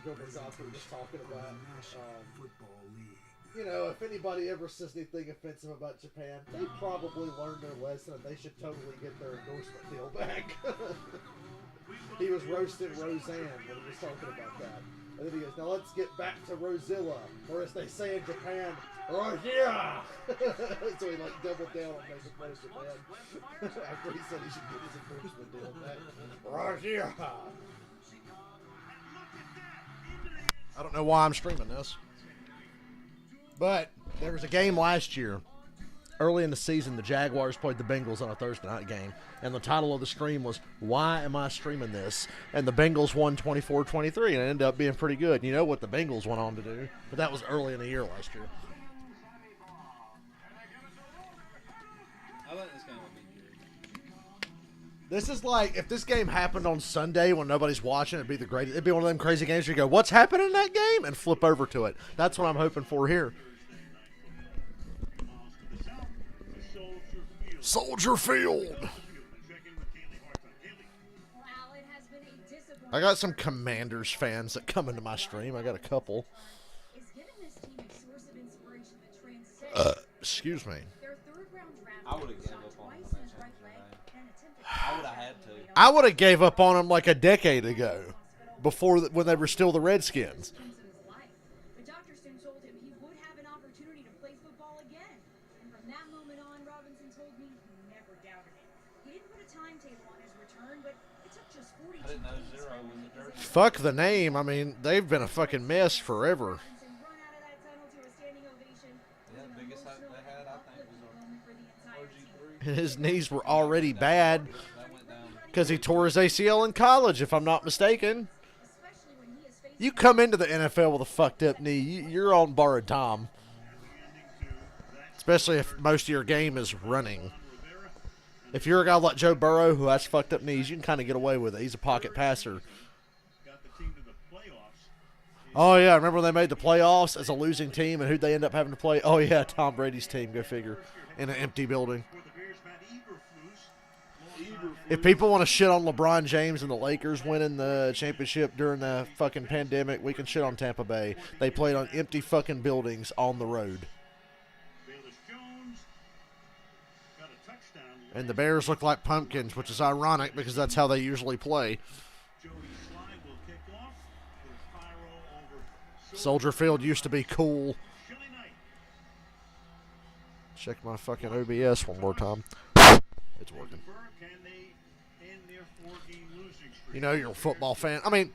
Gilbert Gottfried was talking about. If anybody ever says anything offensive about Japan, they probably learned their lesson and they should totally get their endorsement deal back. He was roasting Roseanne when he was talking about that. And then he goes, now let's get back to Rosilla, or as they say in Japan, Rosilla! So he doubled down on making fun of Japan. After he said he should get his endorsement deal back. Rosilla! I don't know why I'm streaming this. But there was a game last year. Early in the season, the Jaguars played the Bengals on a Thursday night game. And the title of the stream was, Why Am I Streaming This? And the Bengals won 24-23, and it ended up being pretty good. You know what the Bengals went on to do? But that was early in the year last year. I think this game will be good. This is like, if this game happened on Sunday when nobody's watching, it'd be the greatest. It'd be one of them crazy games where you go, what's happening in that game? And flip over to it. That's what I'm hoping for here. Soldier Field. I got some Commanders fans that come into my stream. I got a couple. Excuse me. I would have gave up on him I would have had to. I would have gave up on them like a decade ago, when they were still the Redskins. Fuck the name. I mean, they've been a fucking mess forever. Yeah, the biggest hype they had, I think, was on RG3. His knees were already bad That went down. because he tore his ACL in college, if I'm not mistaken. You come into the NFL with a fucked up knee, you're on borrowed time. Especially if most of your game is running. If you're a guy like Joe Burrow who has fucked up knees, you can kind of get away with it. He's a pocket passer. Oh, yeah, remember when they made the playoffs as a losing team and who'd they end up having to play? Oh, yeah, Tom Brady's team, go figure, in an empty building. If people want to shit on LeBron James and the Lakers winning the championship during the fucking pandemic, we can shit on Tampa Bay. They played on empty fucking buildings on the road. And the Bears look like pumpkins, which is ironic because that's how they usually play. Soldier Field used to be cool. Check my fucking OBS one more time. It's working. You know, you're a football fan. I mean,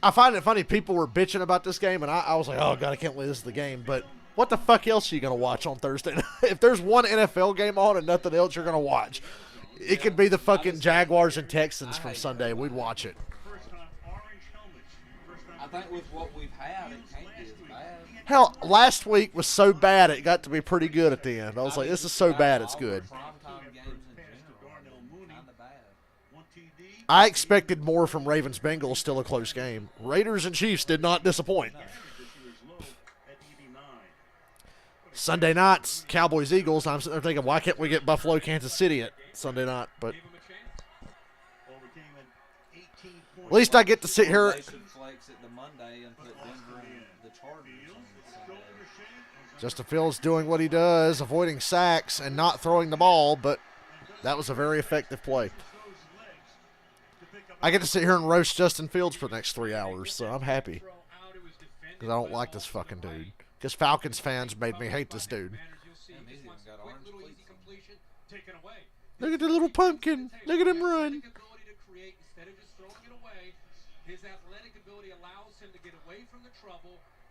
I find it funny. People were bitching about this game, and I was like, oh, God, I can't believe this is the game. But what the fuck else are you going to watch on Thursday night? If there's one NFL game on and nothing else you're going to watch, it could be the fucking Jaguars and Texans from Sunday. We'd watch it. I think with what we've had, it can't be as bad. Hell, last week was so bad it got to be pretty good at the end. I was like, this is so bad it's good. Primetime games in general, kind of bad. I expected more from Ravens-Bengals, still a close game. Raiders and Chiefs did not disappoint. Sunday nights, Cowboys-Eagles. I'm sitting there thinking, why can't we get Buffalo-Kansas City at Sunday night? But at least I get to sit here. They should flex it to Monday and put Denver and the Chargers on Sunday. Justin Fields doing what he does, avoiding sacks and not throwing the ball, but that was a very effective play. I get to sit here and roast Justin Fields for the next 3 hours, so I'm happy. Because I don't like this fucking dude. Because Falcons fans made me hate this dude. Look at the little pumpkin. Look at him run.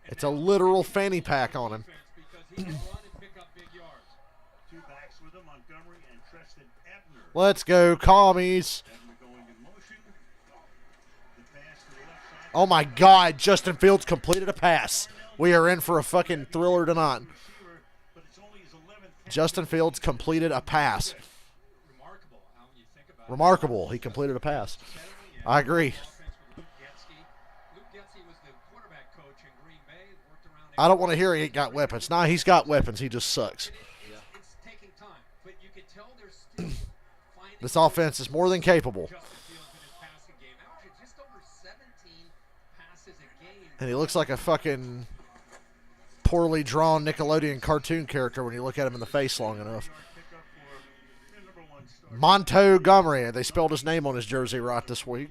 It's a literal fanny pack on him. Let's go, commies. Oh my God, Justin Fields completed a pass. We are in for a fucking thriller tonight. Justin Fields completed a pass. Remarkable. He completed a pass. I agree. I don't want to hear he ain't got weapons. Nah, he's got weapons. He just sucks. This offense is more than capable. And he looks like a fucking poorly drawn Nickelodeon cartoon character when you look at him in the face long enough. Montgomery. They spelled his name on his jersey right this week.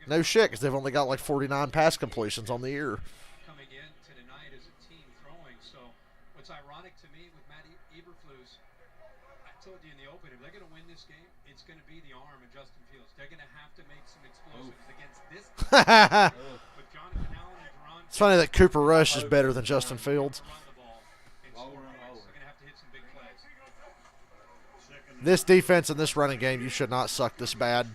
No shit, because they've only got like 49 pass completions on the year. Coming in to tonight as a team throwing. So what's ironic to me with Matt Eberflus, I told you in the open, if they're going to win this game, it's going to be the arm of Justin Fields. They're going to have to make some explosives against this team. With Jonathan Allen and Duran. It's funny that Cooper Rush is better than Justin Fields. This defense and this running game, you should not suck this bad.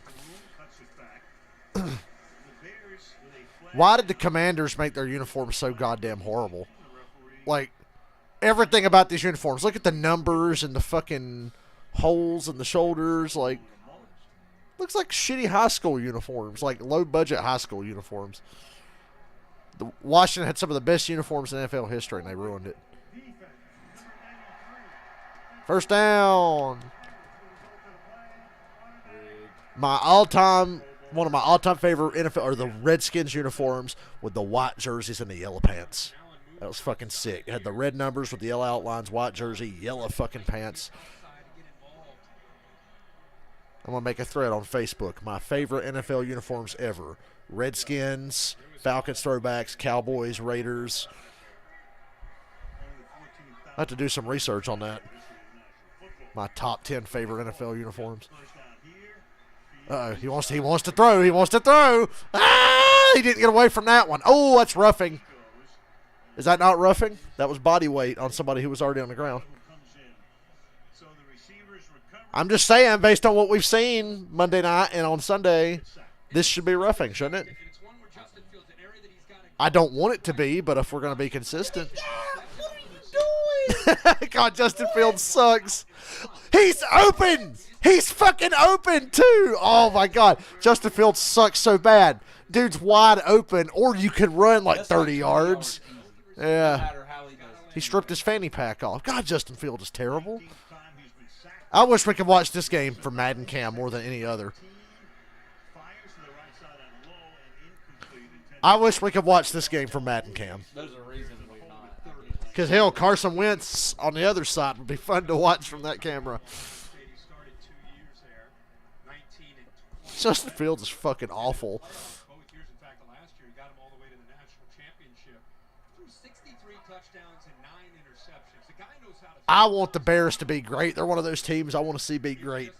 Why did the Commanders make their uniforms so goddamn horrible? Like, everything about these uniforms. Look at the numbers and the fucking holes in the shoulders. Like, looks like shitty high school uniforms. Like, low-budget high school uniforms. Washington had some of the best uniforms in NFL history, and they ruined it. First down. One of my all-time favorite NFL are the Redskins uniforms with the white jerseys and the yellow pants. That was fucking sick. It had the red numbers with the yellow outlines, white jersey, yellow fucking pants. I'm going to make a thread on Facebook. My favorite NFL uniforms ever. Redskins, Falcons throwbacks, Cowboys, Raiders. I have to do some research on that. My top 10 favorite NFL uniforms. Uh-oh, he wants to throw. He wants to throw. Ah! He didn't get away from that one. Oh, that's roughing. Is that not roughing? That was body weight on somebody who was already on the ground. I'm just saying, based on what we've seen Monday night and on Sunday, this should be roughing, shouldn't it? I don't want it to be, but if we're going to be consistent. What are you doing? God, Justin Fields sucks. He's open. He's fucking open, too. Oh, my God. Justin Fields sucks so bad. Dude's wide open, or you can run like 30 yards. Yeah. He stripped his fanny pack off. God, Justin Fields is terrible. I wish we could watch this game for Madden Cam more than any other. I wish we could watch this game for Madden Cam. There's a reason we're not. Because, hell, Carson Wentz on the other side would be fun to watch from that camera. Justin Fields is fucking awful. I want the Bears to be great. They're one of those teams I want to see be great.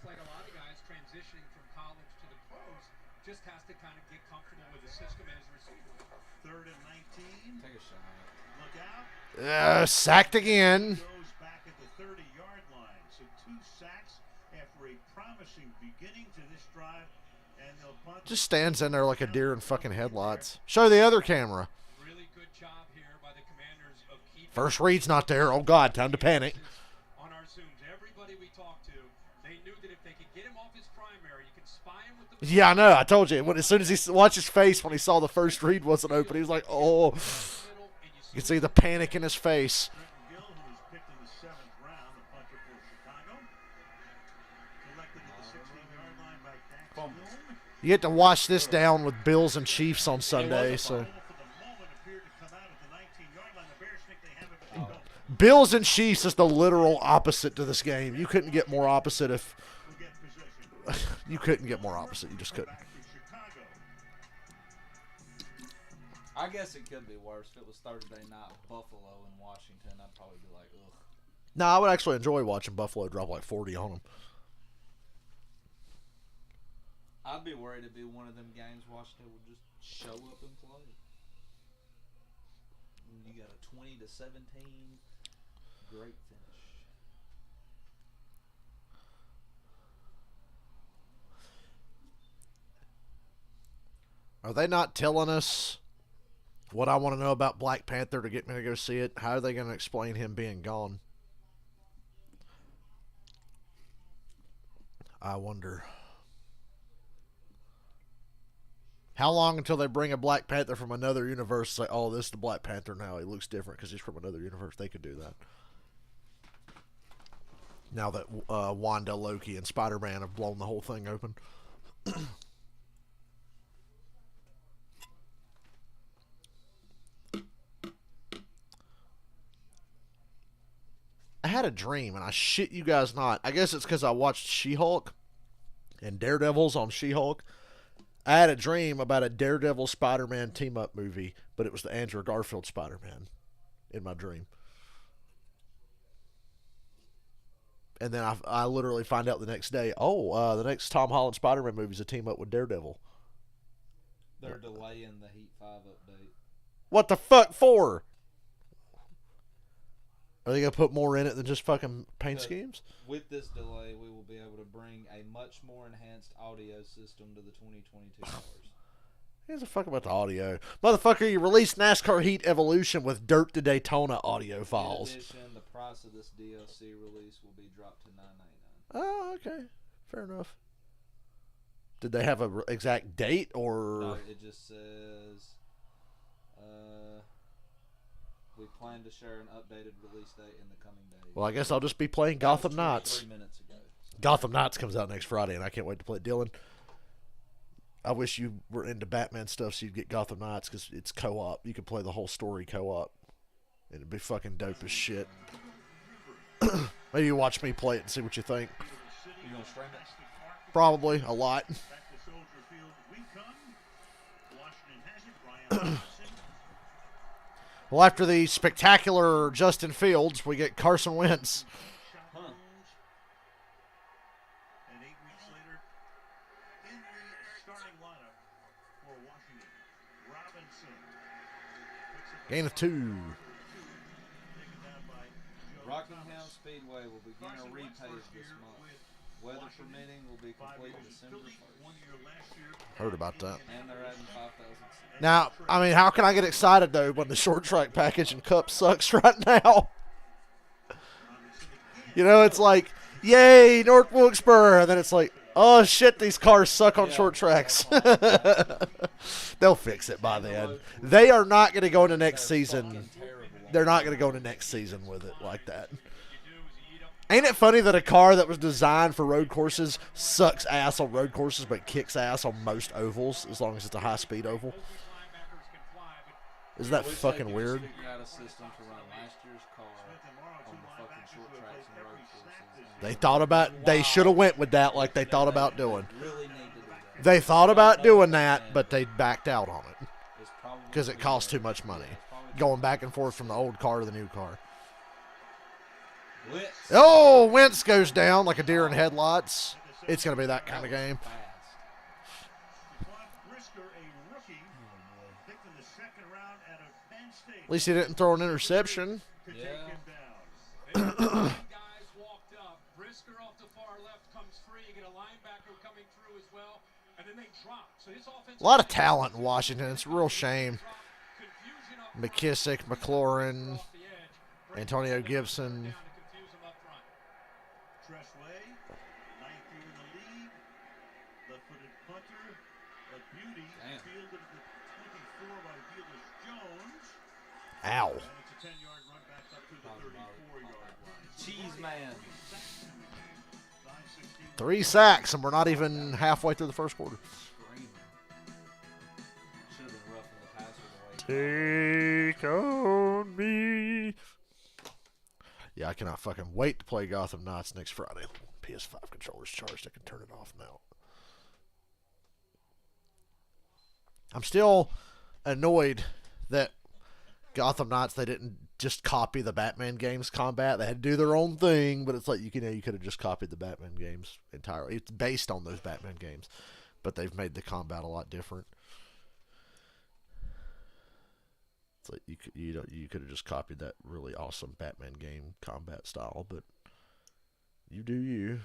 Sacked again. Just stands in there like a deer in fucking headlights. Show the other camera. First read's not there. Oh, God, time to panic. On our Zooms, everybody we talked to, they knew that if they could get him off his primary, you can spy him with the... Yeah, I know. I told you. As soon as he watched his face when he saw the first read wasn't open, he was like, oh. You can see the panic in his face. You get to watch this down with Bills and Chiefs on Sunday, so... Bills and Chiefs is the literal opposite to this game. You couldn't get more opposite if... You couldn't get more opposite. You just couldn't. I guess it could be worse. If it was Thursday night Buffalo and Washington, I'd probably be like, ugh. No, I would actually enjoy watching Buffalo drop like 40 on them. I'd be worried it'd be one of them games Washington would just show up and play. You got a 20-17 great finish. Are they not telling us what I want to know about Black Panther to get me to go see it? How are they going to explain him being gone? I wonder. How long until they bring a Black Panther from another universe and say, oh, this is the Black Panther now. He looks different because he's from another universe. They could do that. Now that Wanda, Loki, and Spider-Man have blown the whole thing open. I had a dream, and I shit you guys not. I guess it's because I watched She-Hulk and Daredevil's on She-Hulk. I had a dream about a Daredevil Spider-Man team-up movie, but it was the Andrew Garfield Spider-Man in my dream. And then I literally find out the next day, the next Tom Holland Spider-Man movie is a team-up with Daredevil. They're delaying the Heat 5 update. What the fuck for? Are they going to put more in it than just fucking paint schemes? With this delay, we will be able to bring a much more enhanced audio system to the 2022 cars. Who gives a fuck about the audio? Motherfucker, you released NASCAR Heat Evolution with Dirt to Daytona audio files. In addition, the price of this DLC release will be dropped to $9.99. Oh, okay. Fair enough. Did they have an exact date, or...? No, it just says... we plan to share an updated release date in the coming days. Well, I guess I'll just be playing Gotham Knights. 3 minutes ago. Gotham Knights comes out next Friday, and I can't wait to play it. Dylan, I wish you were into Batman stuff so you'd get Gotham Knights, because it's co-op. You could play the whole story co-op. And it'd be fucking dope as shit. Maybe you watch me play it and see what you think. You gonna stream it? Probably a lot. Well, after the spectacular Justin Fields, we get Carson Wentz. Huh. And 8 weeks later, in the starting lineup for Washington, Robinson. Gain of 2. Taken down by Joe Rockingham Thomas. Speedway will begin a repave this month. Weather permitting will be complete December 1st. 1 year last year. Heard about that. And they're adding 5,000 seats. Now, I mean, how can I get excited, though, when the short track package and Cup sucks right now? You know, it's like, yay, North Wilkesboro. And then it's like, oh, shit, these cars suck on short tracks. They'll fix it by then. They are not going to go into next season. They're not going to go into next season with it like that. Ain't it funny that a car that was designed for road courses sucks ass on road courses but kicks ass on most ovals as long as it's a high-speed oval? Isn't that Wish fucking they could weird? just figure out a system to run last year's car on the fucking short tracks and road courses. They thought about, they should have went with that like they thought about doing. Really need to do that. They thought about doing that, but they backed out on it It's probably because it cost too much money. Going back and forth from the old car to the new car. Blitz. Oh, Wentz goes down like a deer in headlights. It's going to be that kind of game. Fast. Quan Brisker, a rookie, picked in the second round out of Penn State. At least he didn't throw an interception. To take Yeah. him down. Guys walked up. Brisker off the far left comes free. You get a linebacker coming through as well, and then they drop. So this offense. A lot of talent in Washington. It's a real shame. Confusion up McKissick, McLaurin, off the edge. Antonio Gibson. Down to confuse them up front. Tressway, ninth year in the league, left-footed punter, a beauty, Damn. fielded at the 24 by Felix Jones, Ow. and it's a 10-yard run back up to the 34-yard line. Cheese man. 9-16. 3 sacks, and we're not even halfway through the first quarter. Screaming. Should have been rough in the passer the way. Take on me. Yeah, I cannot fucking wait to play Gotham Knights next Friday. PS5 controller's charged. I can turn it off now. I'm still annoyed that Gotham Knights, they didn't just copy the Batman games combat. They had to do their own thing, but it's like, you could have just copied the Batman games entirely. It's based on those Batman games, but they've made the combat a lot different. It's like you could have just copied that really awesome Batman game combat style, but you do you.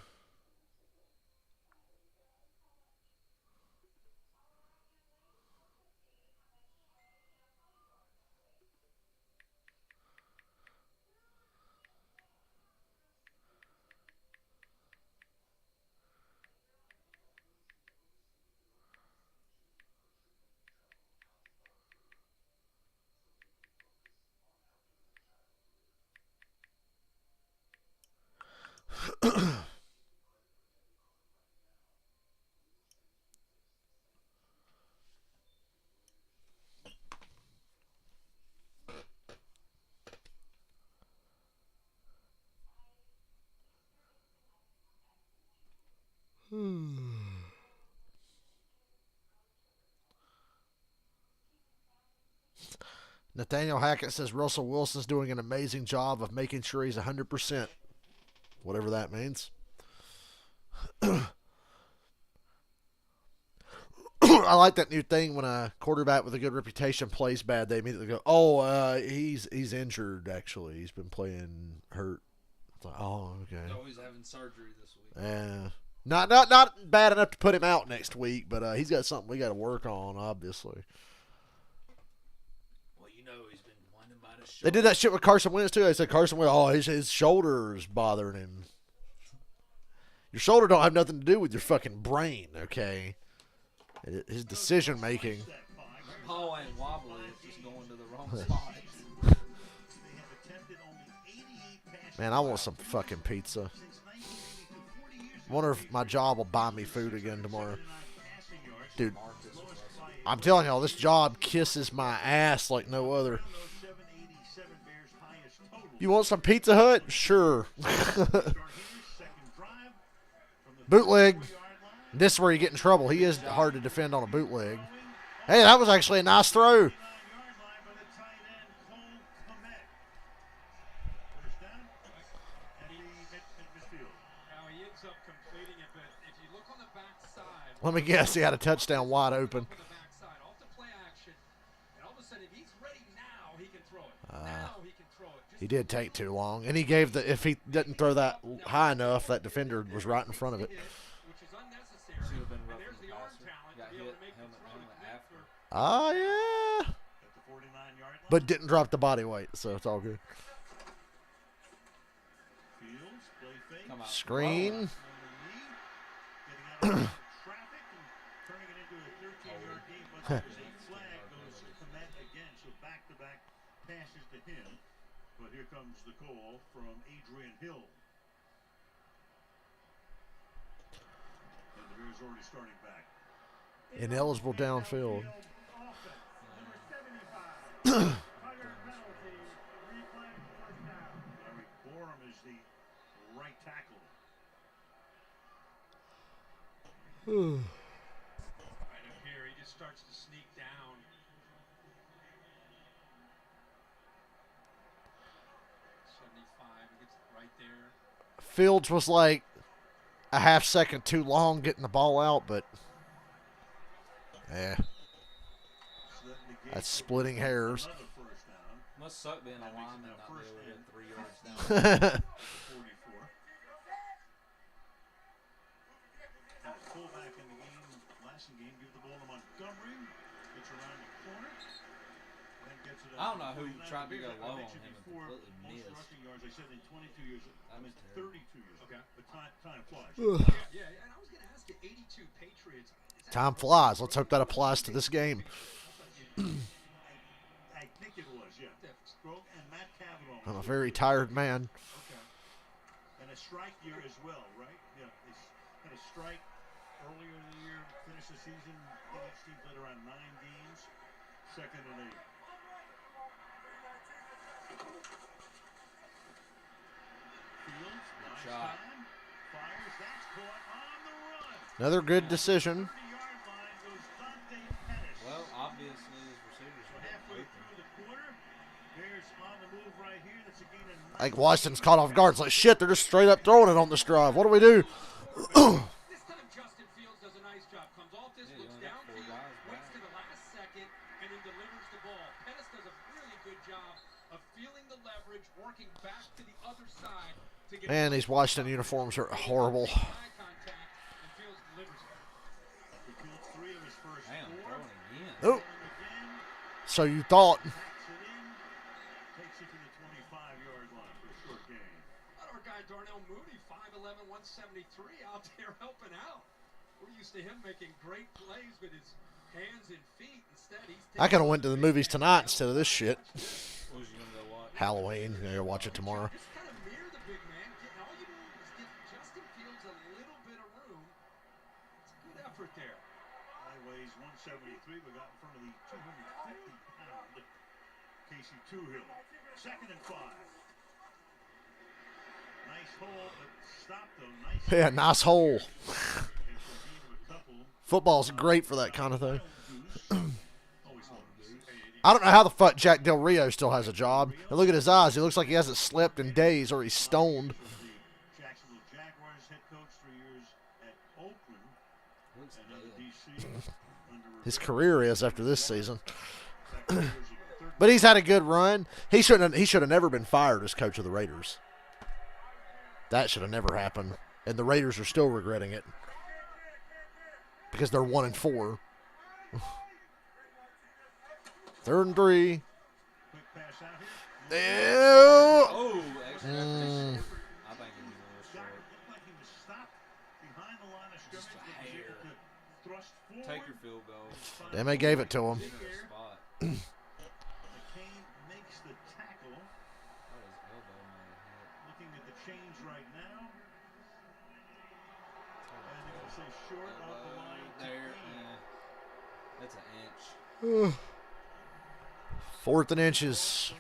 Nathaniel Hackett says Russell Wilson's doing an amazing job of making sure he's 100%. Whatever that means. I like that new thing when a quarterback with a good reputation plays bad, they immediately go, "Oh, he's injured. Actually, he's been playing hurt." It's like, oh, okay. Oh, he's having surgery this week. Yeah, not bad enough to put him out next week, but he's got something we got to work on, obviously. Well, you know he's been whining about his shoulder. They did that shit with Carson Wentz too. They said Carson Wentz, oh, his shoulder's bothering him. Your shoulder don't have nothing to do with your fucking brain, okay? His decision making. Ball ain't wobbly, it's just going to the wrong spot. Man, I want some fucking pizza. Wonder if my job will buy me food again tomorrow. Dude, I'm telling y'all, this job kisses my ass like no other. You want some Pizza Hut? Sure. Bootleg. This is where you get in trouble. He is hard to defend on a bootleg. Hey, that was actually a nice throw. Let me guess, he had a touchdown wide open. He did take too long, and he gave the. If he didn't throw that high enough, that defender was right in front of it. Oh yeah, but didn't drop the body weight, so it's all good. Screen. Passes to him, but here comes the call from Adrian Hill. And the Bears already starting back. Ineligible downfield. Larry Borum is the right tackle. Right up here, he just starts to sneak down. Fields was like a half second too long getting the ball out, but that's splitting hairs. Must suck being a lineman not be able to get 3 yards down. Fullback in the game, last game, give the ball to Montgomery. Gets around the corner. Then gets it I don't know who tried to go low on him and completely most missed. rushing yards, I said in 22 years. I mean, 32 years. Okay. But time flies. Yeah, and I was going to ask you, 82 Patriots. Time flies. Let's hope that applies to this game. I think it was, yeah. Stroke and Matt Cavanaugh. I'm a very tired man. Okay. And a strike year as well, right? Yeah. They had a strike earlier in the year, finished the season. Each team played around 9 games. Second and 8. Fields, nice shot. time. Fires, that's caught on the run. Another good decision. 30-yard line goes Dante Pettis. Well, obviously his receivers So were getting halfway open. through the quarter, Bears on the move right here. That's a gain of I think Washington's caught off guard. It's like, shit, they're just straight up throwing it on this drive. What do we do? This time Justin Fields does a nice job. Comes off this, Yeah, you looks only got 4 downfield, guys waits back. to the last second, and then delivers the ball. Pettis does a really good job of feeling the leverage, working back to the other side to get Man, these Washington uniforms are horrible. eye contact, and Fields delivers it. He killed 3 of his first Damn, 4. throwing again. Oh, Again, so you thought. backs it in, takes it to the 25-yard line for a short gain. Our guy Darnell Mooney, 5'11", 173, out there helping out. We're used to him making great plays with his hands and feet. Instead, he's I could have went to the movies tonight instead of this shit. What was you going to go watch? Halloween. I'm going to watch it tomorrow. Just kind of mirror the big man. All you do is get effort there. Guy weighs 173, but got in front of the 250-pound Casey Toohill. 2nd and 5. Nice hole, but stopped though. Nice. Yeah, nice hole. It's a gain of a couple. Football's great for that kind of thing. Always loves. I don't know how the fuck Jack Del Rio still has a job. And look at his eyes. He looks like he hasn't slept in days or he's stoned. The Jacksonville Jaguars head coach 3 years at Oakland Looks and under dead. DC. His career is after this season. But he's had a good run. He should have never been fired as coach of the Raiders. That should have never happened. And the Raiders are still regretting it. Because they're 1-4. 3rd and 3. Quick pass out here. Ew. Oh, extra Mm. definition. I think it was a little Shot short. looked like he was stopped behind the line of Just scrimmage, a but was hair. able to thrust forward. Take your field goal. Damn, they gave it to him. In a spot. McCain makes the tackle. That was elbow man. Looking at the change right now. And they're going to say short of the line. to There. gain. Yeah. That's an inch. 4th and inches.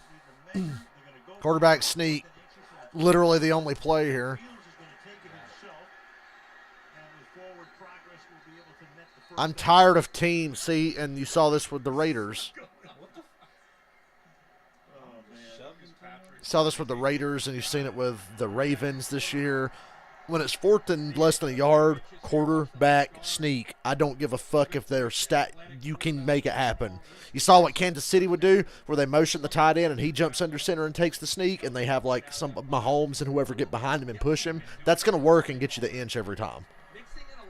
They're gonna go Quarterback sneak. Literally the only play here. Fields is going to take it himself. And with forward progress, will be able to net the first I'm down. tired of teams. See, and you saw this with the Raiders. What the? Oh, man. Shoved him You saw this with the Raiders, and you've seen it with the Ravens this year. When it's 4th and less than a yard, quarterback sneak. I don't give a fuck if they're stat. You can make it happen. You saw what Kansas City would do, where they motion the tight end and he jumps under center and takes the sneak, and they have like some Mahomes and whoever get behind him and push him. That's gonna work and get you the inch every time.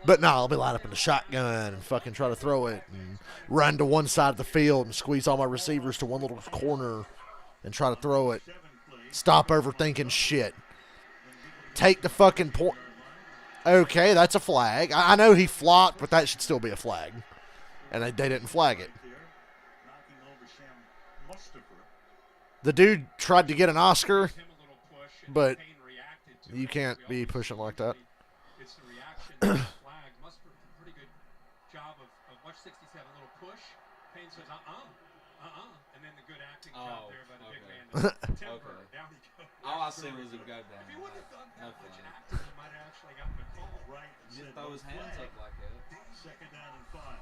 But no, I'll be lined up in the shotgun and fucking try to throw it and run to one side of the field and squeeze all my receivers to one little corner and try to throw it. Stop overthinking shit. Take the fucking point. Okay, that's a flag. I know he flopped, but that should still be a flag. And they didn't flag it. There, knocking over Sam Mustafa. The dude tried to get an Oscar, Him a little push, and but Payne reacted to you it. can't We be always pushing like that. It's the reaction to the flag. Musker did a pretty good job of watch 67, a little push. Payne says, and then the good acting job Oh, there by the big okay. man. Temper, Okay. down he goes. All I see was him go down. If he wouldn't have done No that much flag. acting, he might have actually gotten a call. Right. He said didn't throw no his hands flag. up like that. 2nd down and 5.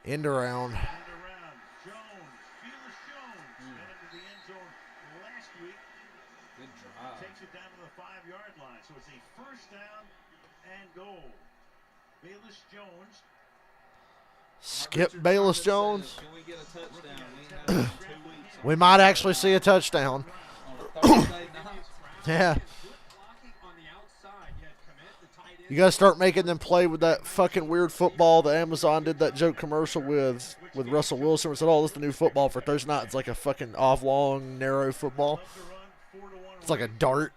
End around. And around. Jones. Felix Jones. Got into the end zone last week. Good drive. Takes it down to the 5-yard line. So it's a 1st down and goal. Bayless Jones. Skip Richard Bayless Sherman Jones. says, can we get a touchdown? We ain't had it in 2 weeks. We might actually see a touchdown. On a Thursday night. Yeah. Good blocking on the outside. You had Kmet, the tight end. You got to start making them play with that fucking weird football that Amazon did that joke commercial with Russell Wilson. We said, oh, this is the new football for Thursday night. It's like a fucking off-long, narrow football. Love to run 4-to-1 It's like a dart.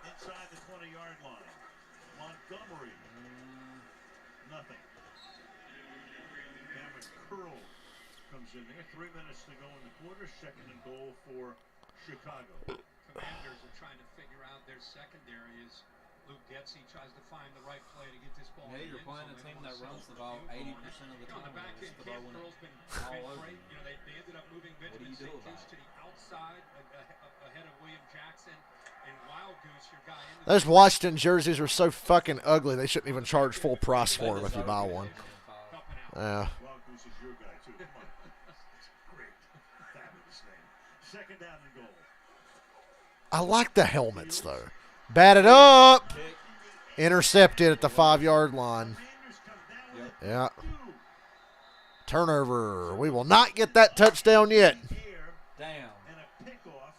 inside the 20-yard line. Montgomery. Nothing. Cameron Curl comes in there. 3 minutes to go in the quarter. 2nd and goal for Chicago. Commanders are trying to figure out their secondary as Luke Getsy tries to find the right play to get this ball. Yeah, in the you're end playing zone. a They team don't that wanna runs the settle ball for field 80% goal. of the You know, on the time. back It's end, the Cam ball when Curl's it- been all over great. you. You know, they ended up moving do Benjamin you do St. about Just it? to the outside ahead of William Jackson and Wild Goose, your guy. into Those the- Washington jerseys are so fucking ugly. They shouldn't even charge full price for them if you buy one. helping out. Yeah. Wild Goose is your guy, too. Come on. That's great. Fabulous name. 2nd down and goal. I like the helmets, though. Batted up. Intercepted at the 5-yard line. Commanders come down with Yeah. it. 2. Turnover. We will not get that touchdown yet. Here Damn. and a pickoff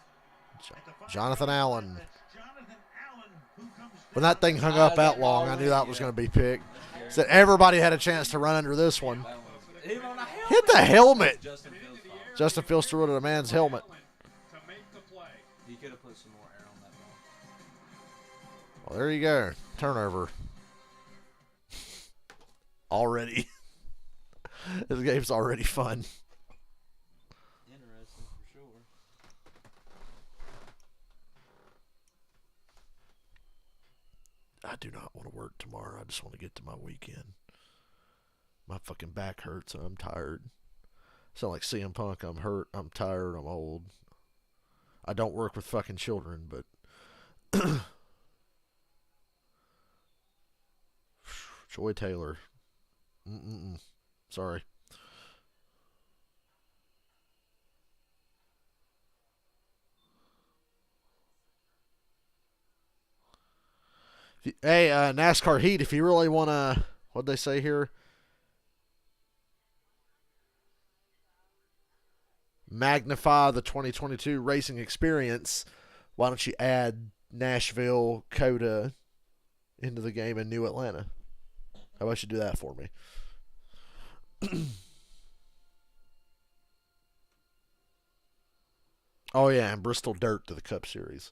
at the 5-yard Jonathan line. Allen. That's Jonathan Allen who comes When down. that thing hung up that long, I knew that was going to be picked. Said everybody had a chance to run under this one. That was, even on a helmet. Hit the helmet. Justin Fields fault. Justin Fields threw it at a man's helmet. To make the play. You could have put some more air on that ball. Well, there you go. Turnover. Already. This game's already fun. Interesting for sure. I do not want to work tomorrow. I just want to get to my weekend. My fucking back hurts and I'm tired. Sound like CM Punk. I'm hurt. I'm tired. I'm old. I don't work with fucking children, but Joy Taylor. Sorry. Hey, NASCAR Heat, if you really want to, what'd they say here? Magnify the 2022 racing experience. Why don't you add Nashville, COTA into the game in New Atlanta? How about you do that for me? Oh, yeah, and Bristol Dirt to the Cup Series.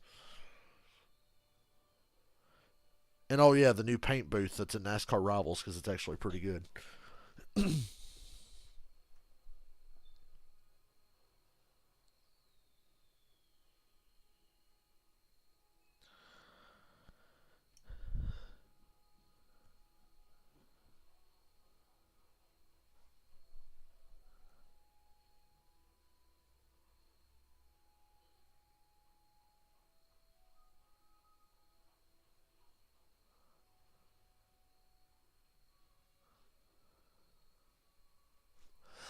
And, oh, yeah, the new paint booth that's in NASCAR Rivals because it's actually pretty good.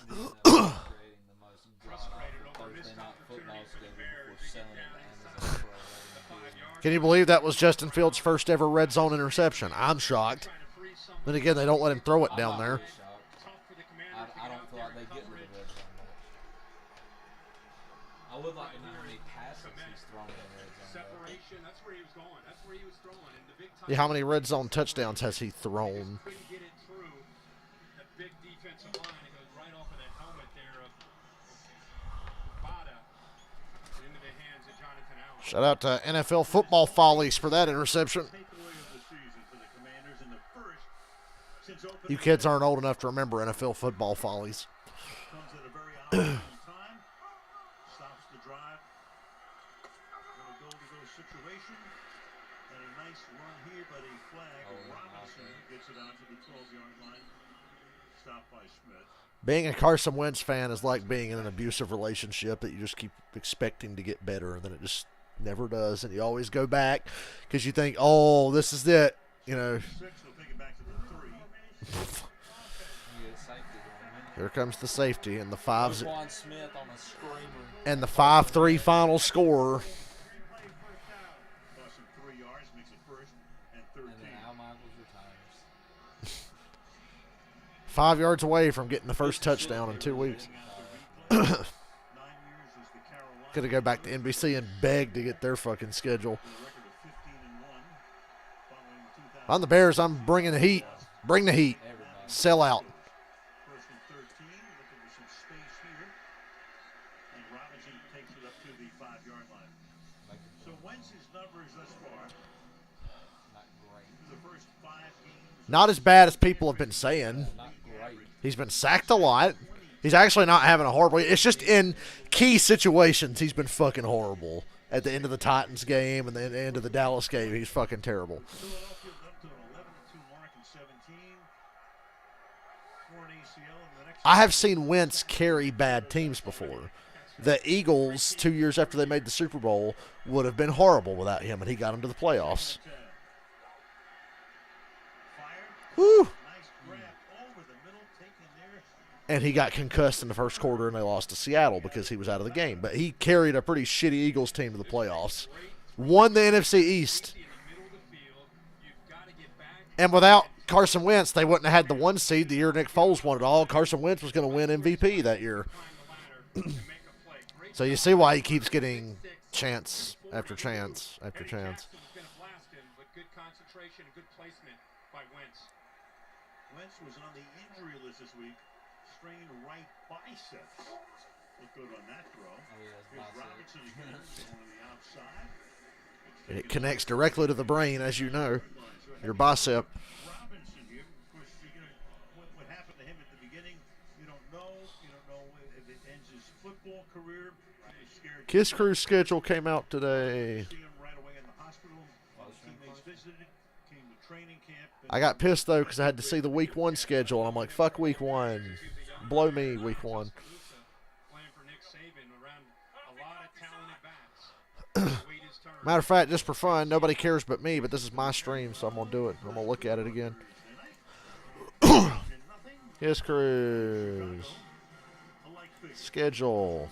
The NFL creating the most god-awful Thursday night football schedule before selling it to Amazon for $11 billion. Can you believe that was Justin Fields' first ever red zone interception? I'm shocked. Then again, they don't let him throw it down I'm not there. really shocked. I don't feel like they get rid of red zone much. I would like to know how many passes he's thrown in the red zone. Separation, that's where he was going. That's where he was throwing. In the big time, Yeah, how many red zone touchdowns has he thrown? couldn't get it through that big defensive line. It goes right off of that helmet there of Bada into the hands of Jonathan Allen. Shout out to NFL Football Follies for that interception. Takeaway of the season for the Commanders in the first since opening You kids aren't old enough to remember NFL Football Follies. comes at a very opportune time. Stops the drive. In a goal-to-go situation. And a nice run here, but a flag. Robinson gets it onto the 12-yard line. Stopped by Smith. Being a Carson Wentz fan is like being in an abusive relationship that you just keep expecting to get better, and then it just never does. And you always go back because you think, oh, this is it. You know, 6 will take it back to the 3. You get safety going, man. here comes the safety and the fives Quan Smith on a screamer. and the 5-3 final score. Cost him 3 yards, makes it first and 13. And then Al Michaels retires. 5 yards away from getting the first touchdown in 2 weeks. After replay, 9 years as the Carolina Could have go back to NBC and beg to get their fucking schedule. with a record of 15-1 following 2000. On the Bears, I'm bringing the heat. Bring the heat. Everybody. Sell out. First and 13, looking for some space here. And Robinson takes it up to the 5-yard line. Make it So Wentz's numbers thus far, not great. the first 5 games, Not as bad as people have been saying. Not great. He's been sacked a lot. He's actually not having a horrible. It's just in key situations he's been fucking horrible. At the end of the Titans game and the end of the Dallas game, he's fucking terrible. Philadelphia up to an 11-2 mark in 17. For an ACL in the next. I have seen Wentz carry bad teams before. The Eagles, 2 years after they made the Super Bowl, would have been horrible without him, and he got them to the playoffs. Fired. Whew. Nice grab over the middle, taken there. And he got concussed in the first quarter, and they lost to Seattle because he was out of the game. But he carried a pretty shitty Eagles team to the playoffs. Won the NFC East. In the middle of the field, you've got to get back. And without Carson Wentz, they wouldn't have had the 1 seed the year Nick Foles won it all. Carson Wentz was going to win MVP that year. Climb the ladder to make a play. Great So you see why he keeps getting chance after chance after Eddie chance. Jackson was going to blast him, but good concentration and good placement by Wentz. Wentz was on the injury list this week. Strained right biceps. Look good on that throw. Oh, yeah, it's Here's bicep. Robinson again on the outside. And it connects directly to the brain, as you know, your bicep. Robinson here, of course, what happened to him at the beginning, you don't know. You don't know if it ends his football career. You're scared. Kiss Crew's schedule came out today. See him right away in the hospital. All his teammates visited, came to training camp. I got pissed though because I had to see the week 1 schedule, and I'm like, fuck week 1, blow me week 1. Playing for Nick Saban around a lot of talented bats. Wait his turn. Matter of fact, just for fun, nobody cares but me, but this is my stream, so I'm gonna do it. I'm gonna look at it again. Yes, Cruz. Schedule.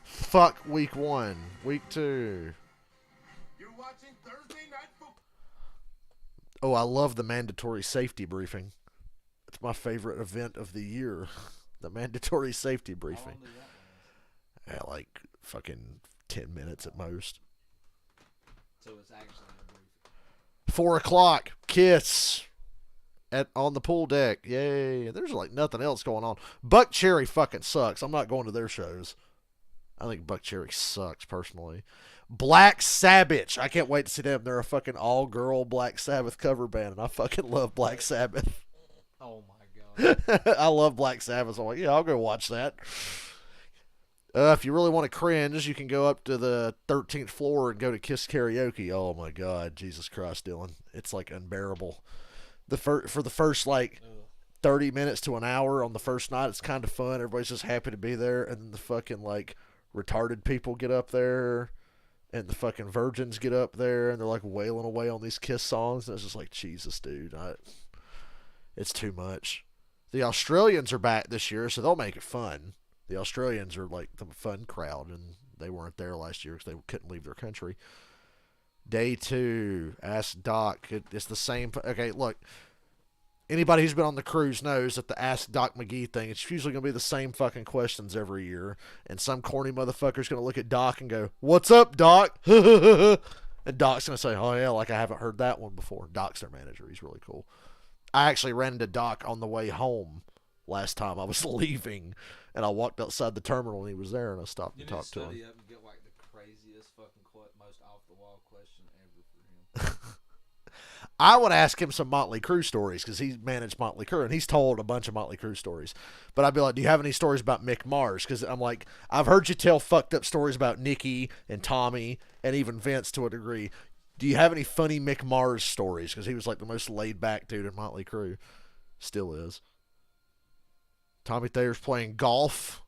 Fuck week 1. Week 2. You're watching Thursday Night Football. Oh, I love the mandatory safety briefing. It's my favorite event of the year. The mandatory safety How long briefing. did that last? Yeah, like fucking 10 minutes at most. So it's actually a briefing. 4 o'clock. Kiss. On the pool deck. Yay. There's like nothing else going on. Buck Cherry fucking sucks. I'm not going to their shows. I think Buck Cherry sucks, personally. Black Sabbath. I can't wait to see them. They're a fucking all-girl Black Sabbath cover band, and I fucking love Black Sabbath. Oh my god. I love Black Sabbath. I'm like, yeah, I'll go watch that. If you really want to cringe, you can go up to the 13th floor and go to Kiss Karaoke. Oh my god, Jesus Christ, Dylan. It's like unbearable. For the first like 30 minutes to an hour on the first night, it's kind of fun. Everybody's just happy to be there, and then the fucking like retarded people get up there, and the fucking virgins get up there, and they're like wailing away on these Kiss songs, and it's just like, Jesus, dude, it's too much. The Australians are back this year, so they'll make it fun. The Australians are like the fun crowd, and they weren't there last year because they couldn't leave their country. Day 2, Ask Doc. It's the same. Okay, look. Anybody who's been on the cruise knows that the Ask Doc McGee thing, it's usually going to be the same fucking questions every year. And some corny motherfucker's going to look at Doc and go, "What's up, Doc?" And Doc's going to say, "Oh, yeah, like I haven't heard that one before." Doc's their manager. He's really cool. I actually ran into Doc on the way home last time I was leaving. And I walked outside the terminal, and he was there, and I stopped and talked to him. Up and get like the craziest fucking most off-the-wall question ever for him. I would ask him some Motley Crue stories because he managed Motley Crue, and he's told a bunch of Motley Crue stories. But I'd be like, "Do you have any stories about Mick Mars?" Because I'm like, I've heard you tell fucked up stories about Nikki and Tommy and even Vince to a degree. Do you have any funny Mick Mars stories? Because he was like the most laid-back dude in Motley Crue. Still is. Tommy Thayer's playing golf.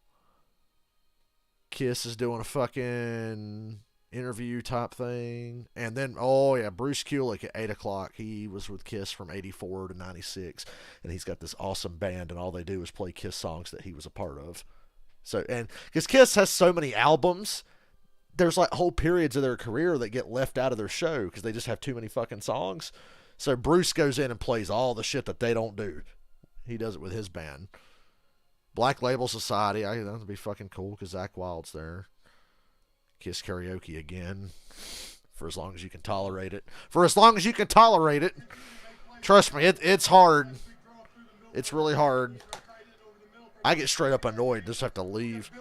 Kiss is doing a fucking interview type thing. And then, oh yeah, Bruce Kulick at 8 o'clock. He was with Kiss from 84 to 96. And he's got this awesome band, and all they do is play Kiss songs that he was a part of. So, and because Kiss has so many albums, there's like whole periods of their career that get left out of their show because they just have too many fucking songs. So Bruce goes in and plays all the shit that they don't do. He does it with his band. Black Label Society, that would be fucking cool because Zakk Wylde's there. Kiss Karaoke again. For as long as you can tolerate it. For as long as you can tolerate it. Trust me, it's hard. It's really hard. I get straight up annoyed. Just have to leave. Are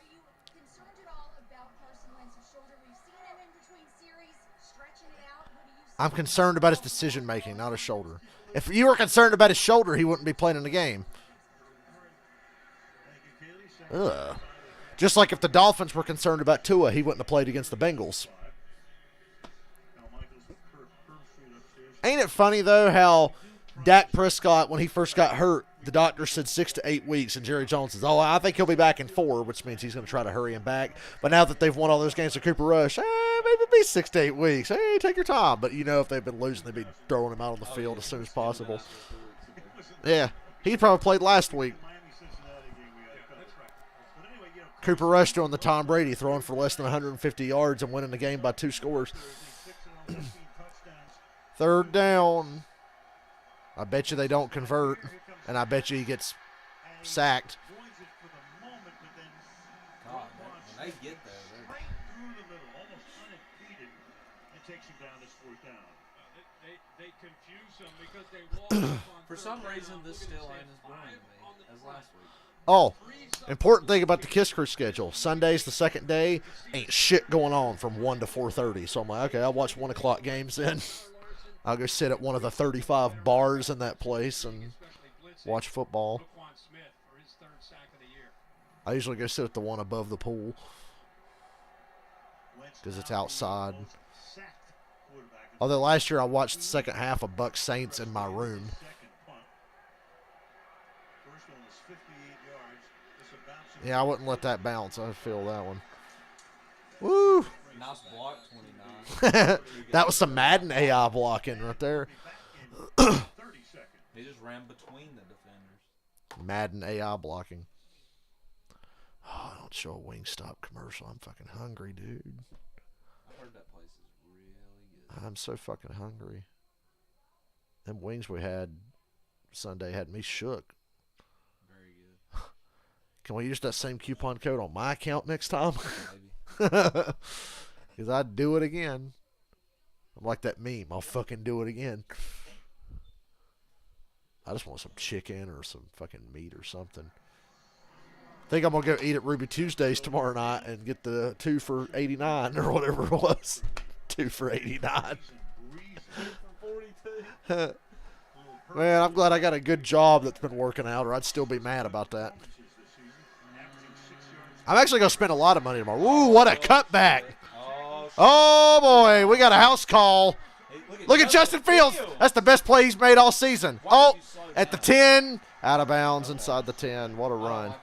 you concerned at all about Carson Wentz's shoulder? We've seen him in between series, stretching it out. What do you see? I'm concerned about his decision making, not his shoulder. If you were concerned about his shoulder, he wouldn't be playing in the game. Ugh. Just like if the Dolphins were concerned about Tua, he wouldn't have played against the Bengals. Ain't it funny, though, how Dak Prescott, when he first got hurt, the doctor said 6 to 8 weeks, and Jerry Jones says, "Oh, I think he'll be back in 4, which means he's going to try to hurry him back." But now that they've won all those games with Cooper Rush, maybe be 6 to 8 weeks. Hey, take your time. But you know, if they've been losing, they'd be throwing him out on the field as soon as possible. Yeah, he probably played last week. Cooper Rush doing the Tom Brady, throwing for less than 150 yards and winning the game by 2 scores. 3rd down. I bet you they don't convert, and I bet you he gets sacked. God, when they get there, they're They confuse them because they walk for some reason this still ain't as boring to me as last week. Oh, important thing about the Kiss Crew schedule. Sunday's the second day. Ain't shit going on from 1 to 4:30. So I'm like, okay, I'll watch 1 o'clock games then. I'll go sit at one of the 35 bars in that place and watch football. I usually go sit at the one above the pool because it's outside. Although last year I watched the second half of Bucks Saints in my room. Yeah, I wouldn't let that bounce. I feel that one. Woo! Nice block, 29. That was some Madden AI blocking right there. He just ran between the defenders. Madden AI blocking. Oh, don't show a Wingstop commercial. I'm fucking hungry, dude. I heard that place is really good. I'm so fucking hungry. Them wings we had Sunday had me shook. Very good. Can we use that same coupon code on my account next time? Maybe. Because I'd do it again. I'm like that meme. I'll fucking do it again. I just want some chicken or some fucking meat or something. I think I'm going to go eat at Ruby Tuesdays tomorrow night and get the 2 for $89 or whatever it was. 2 for $89. Man, I'm glad I got a good job that's been working out, or I'd still be mad about that. I'm actually going to spend a lot of money tomorrow. Ooh, what a cutback. Oh, boy. We got a house call. Look at Justin Fields. That's the best play he's made all season. Oh, at the 10. Out of bounds inside the 10. What a run.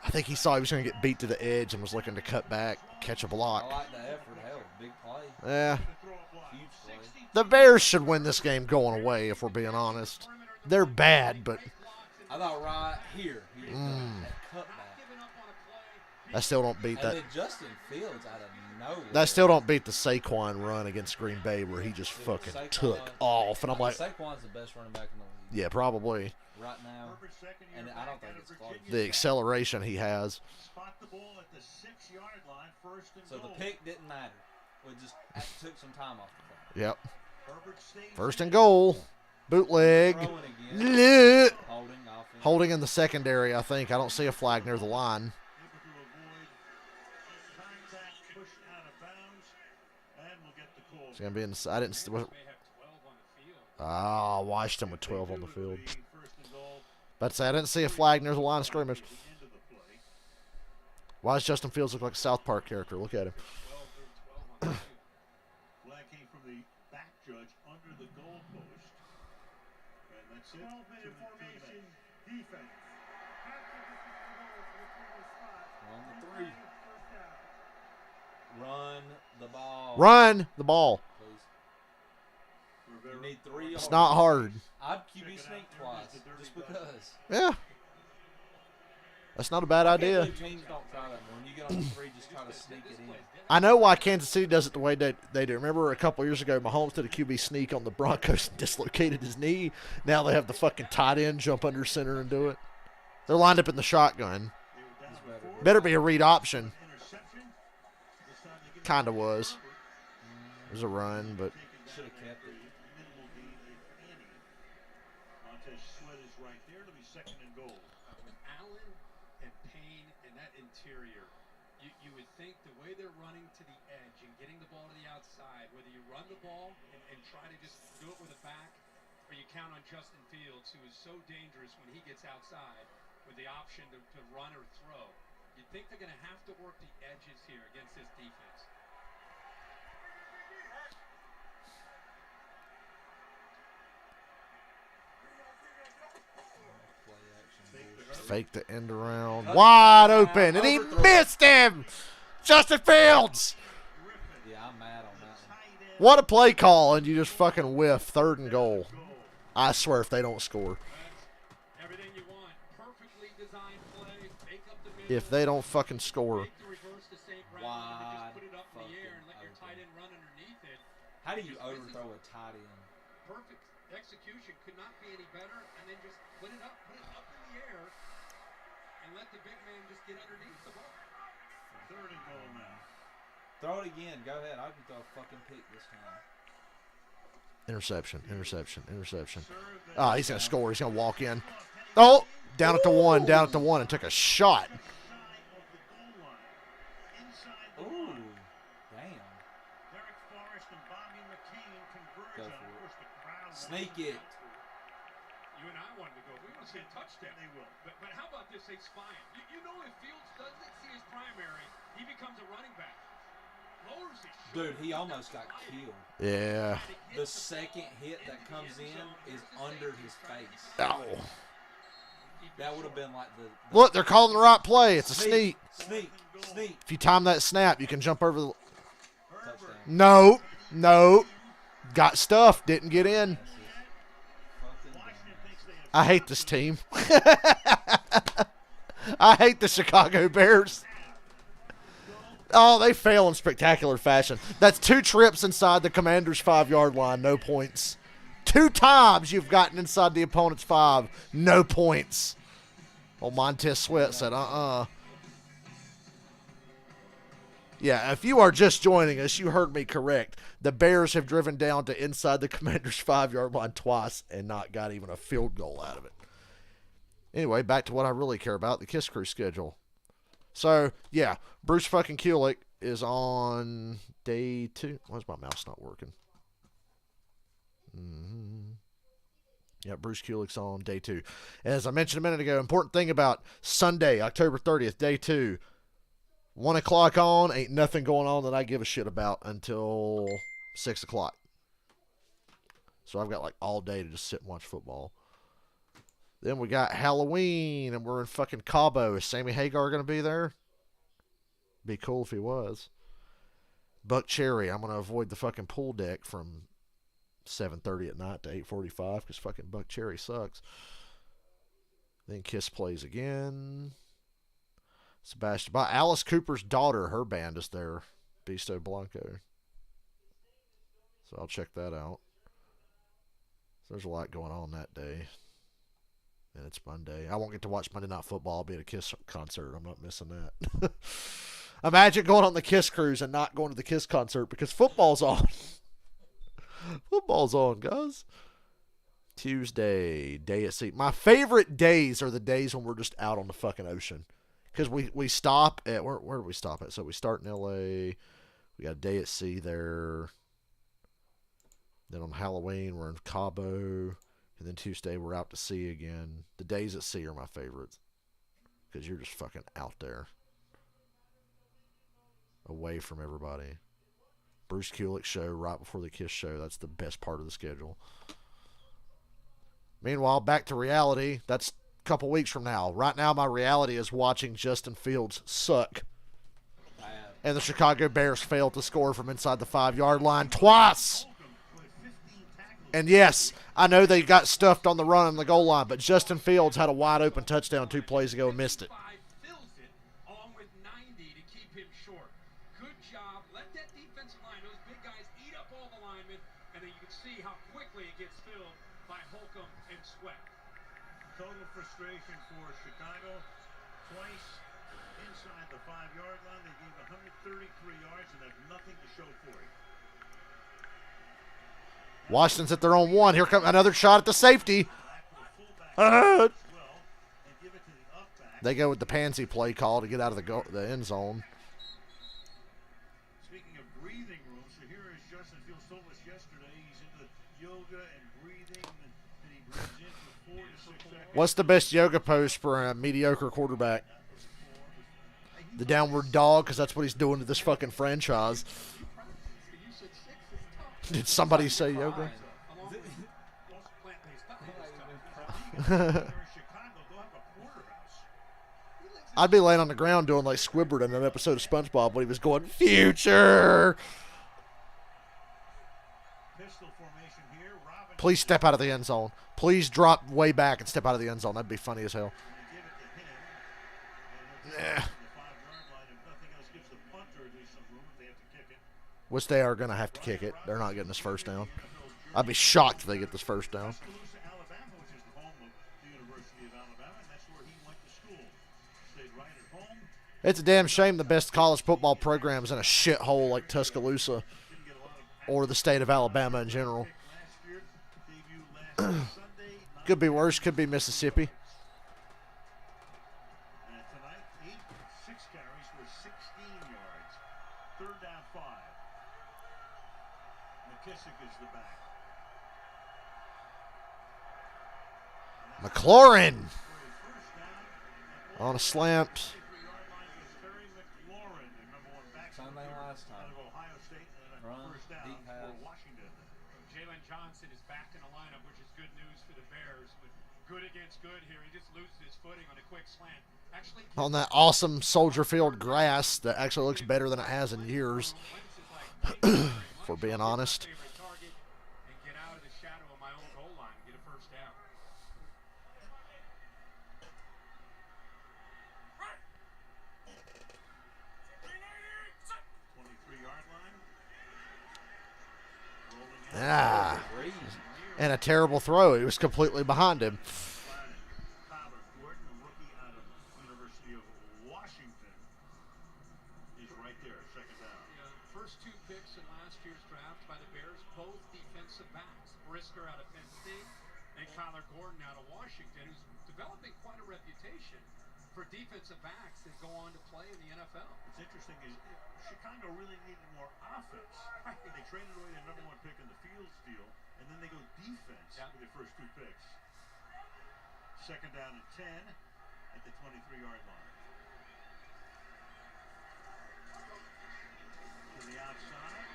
I think he saw he was going to get beat to the edge and was looking to cut back, catch a block. I like the effort. Hell, big play. Yeah. Huge play. The Bears should win this game going away, if we're being honest. They're bad, but I thought right here. That cutback. I still don't beat And that. then Justin Fields out of nowhere. That still don't beat the Saquon run against Green Bay where he just fucking took off. And I'm like, Saquon's the best running back in the league. yeah, probably. Right now. And I don't think it's close. The acceleration he has. So the pick didn't matter. It just took some time off the clock. Yep. First and goal. Bootleg. Throwing again. Bleh. Holding offense. Holding in the secondary, I think. I don't see a flag near the line. It's going to be in the, I didn't see. Washington with 12 on the field. But I didn't see a flag near the line of scrimmage. Why does Justin Fields look like a South Park character? Look at him. Flag came from the back judge under the goalpost. And that's it. 12-minute formation defense. Run the 3. Run the ball. Run the ball. Please. You need 3 It's yards. not hard. I'd QB sneak twice, just because. Yeah. That's not a bad I can't idea. believe teams don't try that more. When you get on the 3, just try to sneak it in. I know why Kansas City does it the way they do. Remember a couple years ago, Mahomes did a QB sneak on the Broncos and dislocated his knee. Now they have the fucking tight end jump under center and do it. They're lined up in the shotgun. Better be a read option. Kind of was. It was a run, but Should have kept it. Montez Sweat is right there to be second and goal. With Allen and Payne and that interior, you would think the way they're running to the edge and getting the ball to the outside, whether you run the ball and try to just do it with a back, or you count on Justin Fields, who is so dangerous when he gets outside with the option to run or throw. You'd think they're going to have to work the edges here against this defense. fake the end around. Wide open, and he missed him. Justin Fields. Yeah, I'm mad on that one. What a play call, and you just fucking whiff. 3rd and goal. I swear if they don't score. Everything you want. Perfectly designed play. Make up the middle. If they don't fucking score. Make the reverse to St. Brown and just put it up in the air and let your tight end run underneath it. How do you overthrow a tight end? Perfect execution. Could not be any better. And then just put it up in the air and let the big man just get underneath the ball. 3rd and goal now. Throw it again. Go ahead. I can throw a fucking pick this time. Interception, interception, interception. Ah, he's going to score. He's going to walk in. Oh, down at the 1, down at the 1, and took a shot. Ooh, damn. Go for it. Sneak it. You and I wanted to go. We want to see a touchdown. They will. But how about this? They spy him. You know if Fields doesn't see his primary, he becomes a running back. Dude, he almost got killed. Yeah. The second hit that comes in is under his face. Oh. That would have been like the Look, they're calling the right play. It's a sneak. Sneak. If you time that snap, you can jump over the... Touchdown. No. Got stuffed. Didn't get in. I hate this team. I hate the Chicago Bears. Oh, they fail in spectacular fashion. That's 2 trips inside the Commanders' 5-yard line, no points. 2 times you've gotten inside the opponent's 5, no points. Well, Montez Sweat said, Yeah, if you are just joining us, you heard me correct. The Bears have driven down to inside the Commanders' 5-yard line twice and not got even a field goal out of it. Anyway, back to what I really care about, the Kiss Crew schedule. So, yeah, Bruce fucking Kulick is on day 2. Why is my mouse not working? Yeah, Bruce Kulick's on day 2. As I mentioned a minute ago, important thing about Sunday, October 30th, day 2. 1 o'clock on, ain't nothing going on that I give a shit about until 6 o'clock. So I've got like all day to just sit and watch football. Then we got Halloween, and we're in fucking Cabo. Is Sammy Hagar going to be there? Be cool if he was. Buck Cherry, I'm going to avoid the fucking pool deck from 7:30 at night to 8:45 because fucking Buck Cherry sucks. Then Kiss plays again. Sebastian Bach. Alice Cooper's daughter, her band is there. Bisto Blanco. So I'll check that out. So there's a lot going on that day. And it's Monday. I won't get to watch Monday Night Football. I'll be at a Kiss concert. I'm not missing that. Imagine going on the Kiss cruise and not going to the Kiss concert because football's on. Football's on, guys. Tuesday, day at sea. My favorite days are the days when we're just out on the fucking ocean. Because we stop at, where do we stop at? So we start in L.A. We got a day at sea there. Then on Halloween, we're in Cabo. And then Tuesday, we're out to sea again. The days at sea are my favorites. Because you're just fucking out there. Away from everybody. Bruce Kulick show right before the Kiss show. That's the best part of the schedule. Meanwhile, back to reality. That's a couple weeks from now. Right now, my reality is watching Justin Fields suck. And the Chicago Bears failed to score from inside the 5-yard line twice. And yes, I know they got stuffed on the run on the goal line, but Justin Fields had a wide open touchdown 2 plays ago and missed it. Fills it along with 90 to keep him short. Good job. Let that defensive line, those big guys, eat up all the linemen, and then you can see how quickly it gets filled by Holcomb and Sweat. Total frustration for Chicago. Twice inside the 5-yard line. They gave 133 yards and have nothing to show for it. Washington's at their own 1. Here comes another shot at the safety. They go with the pansy play call to get out of the end zone. Speaking of breathing room, so here is Justin Fields told us yesterday he's into yoga and breathing, and he breathes in for 4 to 6 seconds. What's the best yoga pose for a mediocre quarterback? The downward dog, because that's what he's doing to this fucking franchise. Did somebody say yoga? I'd be laying on the ground doing like Squidward in an episode of SpongeBob when he was going, future! Please step out of the end zone. Please drop way back and step out of the end zone. That'd be funny as hell. Yeah. Which they are going to have to kick it. They're not getting this first down. I'd be shocked if they get this first down. It's a damn shame the best college football program's in a shithole like Tuscaloosa or the state of Alabama in general. Could be worse. Could be Mississippi. Tonight, 6 carries for 16 yards. 3rd down 5. McKissick is the back. McLaurin on a slant. Same thing last time. run, First down deep for pass. Washington. Jalen Johnson is back in the lineup, which is good news for the Bears. But good against good here. He just loses his footing on a quick slant. Actually, On that awesome Soldier Field grass that actually looks better than it has in years, Wentz is like, for being honest. favorite target and get out of the shadow of my own goal line and get a first down. 23-yard line. Rolling out. Ah. And a terrible throw. He was completely behind him. Kyler Gordon, a rookie out of University of Washington, is right there, second down. First two picks in last year's draft by the Bears, both defensive backs. Brisker out of Penn State and Kyler Gordon out of Washington, who's developing quite a reputation for defensive backs that go on to play in the NFL. What's interesting is Chicago really needed more offense. They traded away their number one pick in the Fields deal, and then they go defense with their first two picks. Second down and 10 at the 23-yard line. To the outside.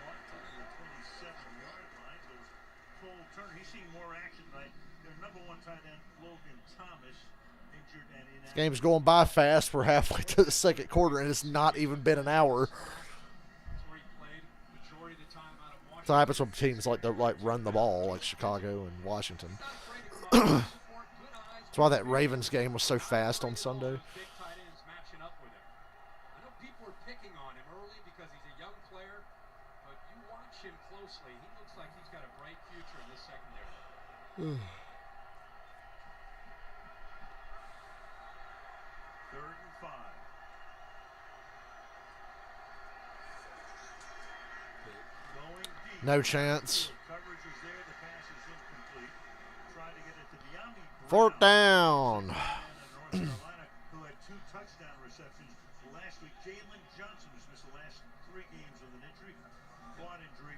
Caught to the 27-yard line goes Cole Turner. He's seeing more action tonight. Their number one tight end, Logan Thomas, injured and inactive. Game's going by fast. We're halfway to the second quarter, and it's not even been an hour. That's where he played majority of the time out of Washington. So it happens when teams like to run the ball, like Chicago and Washington. Not afraid to come out and support. Good eyes. That's why that Ravens game was so fast on Sunday. Big tight ends matching up with him. I know people are picking on him early because he's a young player, but you watch him closely. He looks like he's got a bright future in this secondary. Third and 5. Going deep. No chance. Coverage is there. The pass is incomplete. Tried to get it to De'Ami Brown. Fourth down. And North Carolina, who had 2 touchdown receptions last week. Jalen Johnson, who's missed the last 3 games with an injury, quad injury,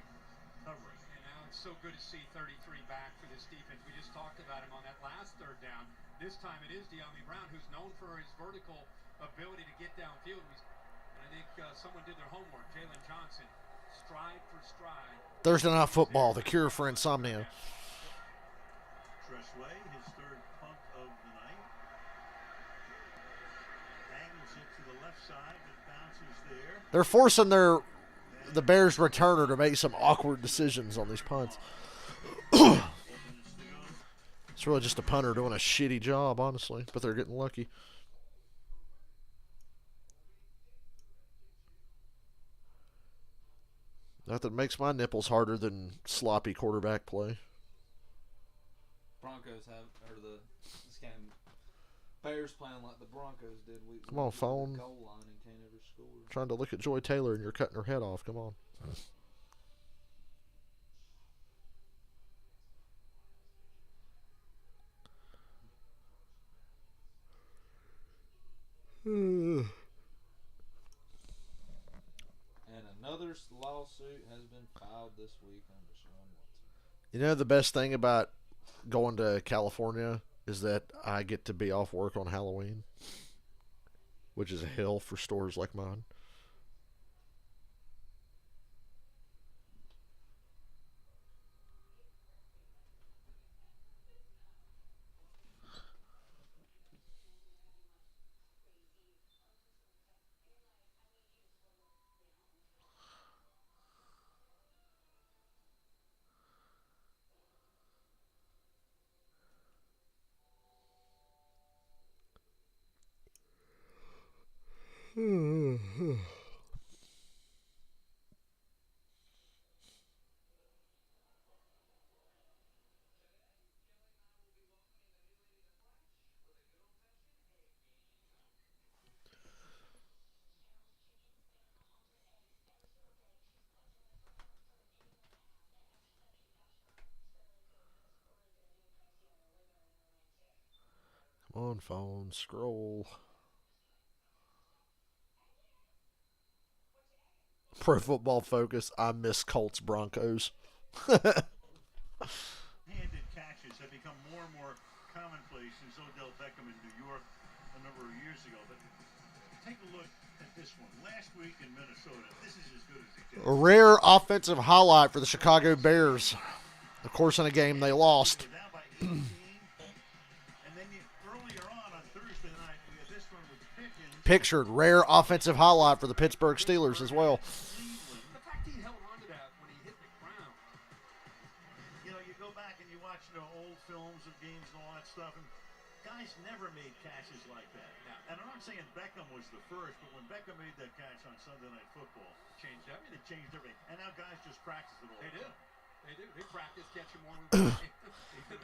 covering. And now it's so good to see 33 back for this defense. We just talked about him on that last third down. This time it is De'Ami Brown, who's known for his vertical ability to get downfield. And I think someone did their homework. Jalen Johnson, stride for stride. Thursday Night Football, the cure for insomnia. Tressway, his third punt of the night. Angles it to the left side, but bounces there. They're forcing the Bears returner to make some awkward decisions on these punts. 4 minutes to go. It's really just a punter doing a shitty job, honestly, but they're getting lucky. Nothing makes my nipples harder than sloppy quarterback play. Broncos this game. Bears playing like the Broncos did. Come on, phone. The goal line and can't ever score. Trying to look at Joy Taylor and you're cutting her head off. Come on. And another lawsuit has been filed this week on Deshaun Watson. You know the best thing about going to California is that I get to be off work on Halloween, which is a hill for stores like mine. Come on, phone, scroll. Pro Football Focus, I miss Colts Broncos. Handed catches have become more and more commonplace since Odell Beckham in New York a number of years ago. But take a look at this one. Last week in Minnesota, this is as good as it gets. A rare offensive highlight for the Chicago Bears. Of course, in a game they lost. We're down by 18. And then earlier on Thursday night, we had this one with Pickens. Pictured rare offensive highlight for the Pittsburgh Steelers as well. Cleveland. The fact he held on to that when he hit the ground. You know, you go back and you watch old films of games and all that stuff, and guys never made catches like that. Yeah. And I'm not saying Beckham was the first, but when Beckham made that catch on Sunday Night Football, Changed everything. it changed everything. And now guys just practice it all They the do. time. They do. They practice catching more than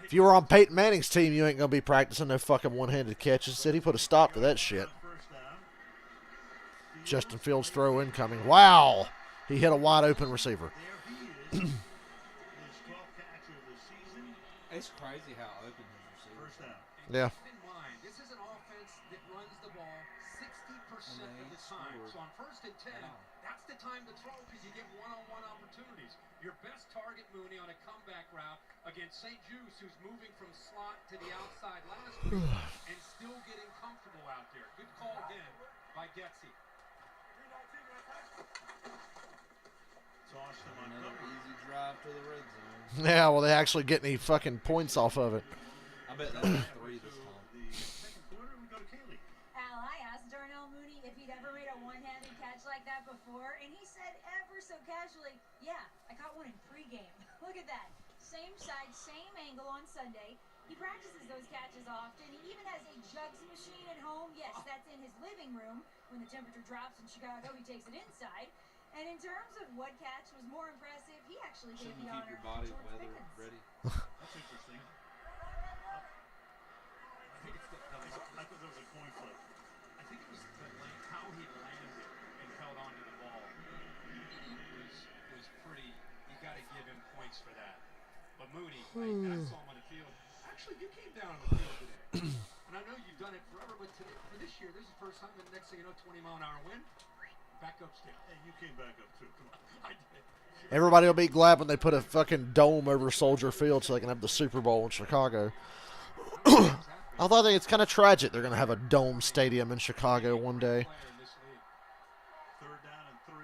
If you were on Peyton Manning's team, you ain't going to be practicing no fucking one-handed catches. Said he put a stop to that shit. First down. Justin Fields throw incoming. Wow. He hit a wide open receiver. There he is. His 12th catch of the season. It's crazy how open his receivers First down. Yeah. Keep in mind, this is an offense that runs the ball 60% of the time. So on 1st and 10, that's the time to throw because you get one-on-one opportunities. Your best target, Mooney, on a comeback route against St. Juice, who's moving from slot to the outside last week and still getting comfortable out there. Good call again by Getsy. Toss to another Montgomery. easy drive to the red zone. Yeah, well, they actually get any fucking points off of it. I bet that's a 3 this time. The second quarter, we go to Kaylee. Al, I asked Darnell Mooney if he'd ever made a one-handed catch like that before, and he said ever so casually, yeah, I caught one in pregame. Look at that. Same side, same angle on Sunday. He practices those catches often. He even has a jugs machine at home. Yes, that's in his living room. When the temperature drops in Chicago, he takes it inside. And in terms of what catch was more impressive, he actually gave Shouldn't the you honor keep your body to George weather Pickens. ready? That's interesting. I think it's I thought there was a coin flip. I think it was how he landed and held on to the ball was pretty. You got to give him points for that. But Mooney, I saw him on the field. Actually, you came down on the field today, and I know you've done it forever. But today, for this year, this is the first time. And next thing you know, 20-mile-an-hour wind, back upstairs. Hey, you came back up too. Come on. I did. Everybody will be glad when they put a fucking dome over Soldier Field so they can have the Super Bowl in Chicago. Although I think it's kind of tragic they're going to have a dome stadium in Chicago one day. Third down and 3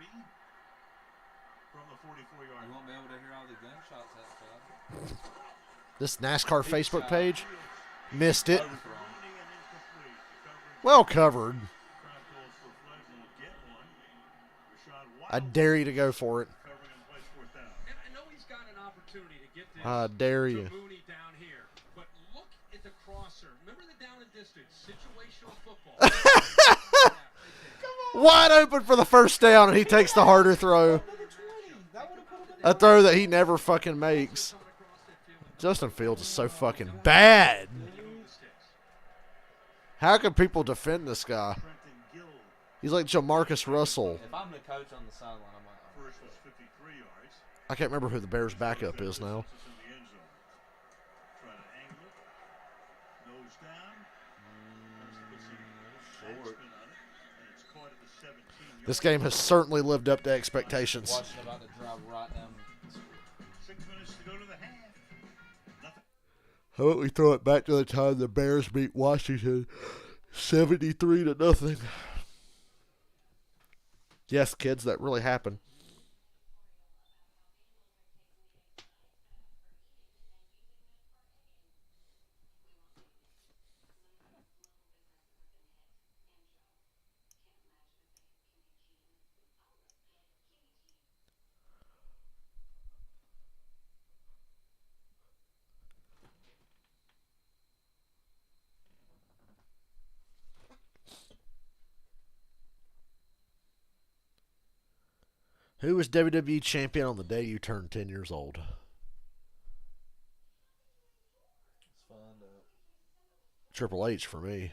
from the 44-yard You line. won't be able to hear all the gunshots outside. This NASCAR Facebook page missed it. Overthrown. Rooney and incomplete. The coverage Well covered. crowd calls for flags and will get one. Rashad I White dare you to go for it. covering and plays fourth down. And I know he's got an opportunity to get this I dare to you. Mooney down here, but look at the crosser. Remember the down and distance, situational football. Wide open for the first down, and he takes the harder throw. A throw that he never fucking makes. Justin Fields is so fucking bad. How can people defend this guy? Trenton Gill He's like Jamarcus Russell. If I'm the coach on the sideline, I'm like, oh, first was 53 yards. I can't remember who the Bears' backup is now. It's in the end zone. Try to angle it. Nose down. Put some short. backspin on it. And it's caught at the 17 This game has certainly lived up to expectations. Washington about to drive right down. 6 minutes to go to the half. Nothing. How about we throw it back to the time the Bears beat Washington 73-0? Yes, kids, that really happened. Who was WWE champion on the day you turned 10 years old? Let's find out. Triple H for me.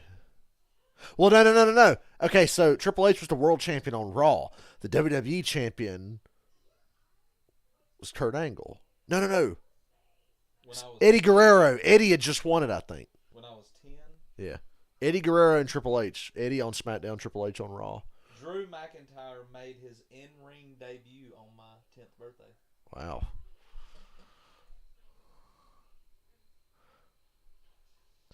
Well, no. Okay, so Triple H was the world champion on Raw. The WWE champion was Kurt Angle. No. When I was Eddie Guerrero. Eddie had just won it, I think. when I was 10, Yeah. Eddie Guerrero and Triple H. Eddie on SmackDown, Triple H on Raw. Drew McIntyre made his in-ring debut on my 10th birthday. Wow.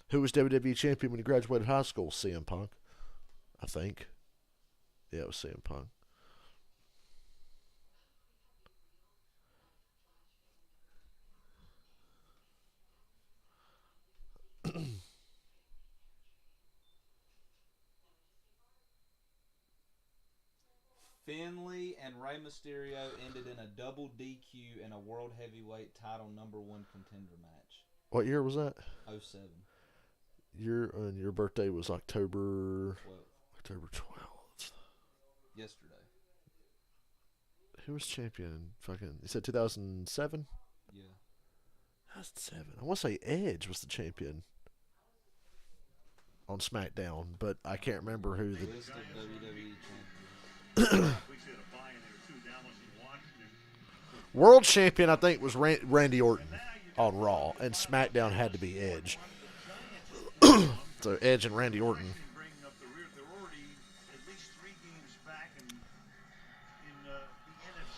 Who was WWE champion when he graduated high school? CM Punk, I think. Yeah, it was CM Punk. Finley and Rey Mysterio ended in a double DQ in a World Heavyweight title #1 contender match. What year was that? 07. Your birthday was October 12th. October 12th. Yesterday. Who was champion? Fucking, you said 2007? Yeah. 2007. I want to say Edge was the champion on SmackDown, but I can't remember who the List of WWE champions. world champion. I think was Randy Orton on Raw, and SmackDown had to be Edge. So Edge and Randy Orton.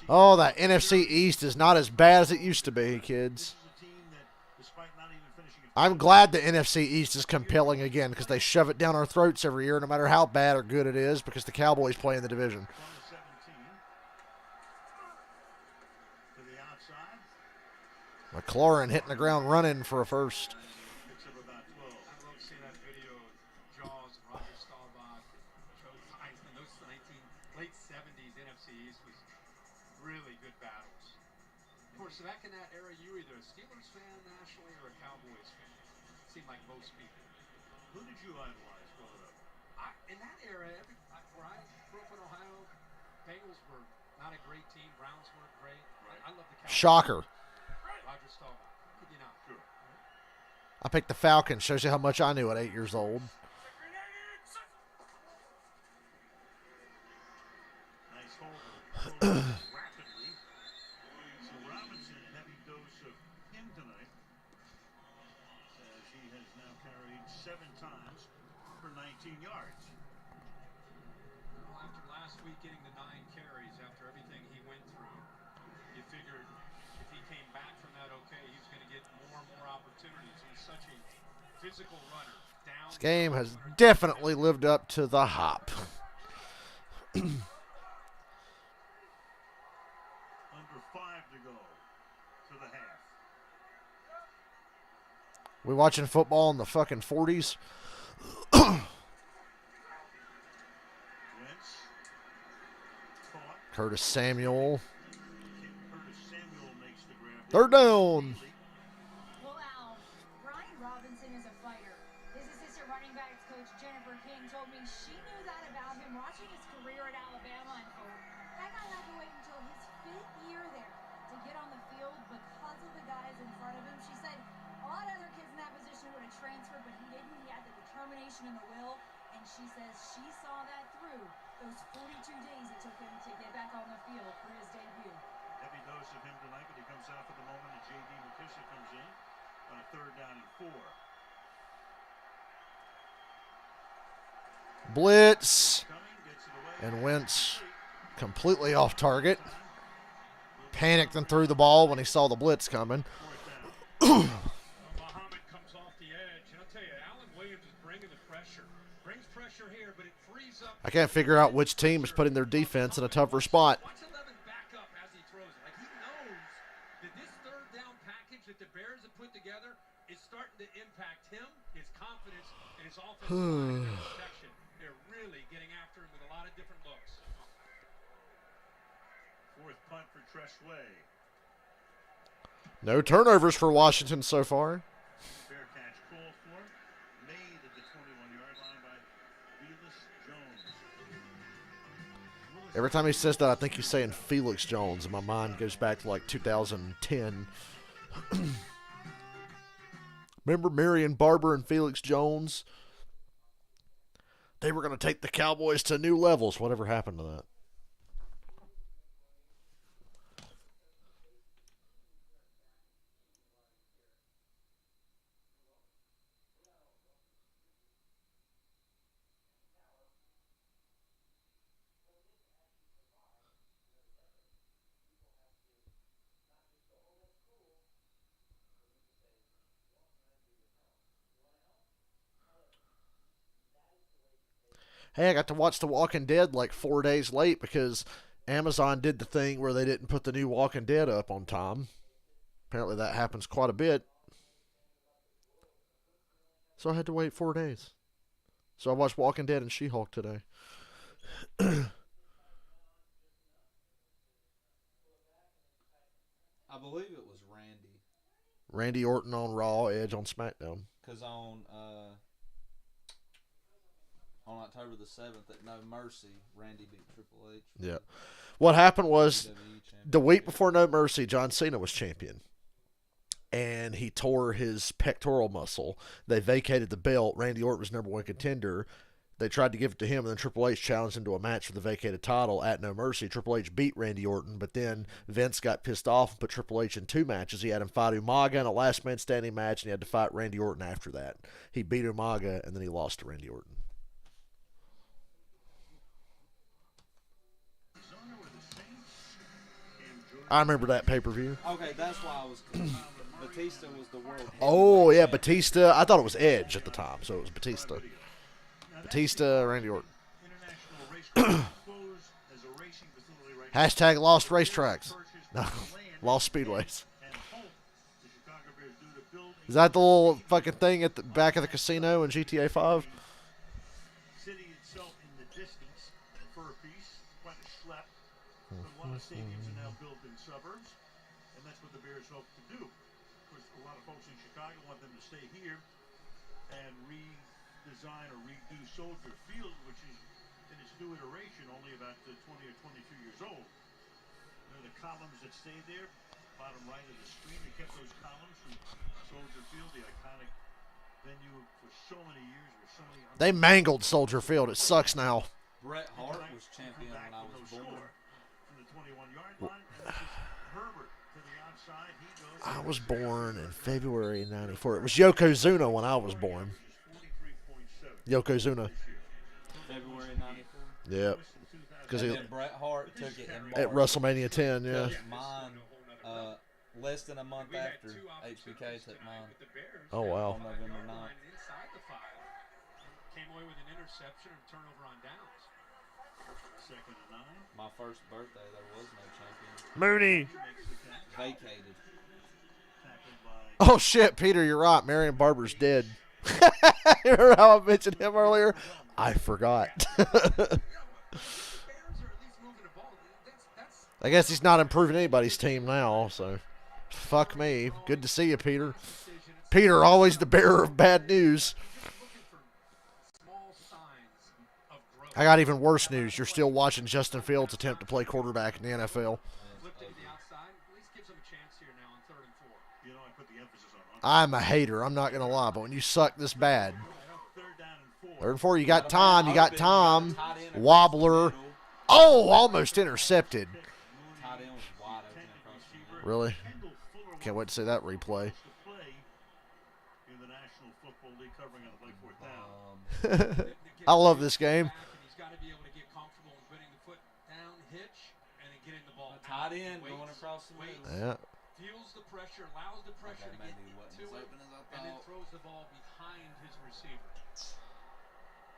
Oh, that NFC East is not as bad as it used to be, kids. I'm glad the NFC East is compelling again because they shove it down our throats every year, no matter how bad or good it is, because the Cowboys play in the division. McLaurin hitting the ground running for a first. So back in that era, you were either a Steelers fan nationally or a Cowboys fan. It seemed like most people. Who did you idolize growing up? In that era, where I grew up in Ohio, Bengals were not a great team. Browns weren't great. Right. I love the Cowboys. Shocker. Roger Staubach. Could you not? Sure. I picked the Falcons. Shows you how much I knew at 8 years old. Nice hold. Yards. Well, after last week getting the 9 carries, after everything he went through, you figured if he came back from that okay, he was going to get more and more opportunities. He's such a physical runner. This game has definitely lived up to the hype. Under 5 to go to the half. We watching football in the fucking 40s? Curtis Samuel. Third down. Well, Al, Brian Robinson is a fighter. His assistant running backs coach Jennifer King told me she knew that about him watching his career at Alabama unfold. That guy had to wait until his 5th year there to get on the field because of the guys in front of him. She said a lot of other kids in that position would have transferred, but he didn't. He had the determination and the will, and she says she saw that through those 42 days it took him to get back on the field for his debut. Heavy dose of him tonight, but he comes out for the moment, and J.D. McKissick comes in on a 3rd down and 4. Blitz. And Wentz completely off target. Panicked and threw the ball when he saw the blitz coming. Muhammad comes off the edge, and I'll tell you, Alan Williams is bringing the pressure. Brings pressure here, but it frees up. I can't figure out which team is putting their defense in a tougher spot. Watch 11 back up as he throws it. Like he knows that this 3rd down package that the Bears have put together is starting to impact him, his confidence, and his offensive line protection. They're really getting after him with a lot of different looks. 4th punt for Treshway. No turnovers for Washington so far. Fair catch called for. Made at the 21-yard line by Felix Jones. Every time he says that, I think he's saying Felix Jones, and my mind goes back to like 2010. Remember Marion Barber and Felix Jones? They were going to take the Cowboys to new levels. Whatever happened to that? Hey, I got to watch The Walking Dead like 4 days late because Amazon did the thing where they didn't put the new Walking Dead up on time. Apparently that happens quite a bit. So I had to wait 4 days. So I watched Walking Dead and She-Hulk today. I believe it was Randy. Randy Orton on Raw, Edge on SmackDown. Because on October the 7th at No Mercy, Randy beat Triple H. Yeah. What happened was WWE champion. the week before No Mercy, John Cena was champion. And he tore his pectoral muscle. They vacated the belt. Randy Orton was number one contender. They tried to give it to him, and then Triple H challenged him to a match for the vacated title at No Mercy. Triple H beat Randy Orton, but then Vince got pissed off and put Triple H in 2 matches. He had him fight Umaga in a last man standing match, and he had to fight Randy Orton after that. He beat Umaga, and then he lost to Randy Orton. I remember that pay-per-view. Okay, that's why I was confused. Batista was the world. Oh, yeah, Batista. I thought it was Edge at the time, so it was Batista. Batista, Randy Orton. Hashtag lost racetracks. No, lost speedways. Is that the little fucking thing at the back of the casino in GTA 5? City itself in the distance for a piece, quite a schlep. But a lot of stadiums are now built in suburbs, and that's what the Bears hope to do. Of course, a lot of folks in Chicago want them to stay here and redesign or redo Soldier Field, which is in its new iteration only about 20 or 22 years old. You know, the columns that stay there, bottom right of the screen, they kept those columns from Soldier Field, the iconic venue for so many years with so many. They mangled Soldier Field. It sucks now. Bret Hart was champion when I was born. From the 21-yard line, and this is Herbert to the outside. He goes. I was born in February '94. It was Yokozuna when I was born. 43.7. Yokozuna. February '94. Yep. Because And then Bret Hart took it in March. at WrestleMania 10, yeah. Mine, less than a month after HBK took mine. Oh, wow. On November 9th. Inside the 5. Came away with an interception and turnover on downs. Second and 9. My first birthday, there was no champion. Mooney. Vacated. Tackled by Oh, shit, Peter, you're right. Marion Barber's dead. Remember how I mentioned him earlier? I forgot. I guess he's not improving anybody's team now, so fuck me. Good to see you, Peter. Peter, always the bearer of bad news. I got even worse news. You're still watching Justin Fields attempt to play quarterback in the NFL. Flipped it to the outside. At least gives him a chance here now on 3rd and 4. You know, I put the emphasis on I'm a hater. I'm not going to lie, but when you suck this bad, third down and 4. 3rd and 4, you got time. You got time. Wobbler. Oh, almost intercepted. Tight end was wide open across the middle. Really? Can't wait to see that replay. To play in the National Football League covering on the play 4th down. I love this game. He's got to be able to get comfortable in putting the foot down, hitch, and then getting the ball. Tight end going across the middle. Yeah. Feels the pressure, allows the pressure Okay, to get maybe it wasn't to as it, open as I and then thought. throws the ball behind his receiver.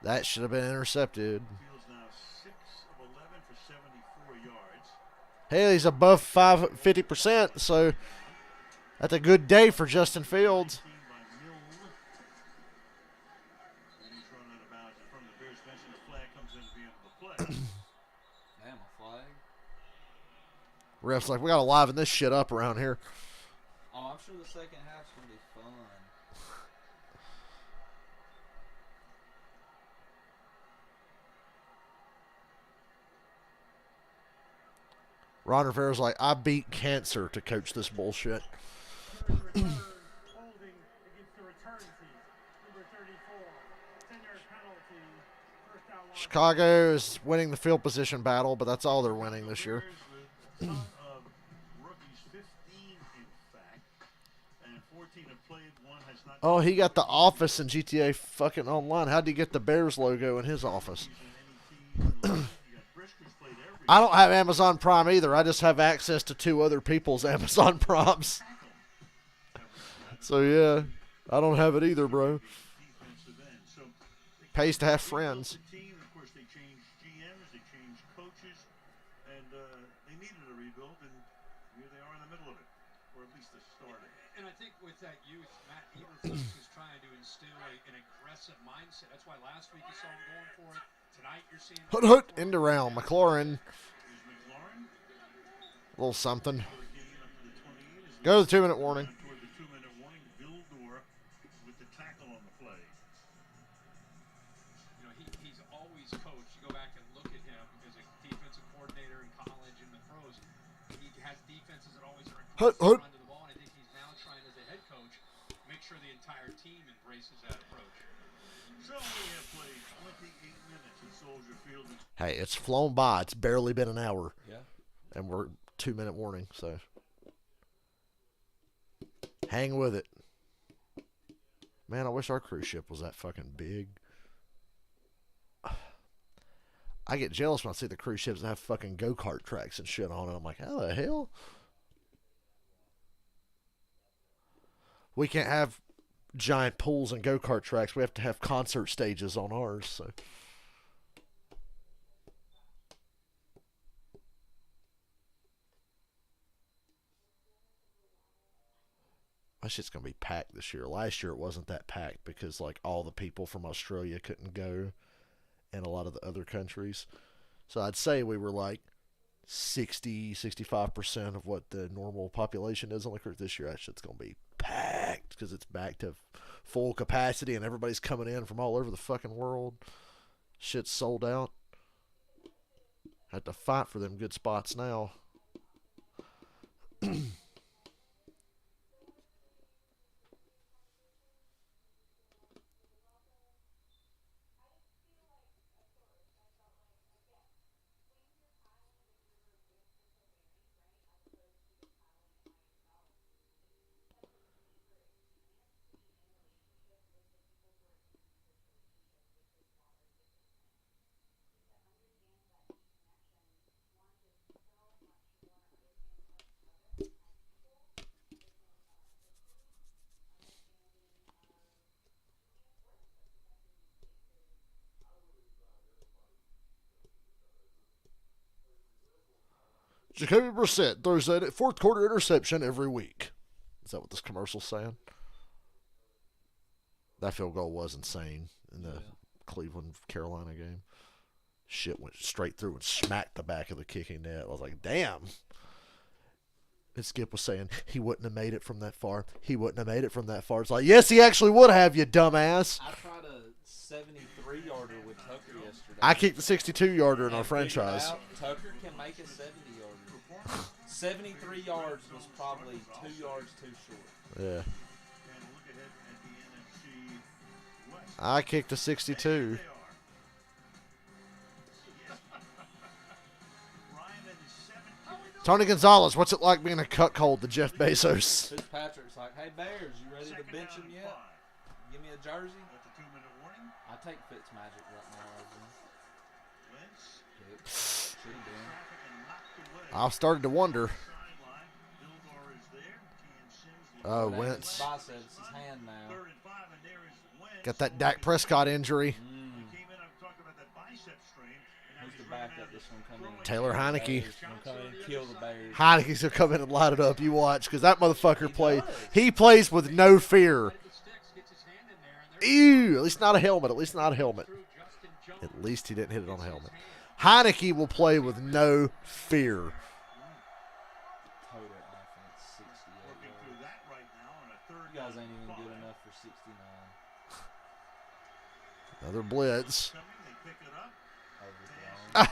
That should have been intercepted. Fields now 6 of 11 for 74 yards. Hey, he's above 50%, so that's a good day for Justin Fields. Team by Milne. And he's run out of bounds in front of the Bears bench, and the flag comes in at the end of the play. Damn, a flag. Ref's like, we got to liven this shit up around here. Oh, I'm sure the second half's going to be fun. Ron Rivera's like, I beat cancer to coach this bullshit. Holding against the return team. Number 34. 10-yard penalty. First down line. Chicago is winning the field position battle, but that's all they're winning this year. Bears, the ton of rookies, 15 in fact, and 14 have played. One has not. Oh, he got the office in GTA fucking online. How'd he get the Bears logo in his office? You got Briscoe's played every. I don't have Amazon Prime either. I just have access to 2 other people's Amazon Primes. So, yeah, I don't have it either, bro. defensive end. So Pays to have friends. the team, of course, with that youth, Matt Eberflus is trying to instill an aggressive mindset. That's why last week you saw him going for it. Tonight you're seeing Hoot hoot, end around. McLaurin. Here's McLaurin. A little something. Getting up to the 28 as Go to the 2-minute warning. toward the 2-minute warning. Vildor with the tackle on the play. You know, he's always coached. You go back and look at him as a defensive coordinator in college and the pros. He has defenses that always are Hoot, aggressive hoot. run to the ball, and I think he's now trying as a head coach make sure the entire team embraces that approach. So we have played 28 minutes at Soldier Field. Hey, it's flown by. It's barely been an hour. Yeah. And we're 2-minute warning, so hang with it. Man, I wish our cruise ship was that fucking big. I get jealous when I see the cruise ships that have fucking go-kart tracks and shit on it. I'm like, how the hell? We can't have giant pools and go-kart tracks. We have to have concert stages on ours, so. My shit's going to be packed this year. Last year it wasn't that packed because like all the people from Australia couldn't go and a lot of the other countries. So I'd say we were like 65% of what the normal population is on the cruise. This year that shit's going to be packed because it's back to full capacity and everybody's coming in from all over the fucking world. Shit's sold out. Had to fight for them good spots now. Jacoby Brissett throws that fourth quarter interception every week. Is that what this commercial's saying? That field goal was insane in the Cleveland-Carolina game. Shit went straight through and smacked the back of the kicking net. I was like, damn. And Skip was saying he wouldn't have made it from that far. He wouldn't have made it from that far. It's like, yes, he actually would have, you dumbass. I tried a 73-yarder with Tucker yesterday. I kicked the 62-yarder in our And figured franchise. out Tucker can make a 70-yarder. 73 yards was probably 2 yards too short. Yeah. And look ahead at the NFC West. I kicked a 62. They are. Yes. Ryan and his 17th. Tony Gonzalez, what's it like being a cuckold to Jeff Bezos? Fitzpatrick's like, hey, Bears, you ready to bench him yet? Give me a jersey. At the 2-minute warning. I take Fitzmagic right now. Wentz. Should have been. Traffic and knocked away. I've started to wonder. Sideline. Vildor is there. T.M. Sims. Oh, That's Wentz. his biceps, his hand now. 3rd and 5, and there is Wentz. Got that Dak Prescott injury. He came in, I'm talking about that bicep strain. And now Who's he's the running backup out this one coming in? Taylor Heineke. Bears gonna come in and kill the Bears. Heineke's going to come in and light it up. You watch, because that motherfucker he plays with no fear. Ew, at least not a helmet. At least not a helmet. At least he didn't hit it on a helmet. Heineke will play with no fear. Total offense, 68 working through yards. that right now on a 3rd You guys down ain't even and good 5. enough for 69. Another blitz. Coming, they pick it up. Overthrown. Ah,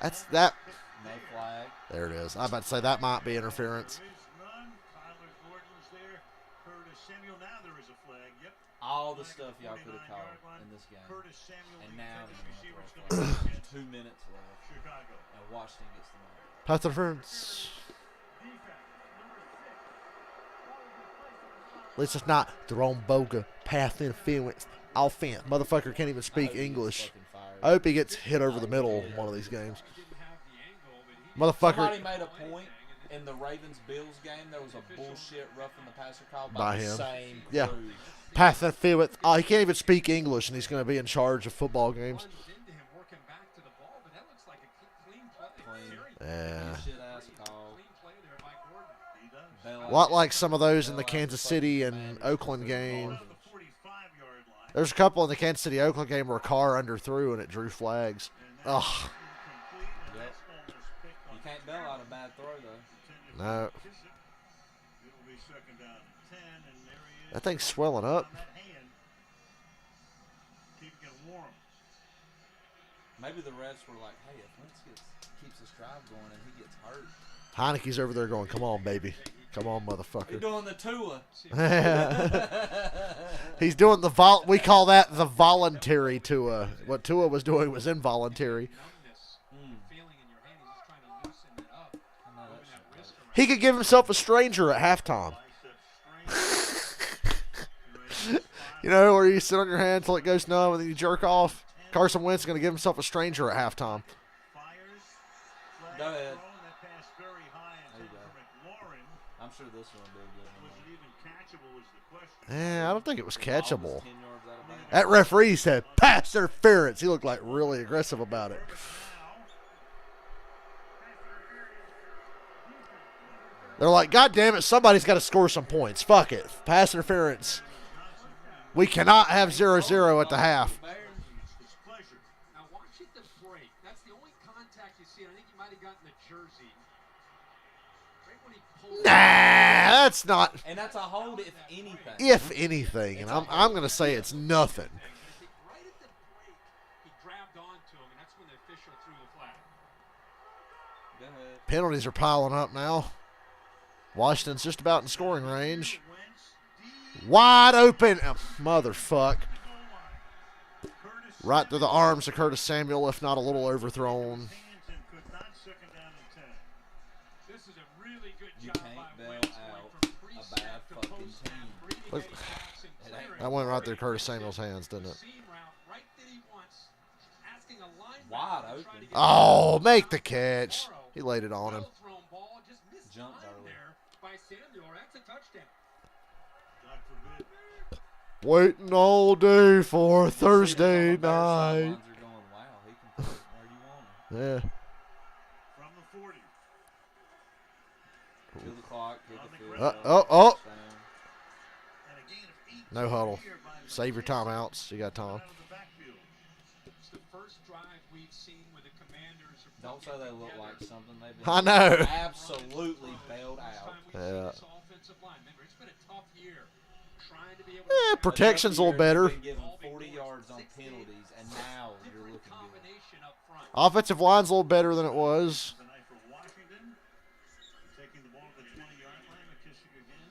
that's that. No flag. There it is. I was about to say that might be interference. There is none. Tyler Gordon's there. Curtis Samuel. Now there is a flag. Yep. All the Flag stuff at y'all could have 49-yard called line. in this game. Curtis Samuel, And the now Texas they're receiver, is gonna going to throw a against 2 minutes left. Chicago. And Washington gets the ball. Pass interference. At least it's not Jerome Boga, path interference, offense. Motherfucker can't even speak I hope he gets English. fucking fired. I hope he gets hit over the middle in one of these games. Motherfucker. Somebody made a point in the Ravens-Bills game. There was a bullshit roughing the passer call by By the him. same Yeah. crew. Path interference. Oh, he can't even speak English, and he's going to be in charge of football games. Clean. Yeah. Shit ass call. He does. A lot like some of those in the Kansas City and Oakland game. There's a couple in the Kansas City Oakland game where a car underthrew and it drew flags. Ugh. Yep. You can't bail out a bad throw, though. No. That thing's swelling up. Maybe the refs were like, hey, if Wentz keeps his drive going and he gets hurt. Heineke's over there going, come on, baby. Come on, He's motherfucker. doing the Tua. He's doing the we call that the voluntary Tua. What Tua was doing was involuntary. He could give himself a stranger at halftime. You know, where you sit on your hand until it goes numb and then you jerk off. Carson Wentz is going to give himself a stranger at halftime. Go ahead. There you go. I'm sure this one will be a good one. I don't think it was catchable. 10 yards out of bounds. That referee said pass interference. He looked like really aggressive about it. They're like, God damn it, somebody's got to score some points. Fuck it. Pass interference. We cannot have 0-0 at the half. Now watch it the break. That's the only contact you see. I think he might have gotten the jersey. Right when he pulled Nah, that's not. And that's a hold if anything. If anything, and I'm going to say it's nothing. right at the break, he grabbed onto him, and that's when the official threw the flag. Go ahead. Penalties are piling up now. Washington's just about in scoring range. Wide open. Oh, motherfuck. Right through the arms of Curtis Samuel, if not a little overthrown. You can't bail out a bad fucking team. Look, that went right through Curtis Samuel's hands, didn't it? Wide open. Oh, make the catch. He laid it on him. Jumped early. Waiting all day for Thursday Bears night. sidelines are going, wow, he can put it where you want him. Yeah. From the 40. Kill the clock, kill the field. Oh. And again, if 8 No huddle. here by the Save your timeouts. You got time. out of the backfield. It's the first drive we've seen with the Commanders. Don't say they look like something. They've been I know. absolutely bailed out. Yeah. It's been a tough year trying to be able to Protection's a little better. You've been given 40 yards on penalties, and now you're looking good. combination up front. Offensive line's a little better than it was. Tonight for Washington. Taking the ball to the 20-yard line. McKissick again.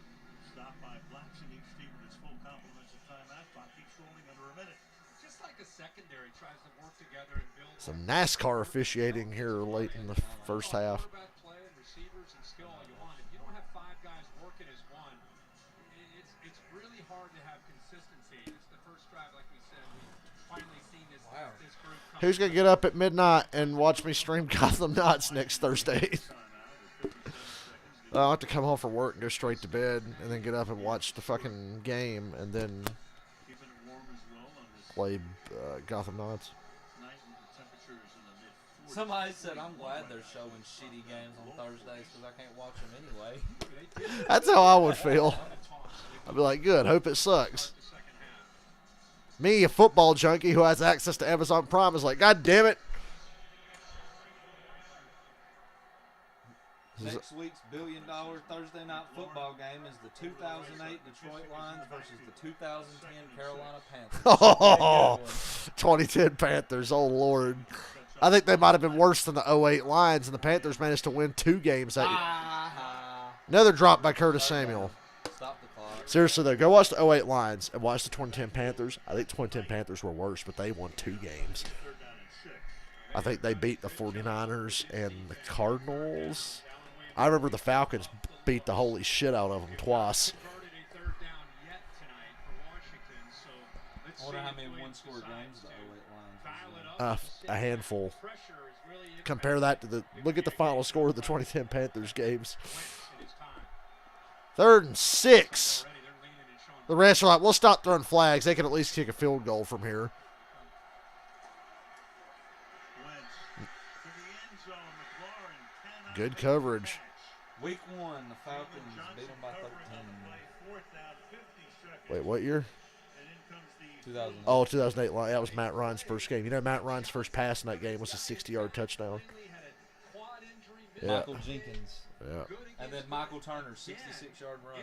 Stopped by Blackson. Each team with its full complements of timeout. Clock keeps rolling under a minute. Just like the secondary tries to work together and build Some NASCAR officiating here late in the first half. quarterback play and receivers and skill all you want. If you don't have 5 guys working as one, it's really hard to have consistency. It's the first drive, like we said, we've finally seen this group come. Who's going to get up at midnight and watch me stream Gotham Knights next Thursday? I'll have to come home from work and go straight to bed and then get up and watch the fucking game and then Keeping it warm as well on this play Gotham Knights. night with the temperatures in the mid-40s. Somebody said, I'm glad they're showing shitty games on Thursdays because I can't watch them anyway. That's how I would feel. I'd be like, good, hope it sucks. Me, a football junkie who has access to Amazon Prime, is like, God damn it. Next week's $1 billion Thursday night football game is the 2008 Detroit Lions versus the 2010 Carolina Panthers. Oh, 2010 Panthers, oh Lord. I think they might have been worse than the 08 Lions, and the Panthers managed to win 2 games that year. Another drop by Curtis Samuel. Stop the clock. Seriously, though, go watch the 08 Lions and watch the 2010 Panthers. I think 2010 Panthers were worse, but they won 2 games. I think they beat the 49ers and the Cardinals. I remember the Falcons beat the holy shit out of them twice. I wonder how many one-score games the 08 Lions was in. A handful. Compare that to look at the final score of the 2010 Panthers games. 3rd and 6. The rest are like, we'll stop throwing flags. They can at least kick a field goal from here. Wentz to the end zone. McLaurin cannot Good make the coverage. catch. Week 1, the Falcons beat them by 13. Wait, what year? 2008. Oh, 2008. That was Matt Ryan's first game. You know, Matt Ryan's first pass in that game was a 60-yard touchdown. Yeah. Michael Jenkins. Yeah. And then Michael Turner, 66-yard run.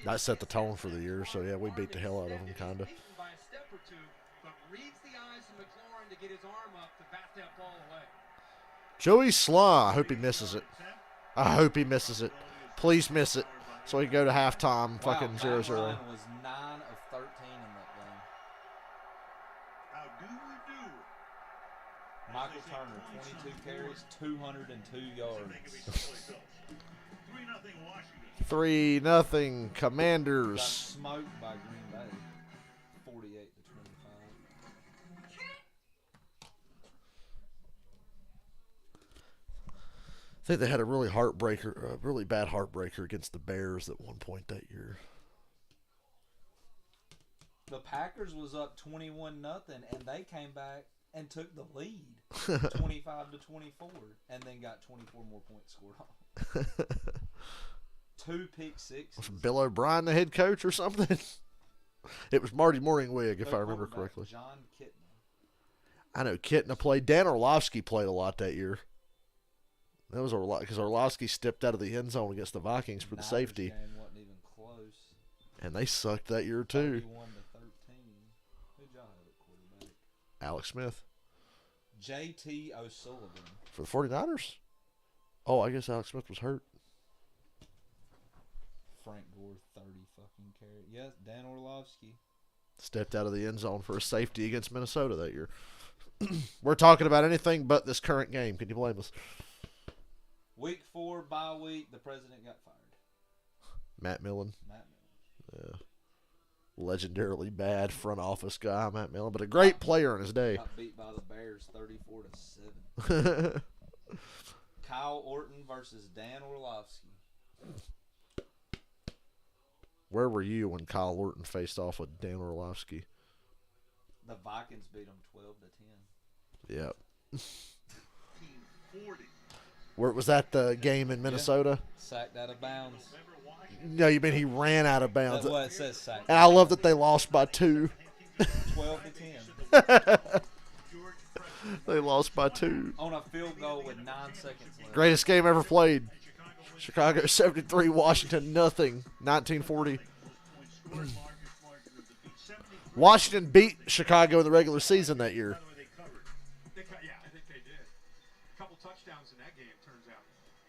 That set the tone for the year, so yeah, we beat the hell out of them, kind of. Joey Slaw, I hope he misses it. I hope he misses it. Please miss it, so he can go to halftime. Fucking 0-0. Matt Ryan was 9 of 13 in that game. How do we do? Michael Turner, 22 carries, 202 yards. 3-0 Washington. 3-0 Got Commanders. smoked by Green Bay, 48-25. I think they had a really bad heartbreaker against the Bears at one point that year. The Packers was up 21-0, and they came back and took the lead, 25-24, and then got 24 more points scored on. 2 pick sixes. Was Bill O'Brien the head coach or something? It was Marty Morningwig, if I remember correctly. John Kitna. I know Kitna played. Dan Orlovsky played a lot that year. That was because Orlovsky stepped out of the end zone against the Vikings for the safety. Game wasn't even close. And they sucked that year too. 31-13. Who'd y'all have at quarterback? Alex Smith. J.T. O'Sullivan. For the 49ers? Oh, I guess Alex Smith was hurt. Frank Gore, 30 fucking carry. Yes, Dan Orlovsky. Stepped out of the end zone for a safety against Minnesota that year. We're talking about anything but this current game. Can you blame us? Week 4, bye week, the president got fired. Matt Millen. Matt Millen. Yeah. Legendarily bad front office guy, Matt Millen, but a great player in his day. Got beat by the Bears 34-7. Kyle Orton versus Dan Orlovsky. Where were you when Kyle Orton faced off with Dan Orlovsky? The Vikings beat them 12-10. Yep. 40. Where was that the game in Minnesota? Sacked out of bounds. No, you mean he ran out of bounds. That's what it says, sacked. And I love that they lost by 2. 12-10. They lost by 2. On a field goal with 9 seconds left. Greatest game ever played. Chicago 73, Washington nothing. 1940. Washington beat Chicago in the regular season that year. Yeah, I think they did. A couple touchdowns in that game, turns out.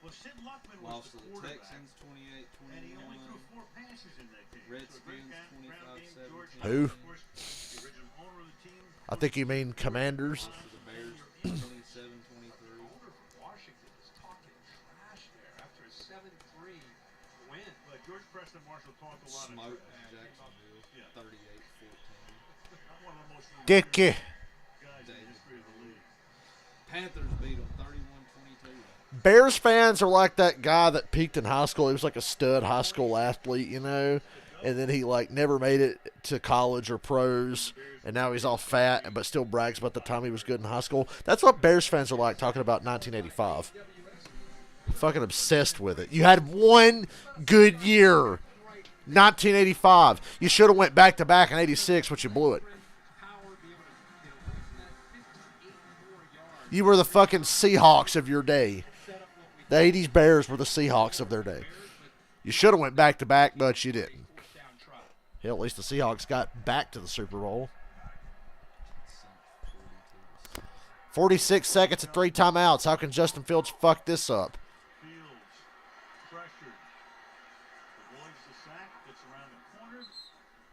Well, Sid Luckman was Lost the to the quarterback, Texans and he only threw 4 passes in that game. Redskins, So a great ground game. 25-17. George, Who? of course, the original owner of the team. I think you mean Commanders. Lost to the Bears 27-23. Older from Washington is talking trash there after a 7-3 win. But George Preston Marshall talked a lot Smoked of Jacksonville 38-14. not one of the most Dicky. guys in the history of the league. Panthers beat them 31-22. Bears fans are like that guy that peaked in high school. He was like a stud high school athlete, you know, and then he like never made it to college or pros, and now he's all fat but still brags about the time he was good in high school. That's what Bears fans are like talking about 1985. Fucking obsessed with it. You had one good year, 1985. You should have went back to back in '86, but you blew it. You were the fucking Seahawks of your day. The 80s Bears were the Seahawks of their day. You should have went back to back, but you didn't. Hell, at least the Seahawks got back to the Super Bowl. 46 seconds and 3 timeouts. How can Justin Fields fuck this up? Fields pressured. Avoids the sack, gets around the corner,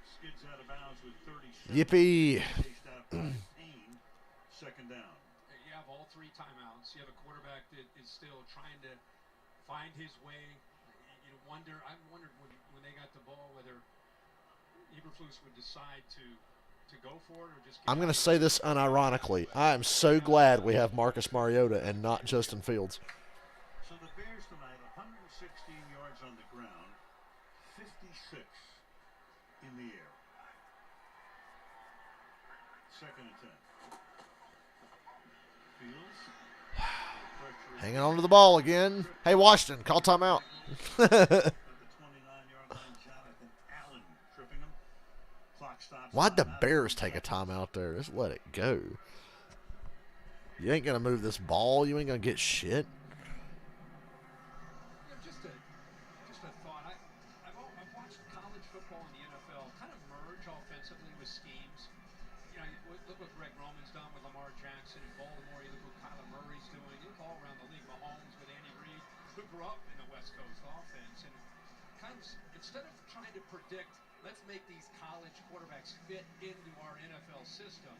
skids out of bounds with 30 seconds. Yippee. Chased out by Payne. Second down. You have all 3 timeouts. You have a quarterback that is still trying to find his way. You wonder. I wondered when they got the ball whether Eberflus would decide to go for it or just. I'm going to say this unironically. I am so glad we have Marcus Mariota and not Justin Fields. So the Bears tonight, 116 yards on the ground, 56 in the air. Second and 10. Fields. Pressure Hanging on to the ball again. Hey, Washington, call timeout. At the 29-yard line, Jonathan Allen tripping him. Clock stops. Why'd the Timeout. Bears take a timeout there? Just let it go. You ain't going to move this ball. You ain't going to get shit. Yeah, just a thought. I've watched college football and the NFL kind of merge offensively with schemes. You know, look what Greg Roman's done with Lamar Jackson in Baltimore. You look what Kyler Murray's doing. You look all around the league. Mahomes with Andy Reid, who grew up in the West Coast offense. And kind of, instead of trying to predict, let's make these college quarterbacks fit into our NFL system,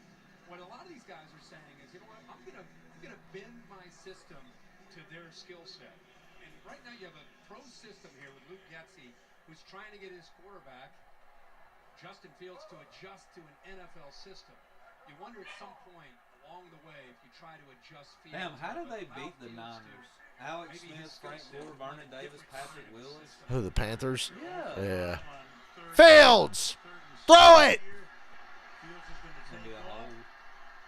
what a lot of these guys are saying is, you know what, I'm gonna bend my system to their skill set. And right now you have a pro system here with Luke Getsy, who's trying to get his quarterback, Justin Fields, to adjust to an NFL system. You wonder at some point along the way if you try to adjust Fields. Damn, how did they beat the Fields Niners? Alex Smith, Frank Gore, Vernon Davis, Patrick Willis. Who, the Panthers? Yeah. Yeah. Fields! Throw it! Fields is going to It's gonna take be a off, hold.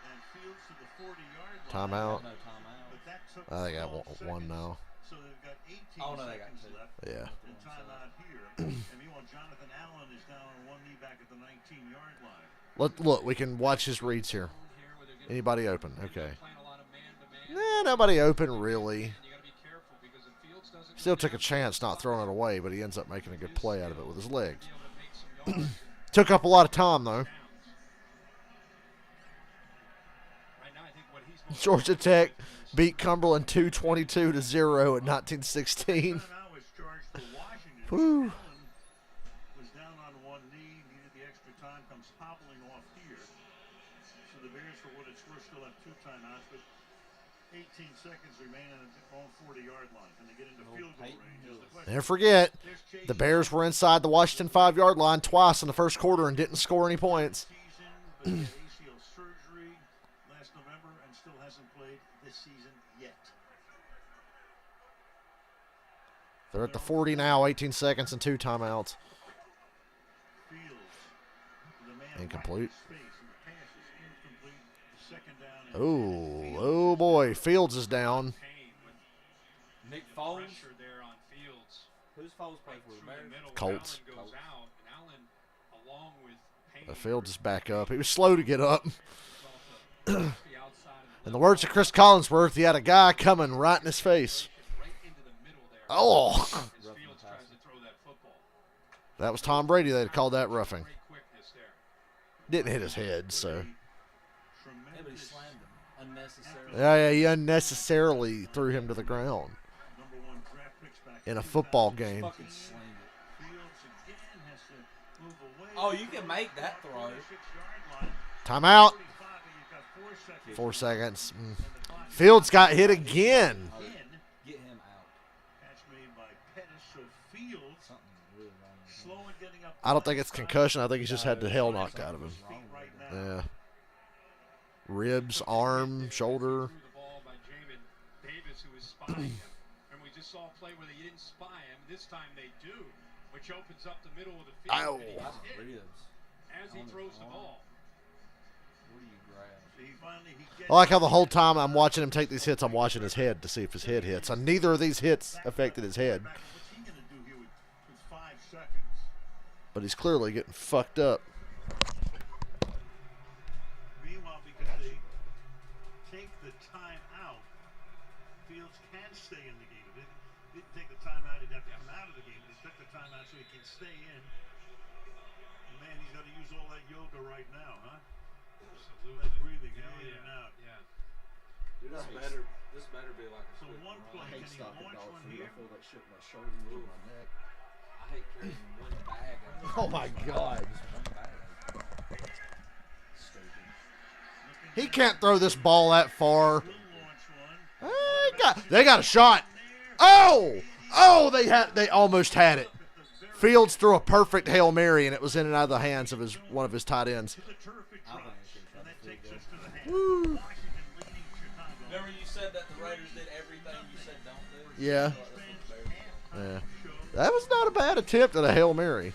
and Fields to the 40-yard line. Timeout. No timeout. But that took I think I 12 got one seconds. now. So they've got 18 Oh, no, they got seconds two. left. Yeah. In timeout here. And meanwhile, Jonathan Allen is down on one knee back at the 19-yard line. Look, we can watch his reads here. Here where they're getting Anybody open? Okay. playing a lot of man-to-man. Nah, nobody open, really. And you got to be careful because if Fields doesn't Still took a chance not throwing it away, but he ends up making a good play out of it with his legs. be able to make some yards. Took up a lot of time, though. Right now, I think what he's most Georgia Tech beat Cumberland 222-0 at 1916. Timeout was charged for Washington. Whew. Allen was down on one knee, needed the extra time, comes hobbling off here. So the Bears, for what it's worth, still have two timeouts, but 18 seconds remain on their own 40-yard line. Can they get into field goal Peyton range? Is the Hillis. question. Never forget, There's Chase the Bears were inside the Washington 5-yard line twice in the first quarter and didn't score any points. season, but he had ACL surgery last November and still hasn't played this season yet. They're at the 40 now, 18 seconds and 2 timeouts. Fields, the man Incomplete. wide space, and the pass is incomplete. Second down. And Oh boy, Fields is down. pain with Nick Foles. pressure there on Fields. Who's Foles play Right for the through the Bears? middle. Colts. Allen goes Colts. out, and Allen, along with Payne, Fields is back up. He was slow to get up. is off the outside of In the words of Chris Collinsworth, he had a guy coming right in his face. right into the middle there. Oh, As Fields tries to throw that football. that was Tom Brady. They'd call that roughing. Great quickness there. Didn't hit his head, so. Yeah, but he tremendous slammed him unnecessarily. Yeah, he unnecessarily threw him to the ground number one draft picks back in a 2000. football game. Fucking slammed it. Fields again has to move away. Oh, you can make that throw. 46-yard line. Timeout. 45, and you've got 4 seconds. 4 seconds. And the clock Fields got hit again. Oh, again. get him out. Catch made by Pettis, so Fields Something really wrong with him. slow and getting up. I don't think it's concussion. I think he's just had the hell knocked out of him. Feet right now. Yeah. Ribs, arm, shoulder. Threw the ball by Jamin Davis, who was spying him. And we just saw a play where they didn't spy him. This time they do, which opens up the middle of the field. Ow. And he's That's hit ribs. as he On his throws the arm. ball. What do you grab? So he finally gets I like how the whole time I'm watching him take these hits, I'm watching his head to see if his head hits. And neither of these hits affected his head. back. What's he going to do here with 5 seconds? But he's clearly getting fucked up. Meanwhile, because they take the time out, Fields can stay in the game. If they didn't take the time out, he'd have to come out of the game. They took the time out so he can stay in. Man, he's got to use all that yoga right now, huh? Absolutely. That breathing, you know, Yeah, in and out. yeah. This better be like a So quick one run. play, can he launch one here? that shit in my shoulders and my neck. I hate carrying one bag. Oh my God. One bag. He can't throw this ball that far. Will launch one. They got a shot. Oh, they almost had it. Fields threw a perfect Hail Mary, and it was in and out of the hands of one of his tight ends. It's a terrific I drop, think it's and gonna that feel takes good. us to the half. Washington leading Chicago. Remember you said that the Raiders did everything you said don't do? Yeah. That's what the Bears did. Yeah. That was not a bad attempt at a Hail Mary.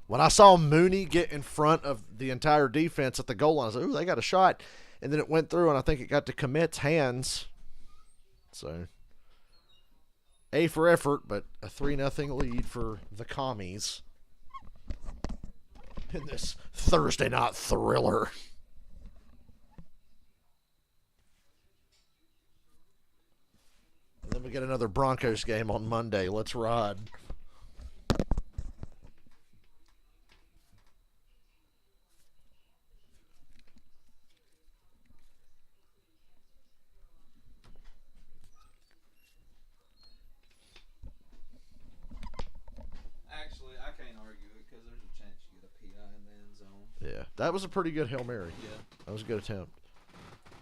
When I saw Mooney get in front of the entire defense at the goal line, I was like, ooh, they got a shot. And then it went through, and I think it got to Commit's hands. So, A for effort, but a 3-0 lead for the Commies in this Thursday night thriller. And then we get another Broncos game on Monday. Let's ride. Actually, I can't argue it because there's a chance you get a PI in the end zone. Yeah, that was a pretty good Hail Mary. Yeah. That was a good attempt.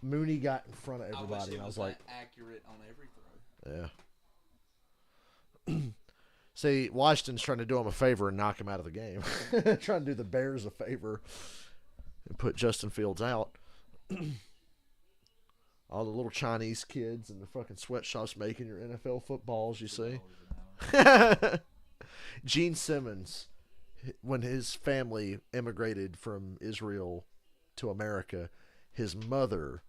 Mooney got in front of I wish everybody, it and I was that like, accurate on every throw. yeah. See, Washington's trying to do him a favor and knock him out of the game. Trying to do the Bears a favor and put Justin Fields out. All the little Chinese kids in the fucking sweatshops making your NFL footballs, you see. Gene Simmons, when his family immigrated from Israel to America, his mother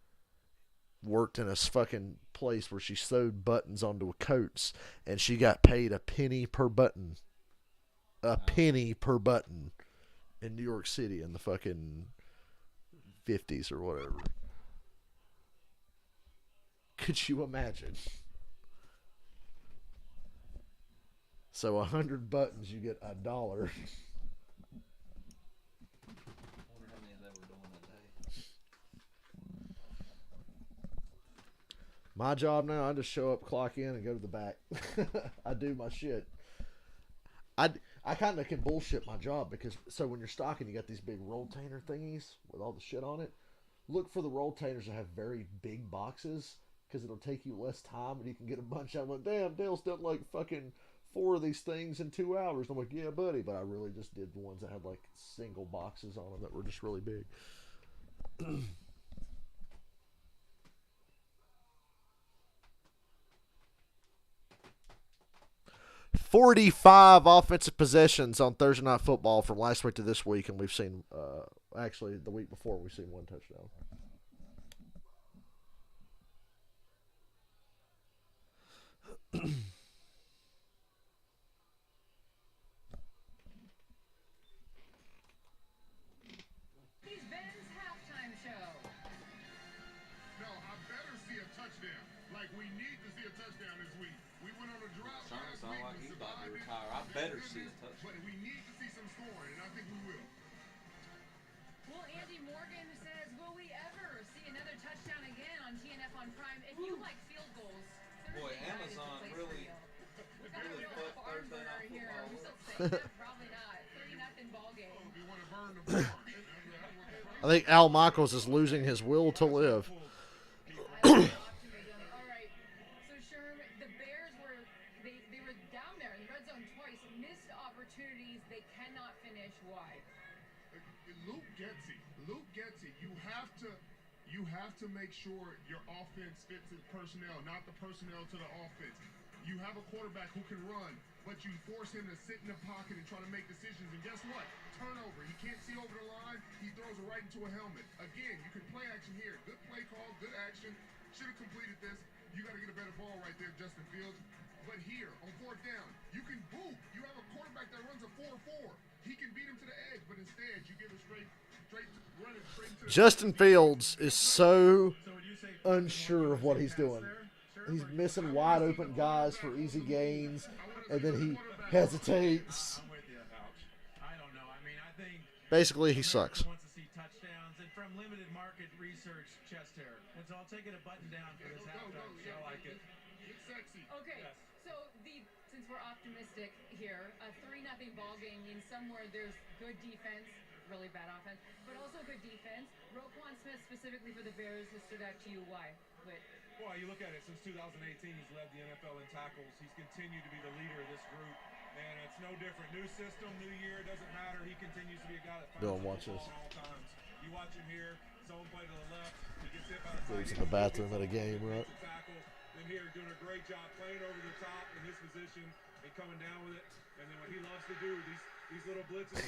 worked in a fucking place where she sewed buttons onto coats, and she got paid a penny per button. A penny per button in New York City in the fucking 50s or whatever. Could you imagine? So 100 buttons, you get $1. I wonder how many of that were doing that day. My job now, I just show up, clock in, and go to the back. I do my shit. I kind of can bullshit my job because, so when you're stocking, you got these big rolltainer thingies with all the shit on it. Look for the rolltainers that have very big boxes because it'll take you less time and you can get a bunch out. I'm like, damn, Dale's done like fucking 4 of these things in 2 hours. And I'm like, yeah, buddy. But I really just did the ones that had like single boxes on them that were just really big. 45 offensive possessions on Thursday Night Football from last week to this week, and we've seen, actually, the week before, we've seen 1 touchdown. He's Ben's halftime show. No, I better see a touchdown. Like, we need to see a touchdown this week. We went on a drought last Sound week. like We he's about to survived it. retire. I better see a touchdown. But we need to see some scoring, and I think we will. Well, Andy Morgan says, will we ever see another touchdown again on TNF on Prime? If you like field goals, Boy, Thursday night is the Amazon place really- for you. We've got a really real put farm Thursday burner Night here. Football We still up. say that? Probably not. 30-0 ball game. Oh, we want to burn the barn. I think Al Michaels is losing his will to live. I love optimism. All right. So, Sherm, the Bears they were down there in the red zone twice, missed opportunities. They cannot finish. Why? Luke gets it. Luke gets it. You have to make sure your offense fits the personnel, not the personnel to the offense. You have a quarterback who can run, but you force him to sit in the pocket and try to make decisions. And guess what? Turnover. He can't see over the line. He throws it right into a helmet. Again, you can play action here. Good play call, good action. Should have completed this. You got to get a better ball right there, Justin Fields. But here, on 4th down, you can boot. You have a quarterback that runs a 4-4. He can beat him to the edge, but instead you give it straight to Justin Fields is so unsure of what he's doing. He's missing wide open guys for easy gains, and then he hesitates. I'm with you, Ouch. I don't know. I mean, I think Basically, he sucks. wants to see touchdowns, and from limited market research, chest hair. And so I'll take it a button down for this halftime show. I like it. It's sexy. Okay, so since we're optimistic here, a 3-0 ball game means somewhere there's good defense, really bad offense, but also good defense. Roquan Smith, specifically for the Bears, has stood out to you. Why? Whit? Well, you look at it, since 2018, he's led the NFL in tackles. He's continued to be the leader of this group, and it's no different. New system, new year, doesn't matter. He continues to be a guy that finds Don't the watch football this. at all times. You watch him here, zone play to the left, he gets hit by the tight He's in end, the bathroom gets at a game, right? to tackle. Then here, doing a great job playing over the top in his position and coming down with it. And then what he loves to do, these little blitzes.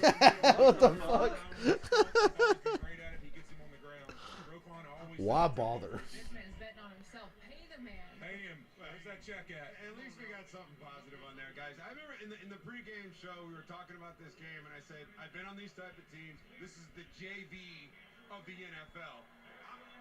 What the fuck? He's great at it. He gets him on the ground. Roquan want to always. Why bother? This man's betting on himself. Pay the man. Pay him. Where's that check at? At least we got something positive on there, guys. I remember in the pregame show we were talking about this game, and I said I've been on these type of teams. This is the JV of the NFL.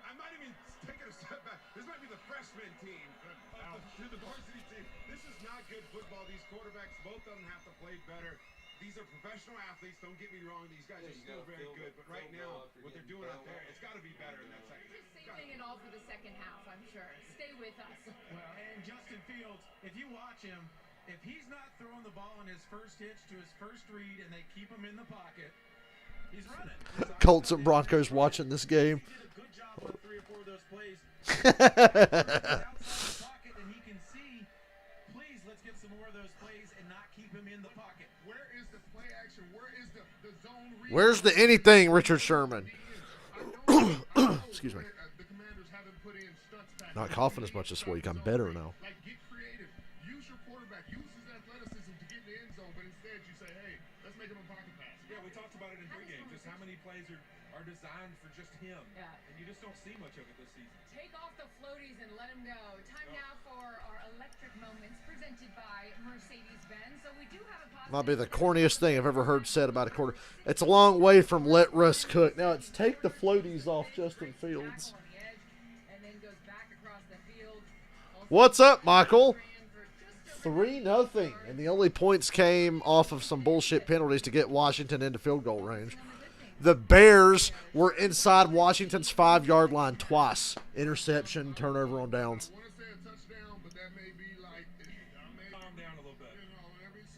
I might even take it a step back. This might be the freshman team to the varsity team. This is not good football. These quarterbacks, both of them have to play better. These are professional athletes. Don't get me wrong. These guys are still very good. But right now, what they're doing out there, it's got to be better in that second. Just saving it all for the second half, I'm sure. Stay with us. Well, and Justin Fields, if you watch him, if he's not throwing the ball on his first hitch to his first read and they keep him in the pocket, he's running. Colts and Broncos watching this game. He did a good job on 3 or 4 of those plays. Outside the pocket and he can see, please, let's get some more of those plays and not keep him in the pocket. Where is the play action? Where is the zone read? Where's the anything, Richard Sherman? Excuse me. The Commanders haven't put in stunts back. Not coughing as much this week. I'm better now. Like, get creative. Use your quarterback. Use his athleticism to get in the end zone, but instead you say, hey, let's make him a pocket pass. Yeah, we talked about it in pregame. Just how many plays are designed for just him. Yeah. And you just don't see much of it this season. Take off the floaties and let him go. Time now for our electric moments presented by Mercedes-Benz. So we do have a positive. Might be the corniest thing I've ever heard said about a quarter. It's a long way from let Russ cook. Now it's take the floaties off Justin Fields. On the edge, and then goes back across the field. What's up, Michael? 3-0, and the only points came off of some bullshit penalties to get Washington into field goal range. The Bears were inside Washington's 5-yard line twice. Interception, turnover on downs. I want to say a touchdown, but that may be like, Calm down a little bit.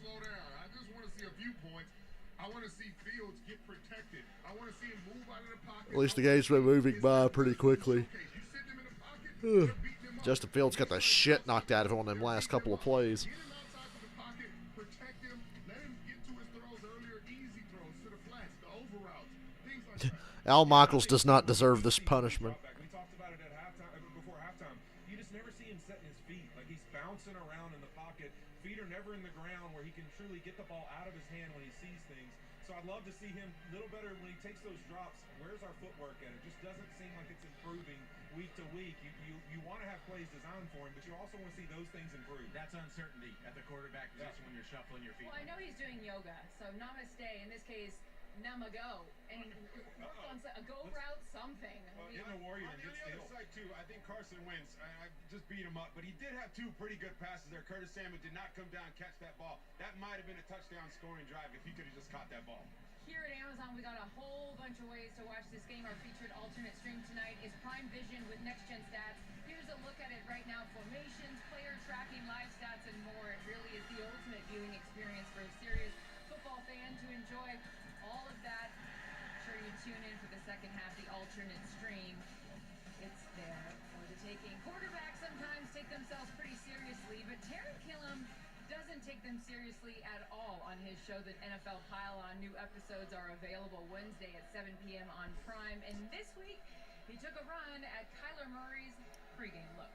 slow down. I just want to see a few points. I want to see Fields get protected. I want to see him move out of the pocket. At least the game's been moving by pretty quickly. You sit them in the pocket, you're beating them up. Justin Fields got the shit knocked out of him on them last couple of plays. Get him outside to the pocket, protect him, let him get to his throws earlier, easy throws to the flats, the over routes, things like that. Al Michaels does not deserve this punishment. We talked about it at halftime, before halftime. You just never see him setting his feet. Like he's bouncing around in the pocket. Feet are never in the ground where he can truly get the ball out of his hand when he sees things. So I'd love to see him a little better when he takes those drops. Where's our footwork at? It just doesn't seem like it's improving week to week. You want to have plays designed for him, but you also want to see those things improve. That's uncertainty at the quarterback position when you're shuffling your feet. Well, I know he's doing yoga, so namaste. In this case, namago. And work on a go route, something. In the Warrior On and the get other still. side, too, I think Carson Wentz, I just beat him up, but he did have 2 pretty good passes there. Curtis Samuel did not come down and catch that ball. That might have been a touchdown scoring drive if he could have just caught that ball. Here at Amazon, we got a whole bunch of ways to watch this game. Our featured alternate stream tonight is Prime Vision with Next Gen Stats. Here's a look at it right now. Formations, player tracking, live stats, and more. It really is the ultimate viewing experience for a serious football fan to enjoy all of that. Sure you tune in for the second half, the alternate stream. It's there for the taking. Quarterbacks sometimes take themselves pretty seriously, but Taron Killam doesn't take them seriously at all on his show, The NFL Pile-On. New episodes are available Wednesday at 7 p.m. on Prime. And this week, he took a run at Kyler Murray's pregame look.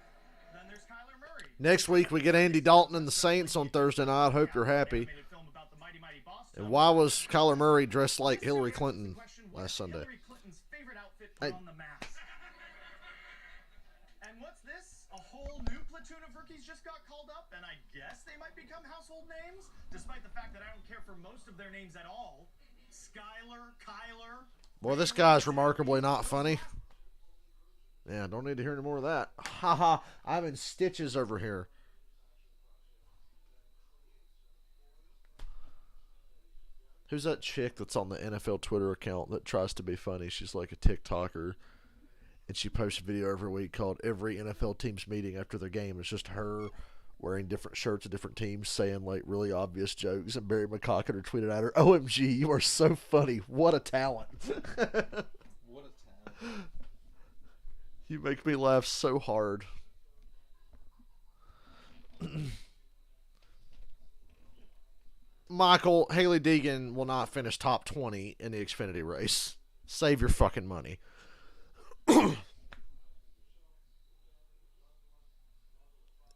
Then there's Kyler Murray. Next week, we get Andy Dalton and the Saints on Thursday night. Hope you're happy. And why was Kyler Murray dressed like Hillary Clinton last Sunday? Hillary Clinton's favorite outfit Hey. on the mask. And what's this? A whole new platoon of rookies just got called up, and I guess they might become household names, despite the fact that I don't care for most of their names at all. Skyler, Kyler. Boy, this guy's remarkably not funny. Yeah, don't need to hear any more of that. Haha, I'm in stitches over here. Who's that chick that's on the NFL Twitter account that tries to be funny? She's like a TikToker. And she posts a video every week called Every NFL Team's Meeting After Their Game. It's just her wearing different shirts of different teams saying like really obvious jokes. And Barry McCockett tweeted at her, OMG, you are so funny. What a talent. What a talent. You make me laugh so hard. Michael, Haley Deegan will not finish top 20 in the Xfinity race. Save your fucking money.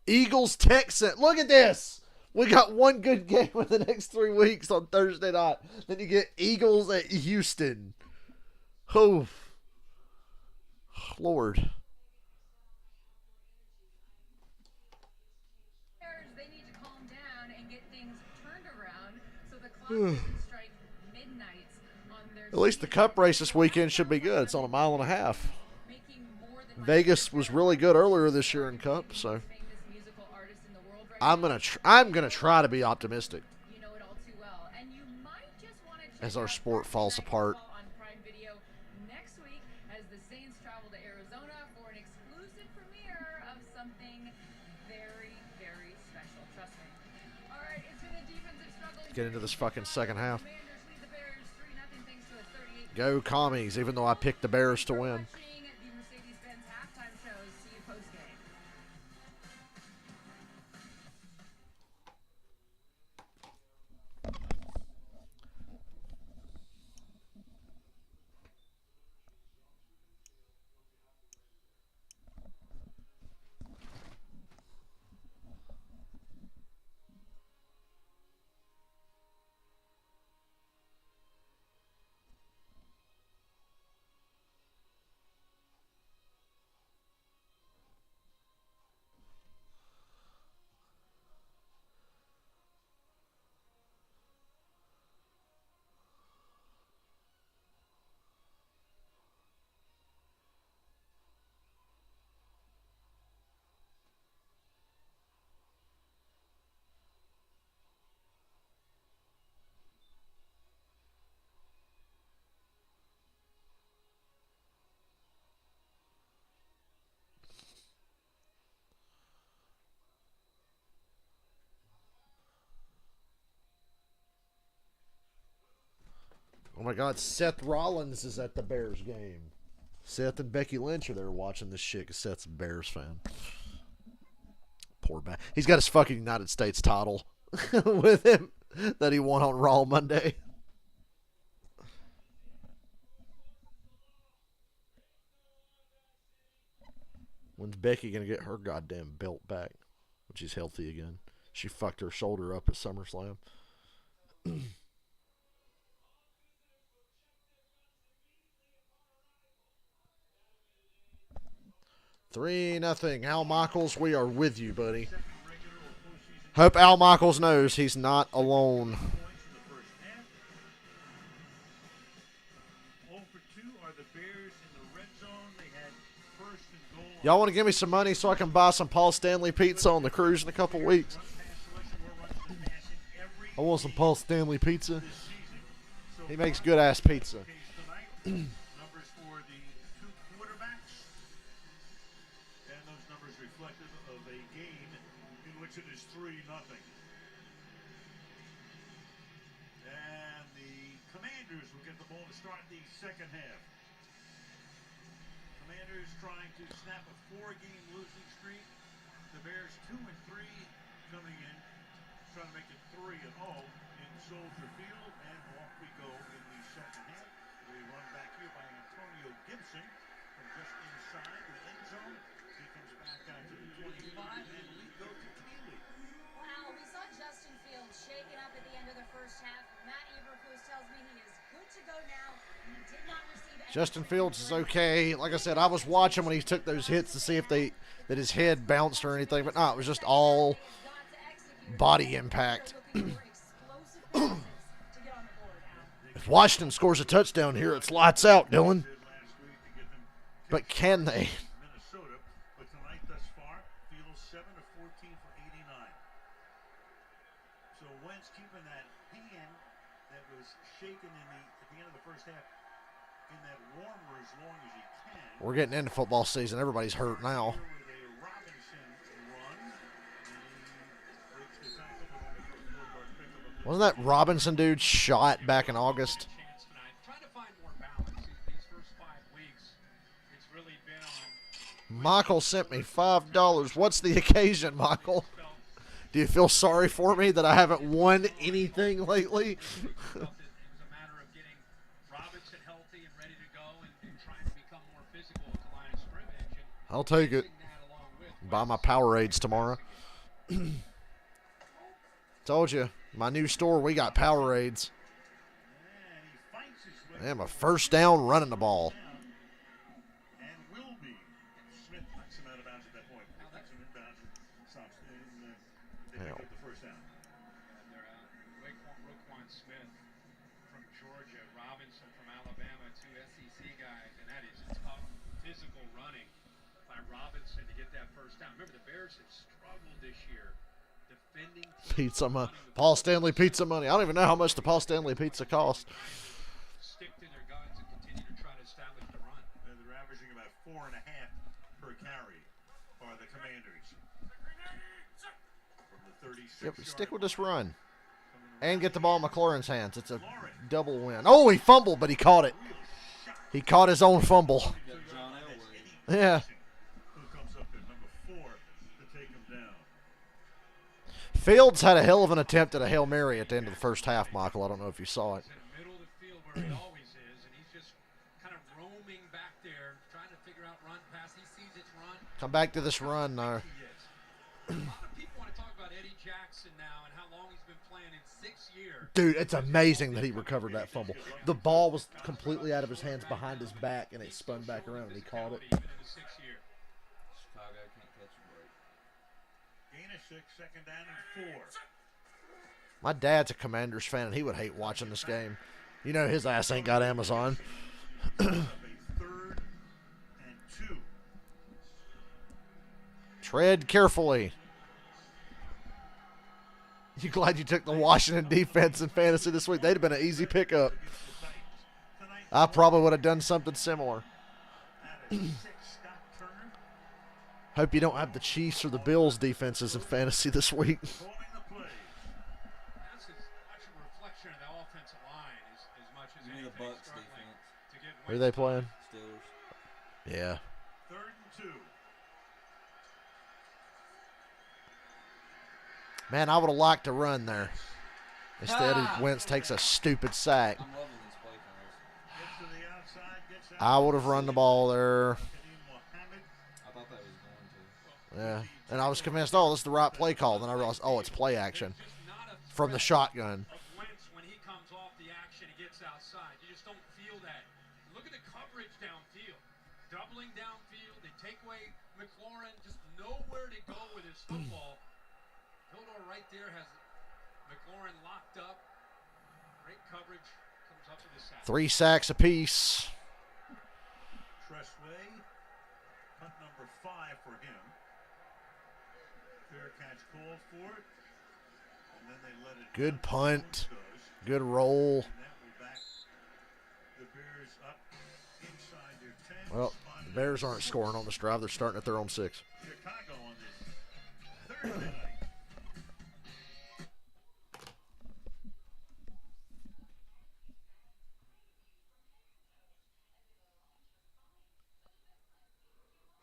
Eagles, Texans. Look at this. We got one good game in the next 3 weeks on Thursday night. Then you get Eagles at Houston. Lord. They need to calm down and get things turned around so the clock doesn't strike midnight on their. At least the cup race this weekend should be good. It's on 1.5 miles. Vegas was really good earlier this year in Cup, so I'm gonna try to be optimistic as our sport falls apart. On Prime Video next week as the Saints travel to Arizona for an exclusive premiere of something very, very special. Trust me. All right, it's been a defensive struggle. Get into this fucking second half. Commanders lead the Bears 3-0 thanks to a 38. Go Commies, even though I picked the Bears to win. Watching the Mercedes-Benz halftime shows. See you post-game. Oh my God, Seth Rollins is at the Bears game. Seth and Becky Lynch are there watching this shit because Seth's a Bears fan. Poor man. He's got his fucking United States title with him that he won on Raw Monday. When's Becky going to get her goddamn belt back when she's healthy again? She fucked her shoulder up at SummerSlam. 3-0. Al Michaels, we are with you, buddy. Hope Al Michaels knows he's not alone. Y'all want to give me some money so I can buy some Paul Stanley pizza on the cruise in a couple weeks? I want some Paul Stanley pizza. He makes good-ass pizza. Numbers for the two quarterbacks, and those numbers reflective of a game in which it is 3-0. And the Commanders will get the ball to start the second half. Commanders trying to snap a 4-game losing streak. The Bears 2-3 coming in, trying to make it 3-0 in Soldier Field, and off we go in the second half. We run back here by Antonio Gibson from just inside the end zone. He comes back out to the 25, and we go to Keeley. Wow, we saw Justin Fields shaken up at the end of the first half. Matt Eberflus tells me he is good to go now. He did not receive any. Justin Fields is okay. Like I said, I was watching when he took those hits to see if that his head bounced or anything, but no, it was just all body impact. If Washington scores a touchdown here, it's lights out, Dylan. But can they? Minnesota, but tonight thus far, Fields 7 of 14 for 89. So Wentz keeping that hand that was shaken at the end of the first half in that warmer as long as he can. We're getting into football season. Everybody's hurt now. Wasn't that Robinson dude shot back in August? Michael sent me $5. What's the occasion, Michael? Do you feel sorry for me that I haven't won anything lately? I'll take it. Buy my Powerades tomorrow. Told you. My new store, we got Powerades. And a first down running the ball. And will Smith from Georgia, Robinson from Alabama, two SEC guys, and that is tough physical running by Robinson to get that first down. Remember, the Bears have struggled this year defending pizza money. Paul Stanley pizza money. I don't even know how much the Paul Stanley pizza cost. Stick to their guns and continue to try to establish the run. They're averaging about 4.5 per carry for the Commanders. From the 36 Yep, stick with this run. And get the ball in McLaurin's hands. It's a double win. Oh, he fumbled, but he caught it. He caught his own fumble. Yeah. Who comes up at number 4 to take him down? Fields had a hell of an attempt at a Hail Mary at the end of the first half, Michael. I don't know if you saw it. In the middle of the field where he always is, and he's just kind of roaming back there, trying to figure out run pass. He sees it's run. Come back to this run now. A lot of people want to talk about Eddie Jackson now and how long he's been playing in 6 years. Dude, it's amazing that he recovered that fumble. The ball was completely out of his hands behind his back, and it spun back around, and he caught it. Even in the 6th year. Chicago can't catch a break. Gain of 6, second down and 4. My dad's a Commanders fan, and he would hate watching this game. You know his ass ain't got Amazon. A 3rd and 2. Tread carefully. You glad you took the Washington defense in fantasy this week? They'd have been an easy pickup. I probably would have done something similar. Hope you don't have the Chiefs or the Bills defenses in fantasy this week. That's as much a reflection of the offensive line as much as Give me the anything Bucks struggling defense. to get Who are they playing? Steelers. Yeah. 3rd and 2. Man, I would have liked to run there. Instead, Wentz takes a stupid sack. I'm loving these play calls. Gets to the outside, gets out. I would have run the ball there. I thought that was going to. Yeah. And I was convinced, oh, this is the right play call. Then I realized, oh, it's play action from the shotgun. of Wentz when he comes off the action, he gets outside. You just don't feel that. Look at the coverage downfield. Doubling downfield. They take away McLaurin. Just nowhere to go with his football. Hildor right there has McLaurin locked up. Great coverage. Comes up with the sack. 3 sacks apiece. Tressway, punt number 5 for him. Fair catch called for it. And then they let it Good go. punt. Goes. Good roll. And that will back the Bears up inside their 10. Well, the Bears aren't scoring on this drive. They're starting at their own 6. Chicago on this Thursday night.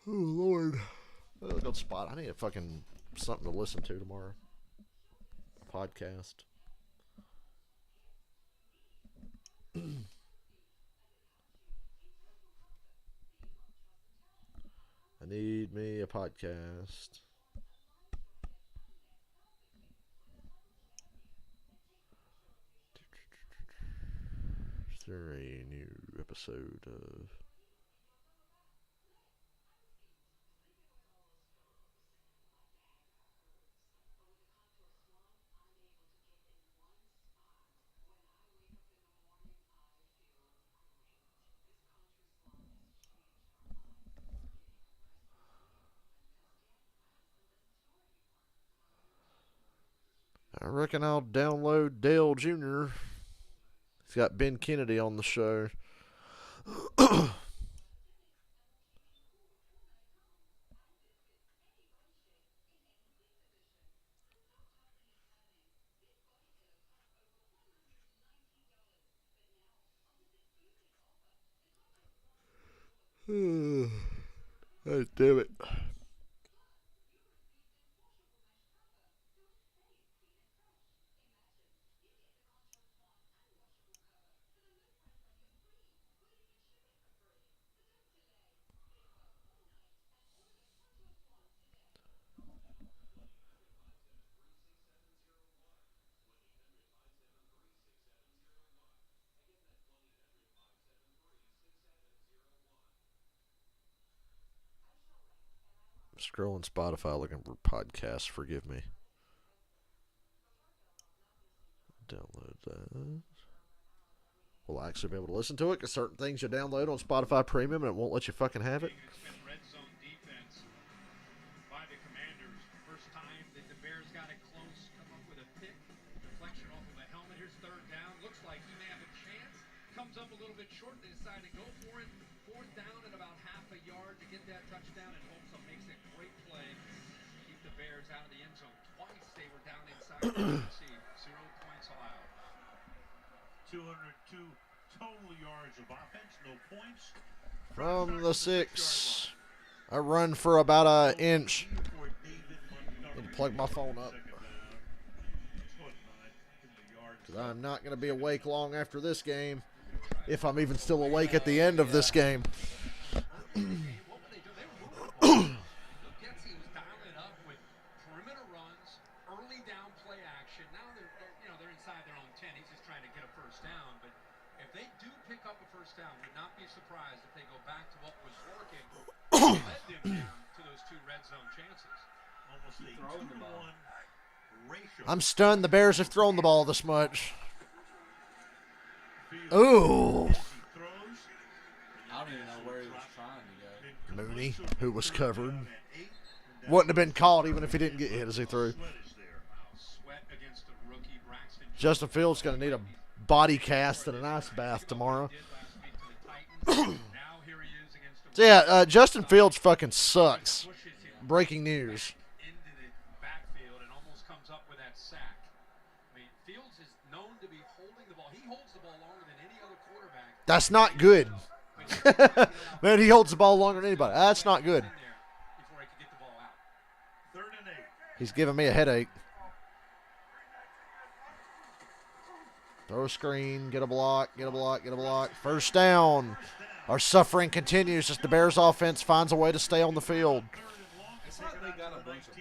Oh, Lord. Oh, good spot. I need a fucking something to listen to tomorrow. Podcast. I need me a podcast. Is there a new episode of... I reckon I'll download Dale Jr. He's got Ben Kennedy on the show. Oh, damn it. Scrolling Spotify looking for podcasts. Forgive me. download that. We'll actually be able to listen to it because certain things you download on Spotify Premium and it won't let you fucking have it. Red zone defense by the Commanders. First time that the Bears got it close, come up with a pick, deflection off of a helmet. Here's third down. Looks like he may have a chance. Comes up a little bit short. They decide to go for it. Fourth down at about half a yard to get that touchdown, and Holmes makes a great play. Keep the Bears out of the end zone. Twice they were down inside the 0 points allowed. 202 total yards of offense, no points. From the 6. I run for about an inch. Need to plug my phone up. Because I'm not going to be awake long after this game. If I'm even still awake at the end of this game. Would not be surprised if they go back to what was working and led them down to those 2 red zone chances. Almost a 2-to-1 ratio. I'm stunned the Bears have thrown the ball this much. Ooh. I don't even know where he was trying to go. Mooney, who was covered. Wouldn't have been caught even if he didn't get hit as he threw. Justin Fields going to need a body cast and an ice bath tomorrow. So yeah, Justin Fields fucking sucks. Breaking news. That's not good. Man, he holds the ball longer than anybody. That's not good. He's giving me a headache. Throw a screen, get a block, get a block, get a block. First down. Our suffering continues as the Bears offense finds a way to stay on the field. It's like they got a bunch of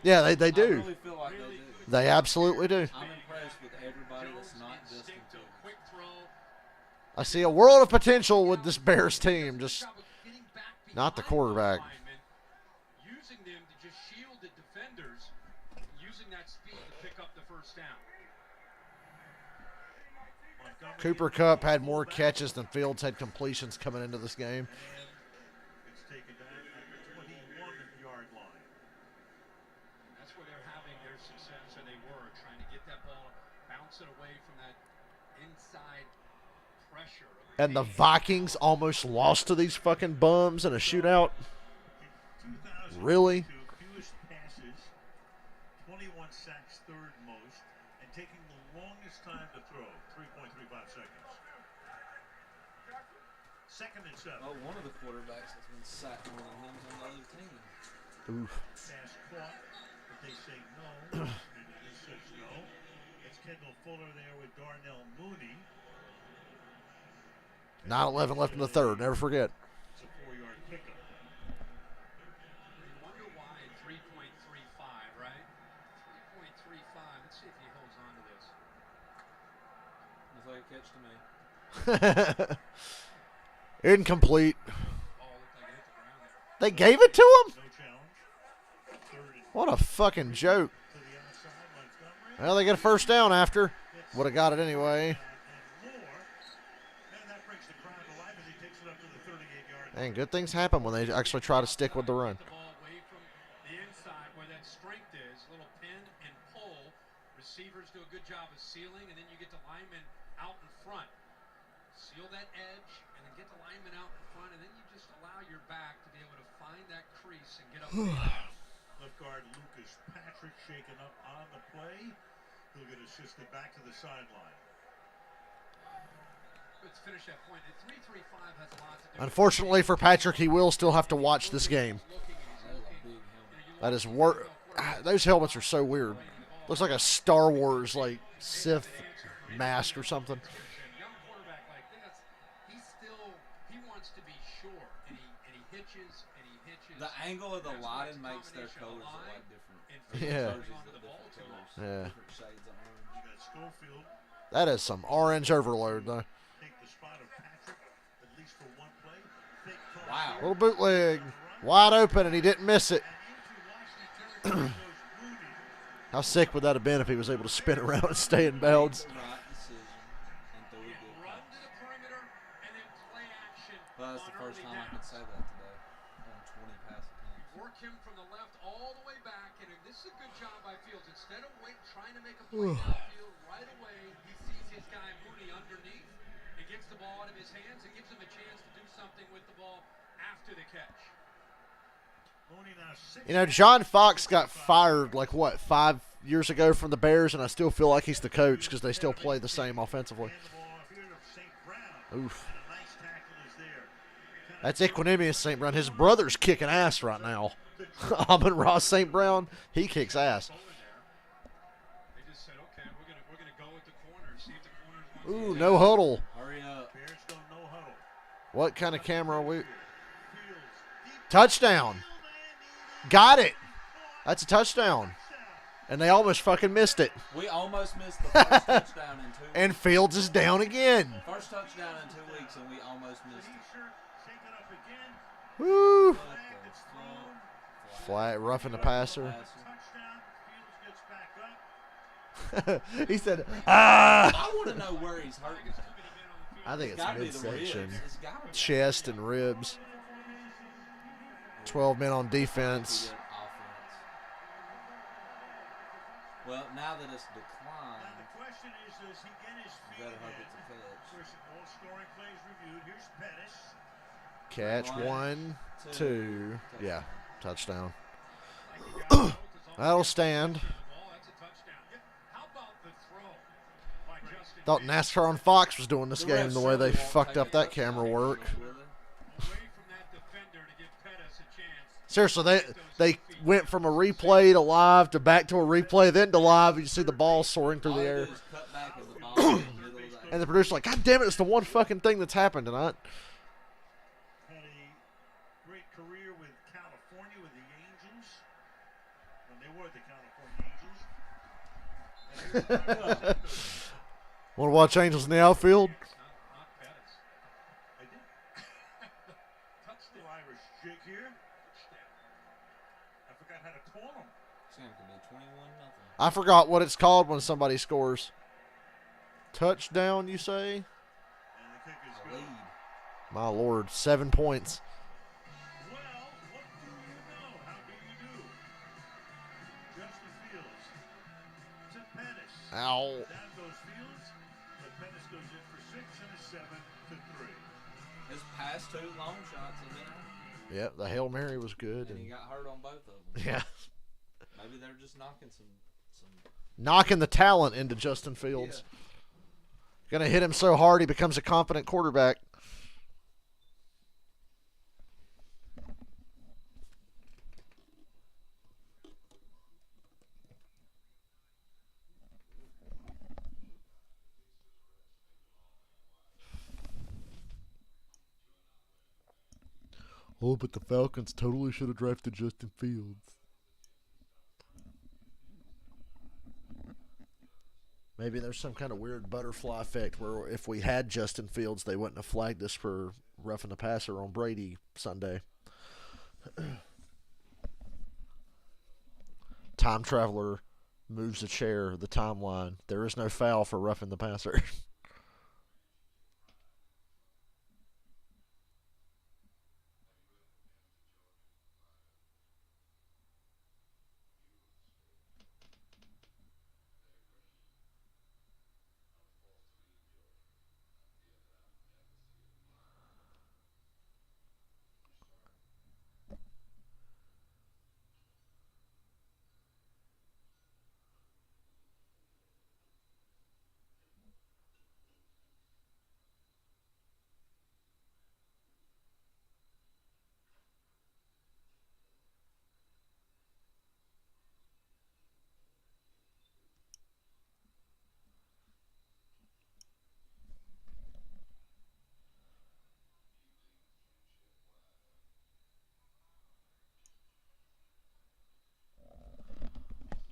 Yeah, they do. I really feel like they do. They absolutely do. I'm impressed with everybody that's not just I see a world of potential with this Bears team, just not the quarterback. Using them to just shield the defenders, using that speed to pick up the first down. Cooper Kupp had more catches than Fields had completions coming into this game. It's taken back at the 21-yard line. That's where they're having their success, or they were, trying to get that ball, bounce it away from that inside pressure. And the Vikings almost lost to these fucking bums in a shootout. Really? Fewest passes, 21 sacks, third most, and taking the longest time to throw, 3.35 seconds. Second and 7. Oh, one of the quarterbacks has been sacked more than him on the other team. Oof. Pass caught, but they say no. He says no. It's Kendall Fuller there with Darnell Mooney. 9-11 left in the third. Never forget. It's a 4-yard pickup. You wonder why 3.35, right? 3.35. Let's see if he holds on to this. Looks like a catch to me. Incomplete. They gave it to him? No challenge. What a fucking joke. To the outside, Montgomery. Well, they get a first down after. Would have got it anyway. And good things happen when they actually try to stick with the run. The ball away from the inside where that strength is. Little pin and pull. Receivers do a good job of sealing, and then you get the linemen out in front. Seal that edge, and then get the linemen out in front, and then you just allow your back to be able to find that crease and get up. Left guard Lucas Patrick shaken up on the play. He'll get assisted back to the sideline. Let's finish that point. The 3.35 has a lot to do. Unfortunately for Patrick, he will still have to watch this game. That is those helmets are so weird. Looks like a Star Wars like Sith mask or something. Young quarterback like this, he wants to be sure, and he hitches and he hitches. The angle of the lighting makes their colors a lot different. Yeah. Yeah. Different shades of orange. You got Schofield. That is some orange overload though. Take the spot of Patrick, at least for one play. Fake toss. Wow. Little bootleg. Wide open and he didn't miss it. How sick would that have been if he was able to spin around and stay in bounds? Right decision. And throw a good Run pass. to the perimeter and then play action. Well, that's the on first early time I downs. could say that today. On 20 pass attempts. Work him from the left all the way back, and this is a good job by Fields. Instead of trying to make a play downfield right away, he sees his guy Mooney underneath and gets the ball out of his hands and gives him a chance to do something with the ball after the catch. You know, John Fox got fired like what 5 years ago from the Bears, and I still feel like he's the coach because they still play the same offensively. Oof. That's Equanimous St. Brown. His brother's kicking ass right now. Amon-Ra St. Brown, he kicks ass. They just said, okay, we're gonna go with the corner, see if the corners want Ooh, no huddle. Hurry up. What kind of camera are we? Touchdown. Got it. That's a touchdown. And they almost fucking missed it. We almost missed the first touchdown in 2 weeks. And Fields is down again. First touchdown in 2 weeks, and we almost missed it. Woo. Flat, roughing the passer. He said, ah. I want to know where he's hurt. I think it's gotta be the midsection. ribs. It's gotta be. Chest and ribs. 12 men on defense. Well, now that it's declined, The question is, does he get his you feet better hope in? it's a catch. There's all scoring plays reviewed. Here's Pettis. Catch 1, 2. Yeah, touchdown. That'll stand. Thought NASCAR on Fox was doing this game the way they fucked up that camera work. Seriously, they went from a replay to live to back to a replay, then to live. You see the ball soaring through the air. And the producer's like, God damn it, it's the one fucking thing that's happened tonight. Had a great career with California with the Angels. When they were the California Angels. Want to watch Angels in the outfield? I did. Touchdown. Irish jig here. I forgot how to call him. It's going to be 21-0. I forgot what it's called when somebody scores. Touchdown, you say? And the kick is good. Lead. My Lord, 7 points. Well, what do you know? How do you do? Justin Fields. To Pettis. Ow. Down goes Fields. But Pettis goes in for 6 and a 7 to 3. His past 2 long shots have been. Yep, the Hail Mary was good. And he got hurt on both of them. Yeah. Maybe they're just knocking some Knocking the talent into Justin Fields. Yeah. Gonna hit him so hard he becomes a competent quarterback. Oh, but the Falcons totally should have drafted Justin Fields. Maybe there's some kind of weird butterfly effect where if we had Justin Fields, they wouldn't have flagged us for roughing the passer on Brady Sunday. Time traveler moves a chair, the timeline. There is no foul for roughing the passer.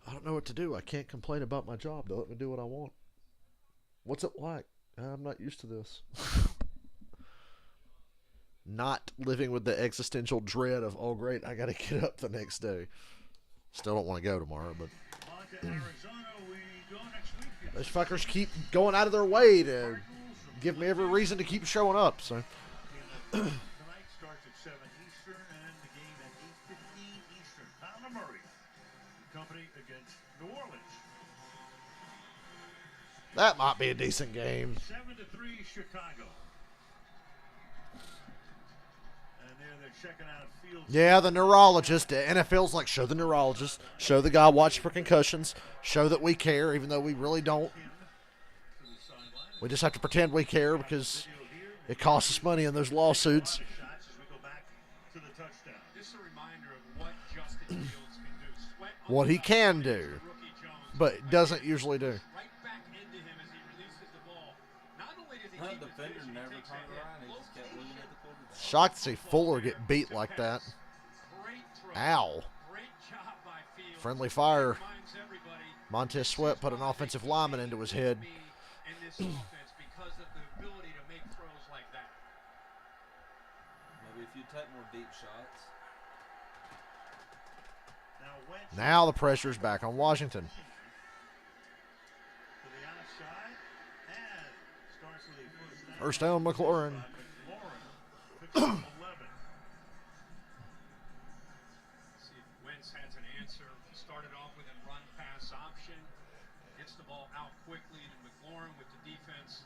I don't know what to do. I can't complain about my job. They'll let me do what I want. What's it like? I'm not used to this. Not living with the existential dread of, oh great, I got to get up the next day. Still don't want to go tomorrow, but Those fuckers keep going out of their way to give me every reason to keep showing up. So. Tonight starts at 7 Eastern and the game at 8:15 Eastern. Kyler Murray, company against New Orleans. That might be a decent game. 7-3 Chicago. And they're checking out Fields. Yeah, the neurologist. The NFL's like, show the neurologist. Show the guy watching for concussions. Show that we care, even though we really don't. We just have to pretend we care because it costs us money in those lawsuits. What he can do, but doesn't usually do. Shocked to see Fuller get beat like that. Ow. Friendly fire. Montez Sweat put an offensive lineman into his head. Maybe if you take more deep shots. Now the pressure's back on Washington. First down, McLaurin. See if Wentz has an answer. Started off with a run-pass option. Gets the ball out quickly to McLaurin with the defense.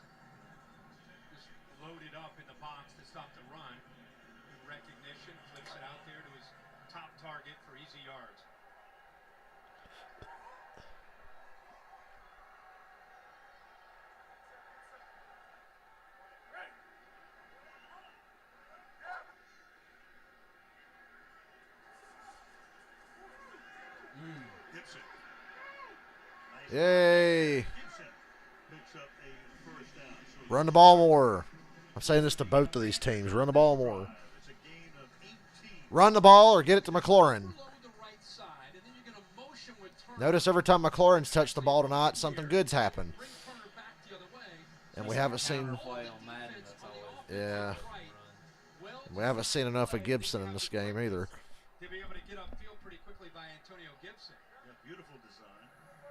Just loaded up in the box to stop the run. Good recognition. Flips it out there to his top target for easy yards. Yay. Run the ball more. I'm saying this to both of these teams. Run the ball more. Run the ball or get it to McLaurin. Notice every time McLaurin's touched the ball tonight, something good's happened. And we haven't seen... Yeah. We haven't seen enough of Gibson in this game either. He'll be able to get upfield pretty quickly by Antonio Gibson. Beautiful design.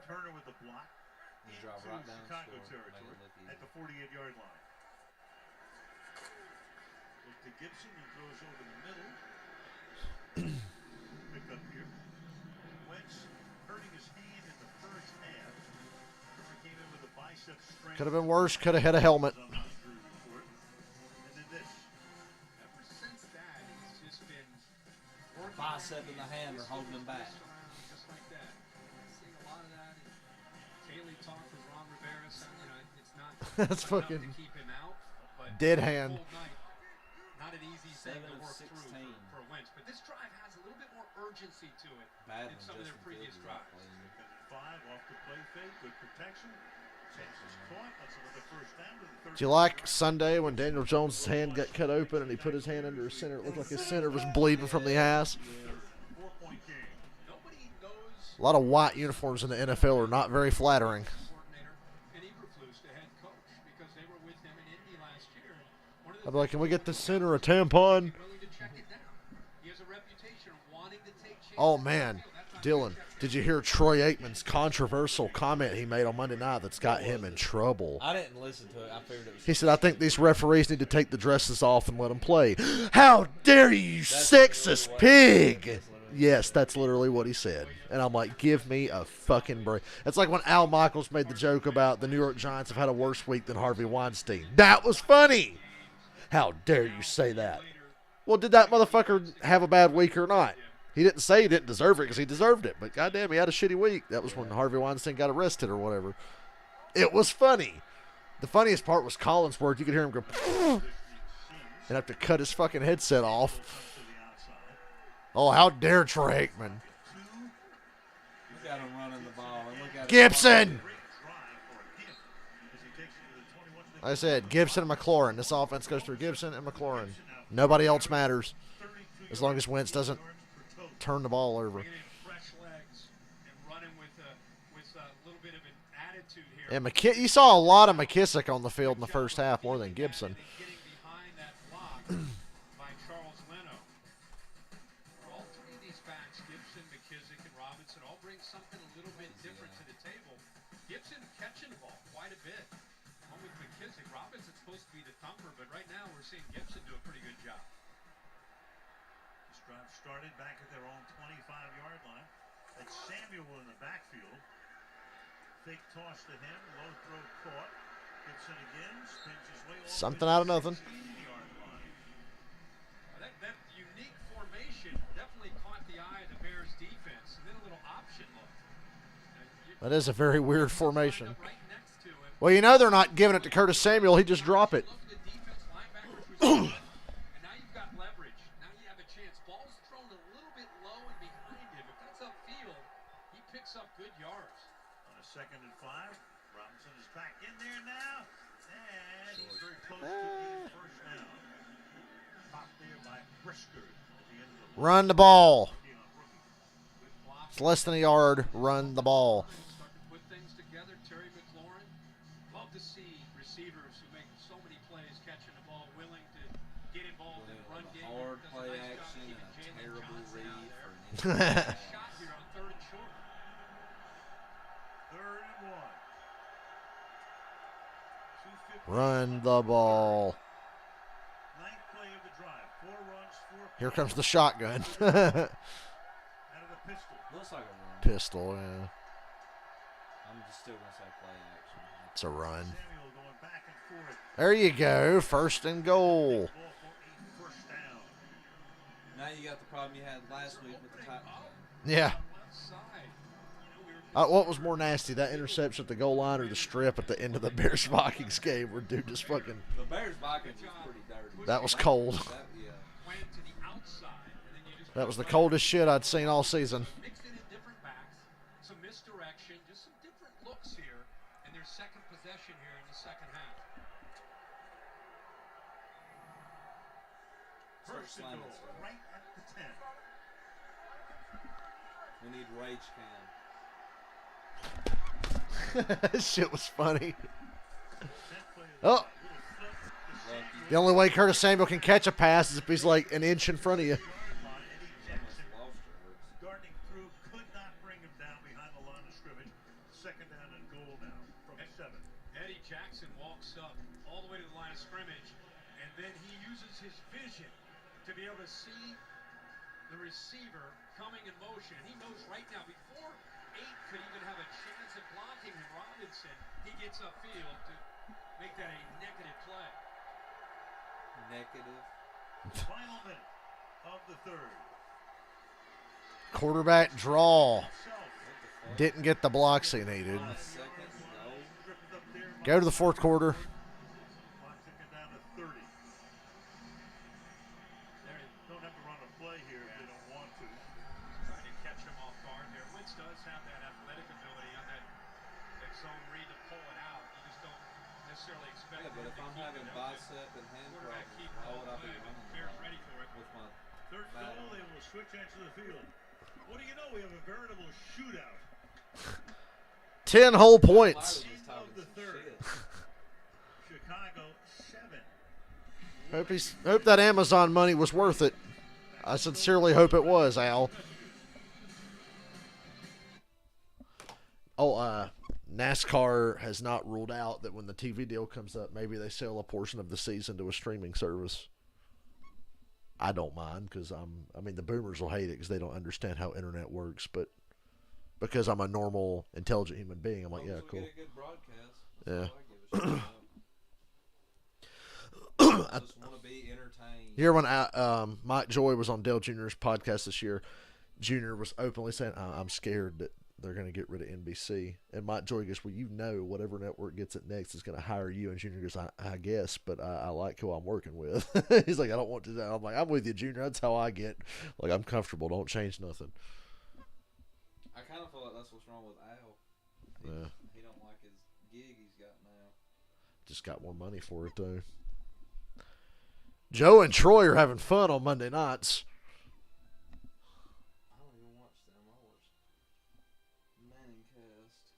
Turner with the block. Drop right down Chicago territory at the 48-yard line. Look to Gibson, he throws over the middle. Pick up here. Wentz hurting his hand in the first half. Turner came in with a bicep strain. Could have been worse. Could have hit a helmet. And then this. Ever since that, he's just been working Bicep in the hand or holding him back. just like that. Seeing a lot of that. Daily talk with Ron Rivera saying, you know, it's not That's enough fucking to keep him out, but dead hand. not an easy thing to work 7-16. through for Wentz. But this drive has a little bit more urgency to it Bad than than some of their Justin previous Fields drives. not playing. 5 off the play fake, good protection. Chances caught. That's another first down to the 30. Do you like Sunday when Daniel Jones' hand got cut open and he put his hand under his center? It looked like his center was bleeding from the ass. 4-point game. Nobody knows A lot of white uniforms in the NFL are not very flattering. coordinator and Eberflus, the head coach, because they were with him in Indy last year. One of the I'd be like, can we get the center a tampon? willing to check it down. He has a reputation of wanting to take chances. Oh, man. Dylan, did you hear Troy Aikman's controversial comment he made on Monday night that's got him in trouble? I didn't listen to it. I figured it was. He said, I think these referees need to take the dresses off and let them play. How dare you, sexist pig! Yes, that's literally what he said. And I'm like, give me a fucking break. It's like when Al Michaels made the joke about the New York Giants have had a worse week than Harvey Weinstein. That was funny! How dare you say that? Well, did that motherfucker have a bad week or not? He didn't say he didn't deserve it because he deserved it. But goddamn, he had a shitty week. That was when Harvey Weinstein got arrested or whatever. It was funny. The funniest part was Collinsworth. You could hear him go and have to cut his fucking headset off. Oh, how dare Troy Aikman. Look at him running the ball. And look at Gibson! Like I said, Gibson and McLaurin. This offense goes through Gibson and McLaurin. Nobody else matters as long as Wentz doesn't turn the ball over. Bringing in fresh legs and running with a little bit of an attitude here. And you saw a lot of McKissick on the field in the first half more than Gibson. Getting behind that block by Charles Leno. All three of these backs, Gibson, McKissick, and Robinson, all bring something a little bit different statistic. Robinson's supposed to be the thumper, but right now we're seeing Gibson do a pretty good job. This drive started back at their own 25-yard line. That's Samuel in the backfield. Fake toss to him. Low throw caught. Gibson again. Spins his way over Something out of nothing. That unique formation definitely caught the eye of the Bears defense. And then a little option look. That is a very weird formation. Well, you know they're not giving it to Curtis Samuel. He just drop it. And now you've got leverage. Now you have a chance. Ball's thrown a little bit low and behind him. If that's upfield, he picks up good yards. On a 2nd and 5, Robinson is back in there now. And he's very close to the first down. Popped there by Brisker at the end of the Run the ball. It's less than a yard. Run the ball. Start to put things together. Terry McLaurin. Love to see receivers who make so many plays catching the ball, willing to get involved in the run game. Hard Does play a nice job action and keeping a Jalen terrible Johnson out read there. for Shot here on 3rd and short. 3rd and 1. Run the ball. 9th play of the drive. 4 runs, 4 Here comes the shotgun. out of the pistol. Looks like a run. Pistol, yeah. I'm just still gonna say play action. It's a run. Samuel going back and forth. There you go. 1st and goal. Ball for a first down. Now you got the problem you had last week with the Titans. Yeah. What was more nasty, that interception at the goal line or the strip at the end of the Bears-Vikings game where dude just fucking... The Bears-Vikings was pretty dirty. That was cold. Yeah. That was the coldest shit I'd seen all season. Mixed it in different backs, some misdirection, just some different looks here in their second possession here in the second half. First and goal, right at the 10. We need Rage Cam. That shit was funny. Oh. The only way Curtis Samuel can catch a pass is if he's like an inch in front of you. Darting through, could not bring him down behind the line of scrimmage. 2nd down and goal now from 7. Eddie Jackson walks up all the way to the line of scrimmage, and then he uses his vision to be able to see the receiver coming in motion. He knows right now, before 8 could even have a chance at blocking him, Robinson, he gets upfield to make that a negative play. Negative. Final minute of the 3rd. Quarterback draw. Didn't get the blocks he needed. Go to the 4th quarter. Clock ticking down to 30. Don't have to run a play here if they don't want to. Trying to catch him off guard there. Wentz does have that athletic ability on that zone read to pull it out. You just don't necessarily expect Yeah, but if I'm having bicep and hand problems, why would I be running Bears ready for it. with my 3rd goal, they will switch into the field. What do you know? We have a veritable shootout. 10 whole points. Of the 3rd. Chicago 7. Hope that Amazon money was worth it. I sincerely hope it was, Al. Oh, NASCAR has not ruled out that when the TV deal comes up, maybe they sell a portion of the season to a streaming service. I don't mind because the boomers will hate it because they don't understand how internet works, but because I'm a normal, intelligent human being, I'm like, yeah, cool. Get a good broadcast. Yeah. I just want to be entertained. Here when Mike Joy was on Dale Jr.'s podcast this year, Jr. was openly saying, I'm scared that they're going to get rid of NBC. And Mike Joy goes, well, whatever network gets it next is going to hire you. And Jr. goes, I guess, but I like who I'm working with. He's like, I don't want to do that. I'm like, I'm with you, Jr. That's how I get. Like, I'm comfortable. Don't change nothing. I kind of feel like that's what's wrong with Al. He don't like his gig he's got now. Just got more money for it, though. Joe and Troy are having fun on Monday nights. I don't even watch them. I watch Manning Cast.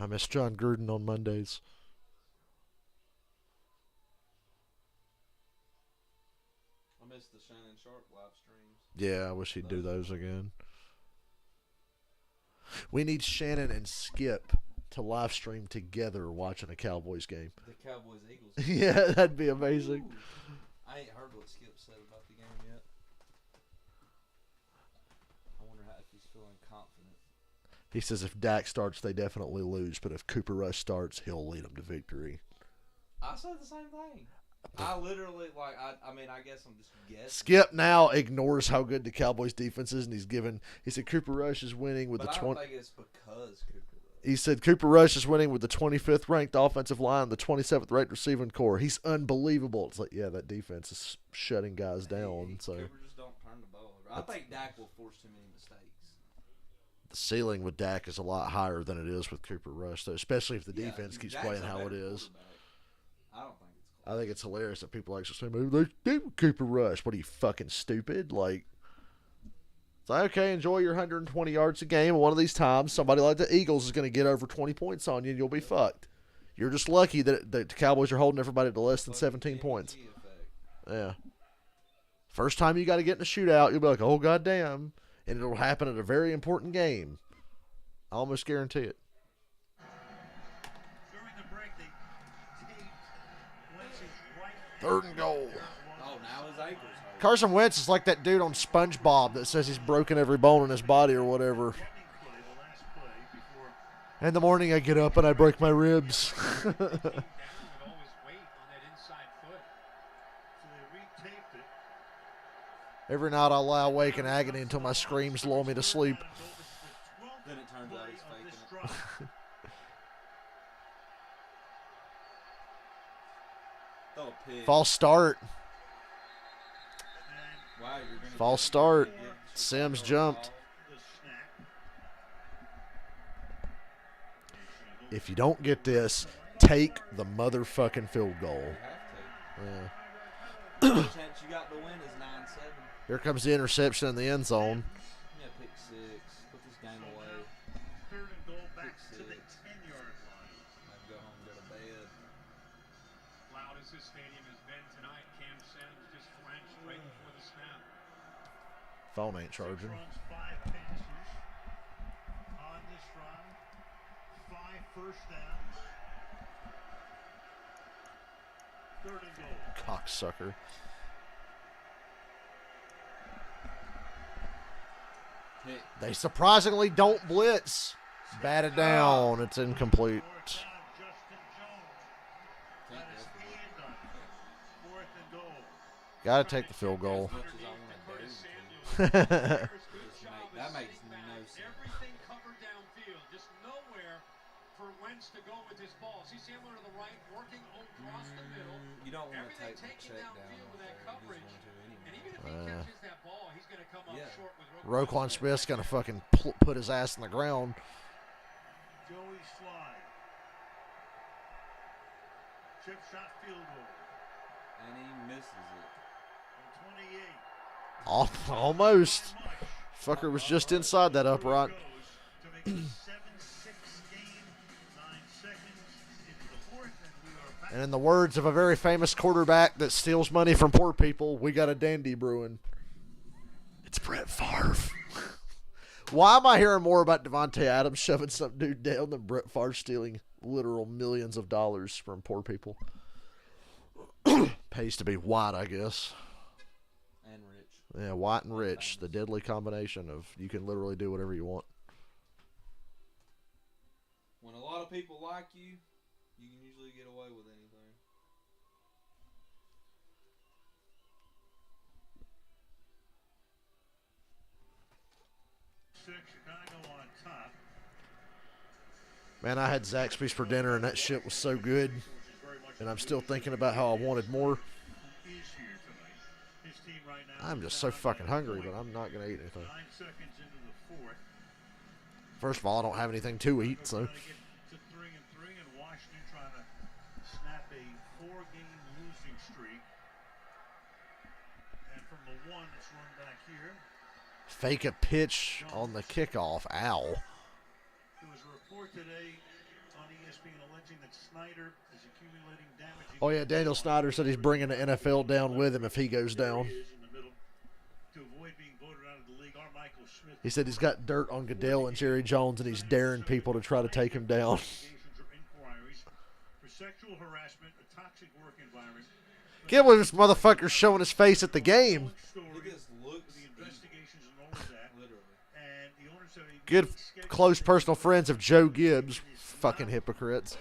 I miss John Gruden on Mondays. I miss the Shannon Sharp live streams. Yeah, I wish he'd do those again. We need Shannon and Skip to live stream together watching a Cowboys game. The Cowboys Eagles. Yeah, that'd be amazing. Ooh. I ain't heard what Skip said about the game yet. I wonder if he's feeling confident. He says if Dak starts, they definitely lose, but if Cooper Rush starts, he'll lead them to victory. I said the same thing. I literally, like, I mean, I guess I'm just guessing. Skip now ignores how good the Cowboys defense is, and he said Cooper Rush is winning with but the I don't think it's because Cooper Rush. He said Cooper Rush is winning with the 25th ranked offensive line, the 27th ranked receiving core. He's unbelievable. It's like, yeah, that defense is shutting guys down. So Cooper just don't turn the ball over. I think Dak will force too many mistakes. The ceiling with Dak is a lot higher than it is with Cooper Rush, though, especially if the defense keeps playing how it is. I don't think it's I think it's hilarious that people actually say, "Man, they Cooper Rush." What are you, fucking stupid? Like, it's like, okay, enjoy your 120 yards a game, and one of these times somebody like the Eagles is going to get over 20 points on you, and you'll be fucked. You're just lucky that the Cowboys are holding everybody to less than 17 points. Yeah. First time you got to get in a shootout, you'll be like, oh, goddamn. And it'll happen at a very important game. I almost guarantee it. During the break, they taped Wentz's right. Third and goal. Oh, now his ankle's hurt. Carson Wentz is like that dude on SpongeBob that says he's broken every bone in his body or whatever. In the morning, I get up and I break my ribs. Every night I lie awake in agony until my screams lull me to sleep. Then it turns out he's faking it. Throw a pig. False start. Wow, you're gonna False start. Sims jumped. If you don't get this, take the motherfucking field goal. Yeah. The chance you got to win is 9-7. Here comes the interception in the end zone. Yeah, pick six. Put this game away. Third and goal back to the 10-yard line. I'd go home and go to bed. Loud as this stadium has been tonight, Cam Sims just flinched right before the snap. Phone ain't charging. Runs 5 passes on this run. 5 first downs. Third and goal. Cocksucker. They surprisingly don't blitz. Batted down. It's incomplete. Got to take the field goal. That makes no sense. Everything covered downfield, just nowhere for Wentz to go with his balls. He's similar to the right, working across the middle. You don't want to take the taken check downfield down with that coverage. And even if he Uh, catches that ball, he's going to come up short with Roquan Smith's going to fucking put his ass in the ground. Joey slide. Chip shot field goal. And he misses it. From 28. Almost. Fucker was just inside that upright. To make it a 7-6 game. 9 seconds into the fourth, and we are back. And in the words of a very famous quarterback that steals money from poor people, we got a dandy brewing. It's Brett Favre. Why am I hearing more about Devontae Adams shoving some dude down than Brett Favre stealing literal millions of dollars from poor people? Pays to be white, I guess. And rich. Yeah, white and rich. The deadly combination of you can literally do whatever you want. When a lot of people like you, you can usually get away with anything. Chicago on top. Man, I had Zaxby's for dinner, and that shit was so good. And I'm still thinking about how I wanted more. I'm just so fucking hungry, but I'm not going to eat anything. 9 seconds into the fourth. First of all, I don't have anything to eat, so. To 3-3, and Washington trying to snap a 4-game losing streak. And from the 1, it's run back here. Fake a pitch on the kickoff. Ow. There was a report today on ESPN alleging that Snyder is accumulating damage. Oh, yeah, Daniel Snyder said he's bringing the NFL down with him if he goes down. In the middle. To avoid being voted out of the league, Michael He said he's got dirt on Goodell and Jerry Jones, and he's daring people to try to take him down. For sexual harassment, a toxic work environment. Get with this motherfucker showing his face at the game. Good close personal friends of Joe Gibbs. Fucking hypocrites.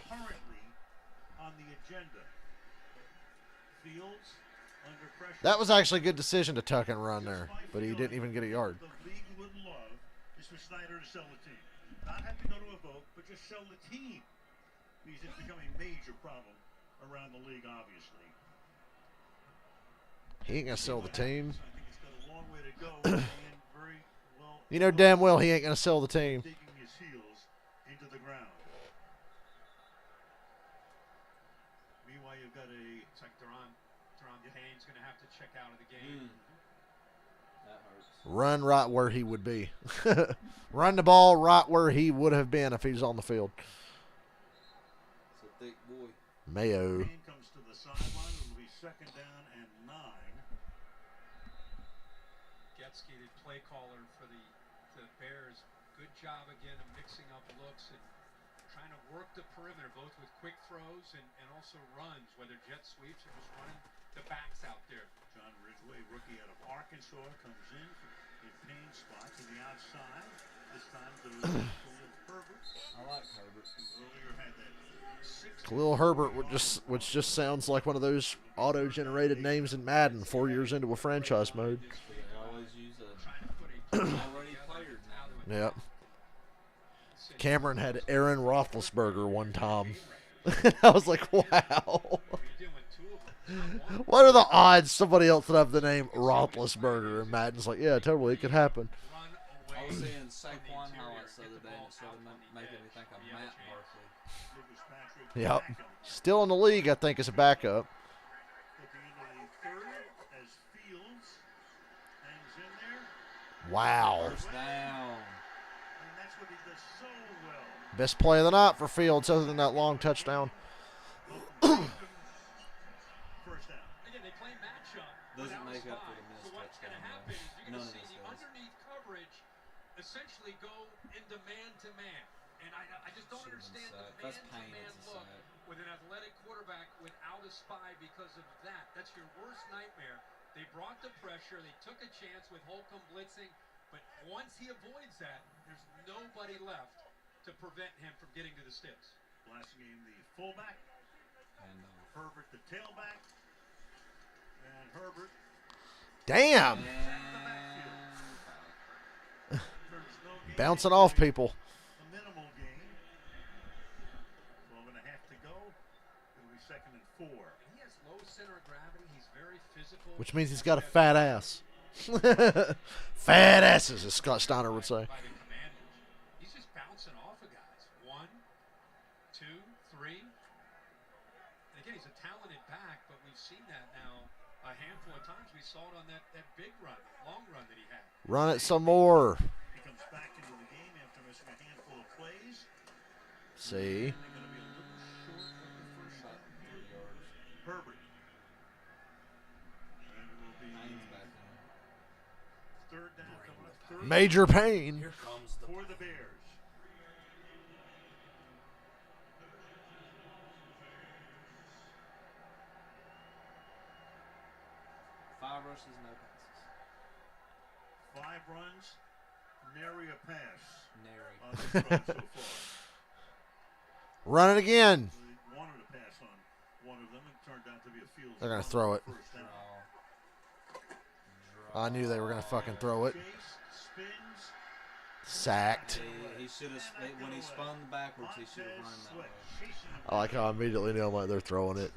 That was actually a good decision to tuck and run there, but he didn't even get a yard. The league would love is for Snyder to sell the team. Not have to go to a vote, but just sell the team. Because it's become a major problem around the league, obviously. He ain't gonna sell the team. I think it's got a long way to go. And very well. You know damn well he ain't gonna sell the team. Digging his heels into the ground. Meanwhile, you've got a. It's like Deron Payne's going to have to check out of the game. That hurts. Run right where he would be. Run the ball right where he would have been if he was on the field. It's a thick boy. Mayo. Payne comes to the sideline. It'll be 2nd down and 9. Getsky, the play caller for the Bears. Good job again of mixing up looks and trying to work the perimeter, both with quick throws and also runs, whether jet sweeps or just running the backs out there. John Ridgway, rookie out of Arkansas, comes in Payne's spot to the outside. This time to Herbert. I like Herbert. Earlier had that 6. Khalil Herbert, which just sounds like one of those auto-generated names in Madden 4 years into a franchise mode. They always use a already player now. Yep. Cameron had Aaron Roethlisberger one time. I was like, wow. What are the odds somebody else would have the name Roethlisberger? And Madden's like, yeah, totally, it could happen. I was seeing Saquon highlights the other day, and it started making me think of Matt Barkley. Yep. Still in the league, I think, as a backup. Wow. First down. Best play of the night for Fields, other than that long touchdown. Again, they play matchup. Doesn't make up for the missed So what's going to happen is you're going to see the underneath coverage essentially go into man-to-man. And I just don't understand the man-to-man look with an athletic quarterback without a spy because of that. That's your worst nightmare. They brought the pressure. They took a chance with Holcomb blitzing. But once he avoids that, there's nobody left to prevent him from getting to the sticks. Last game, the fullback. And Herbert, the tailback. And Herbert. Damn. Bouncing off people. A minimal gain. 12 and a half to go. It'll be 2nd and 4. He has low center of gravity. He's very physical. Which means he's got a fat ass. Fat asses, as Scott Steiner would say. He's just bouncing off of guys. 1, 2, 3. And again, he's a talented back, but we've seen that now a handful of times. We saw it on that big run, long run that he had. Run it some more. He comes back into the game after missing a handful of plays. See? Herbert. And it will be 3rd down coming up. Major pain. Here comes For the Bears. Five rushes, no passes. 5 runs, nary a pass. Nary. On this run so far. Run it again. They wanted to pass on one of them. It turned out to be a field. They're going to throw it. First down. I knew they were going to fucking throw it. Chase spins. Sacked. He should have, when he spun backwards, he should have run that way. I like how I immediately knew like they're throwing it.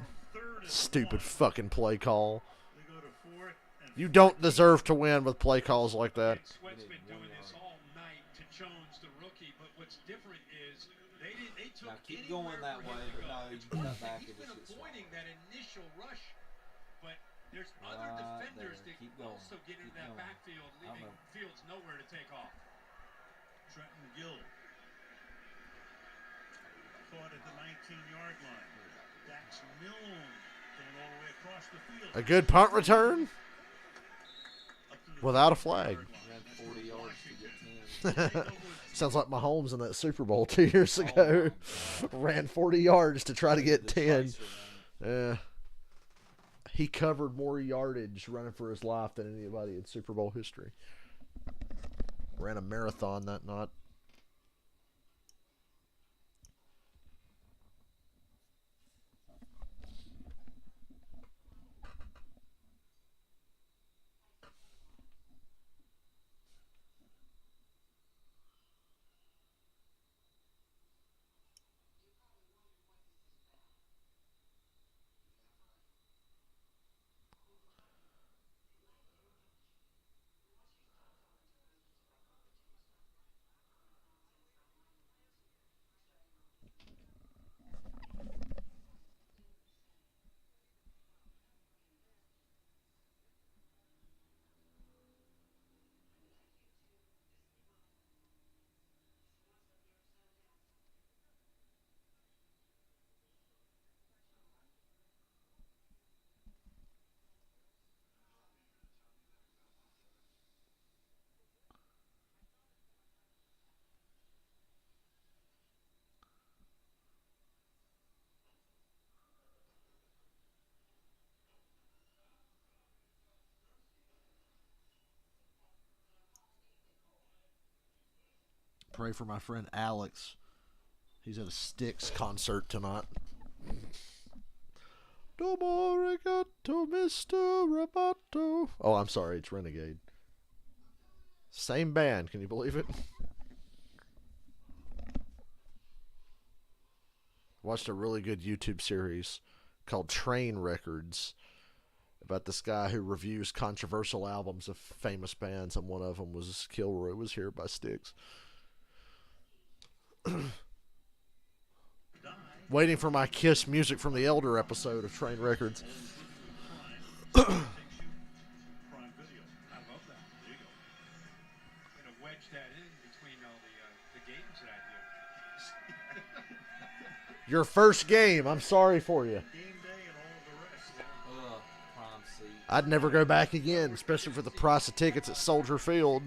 Stupid fucking play call. They go to 4th and You don't deserve to win with play calls like that. Sweat's been doing this all night to Jones, the rookie, but what's different is they took Now keep anywhere going that for him way, to but go. no, you cut back. He's been avoiding that initial rush, but there's other Right defenders there. that Keep going. also get into Keep that going. backfield, leaving Fields nowhere to take off. Trenton Gill caught at the 19-yard line. Dax Milne going all the way across the field. A good punt return. Up to the Without a flag. Ran 40 yards to get 10. Sounds like Mahomes in that Super Bowl 2 years ago. Ran 40 yards to try to get 10. He covered more yardage running for his life than anybody in Super Bowl history. Ran a marathon that night. Pray for my friend Alex. He's at a Styx concert tonight. Domo arigato, Mr. Roboto. Oh, I'm sorry. It's Renegade. Same band. Can you believe it? Watched a really good YouTube series called Train Records about this guy who reviews controversial albums of famous bands, and one of them was Kilroy Was Here by Styx. Waiting for my Kiss Music from the Elder episode of Train Records. I love that. There you go. Gonna wedge that in between all the games that I do. Your first game. I'm sorry for you. I'd never go back again, especially for the price of tickets at Soldier Field.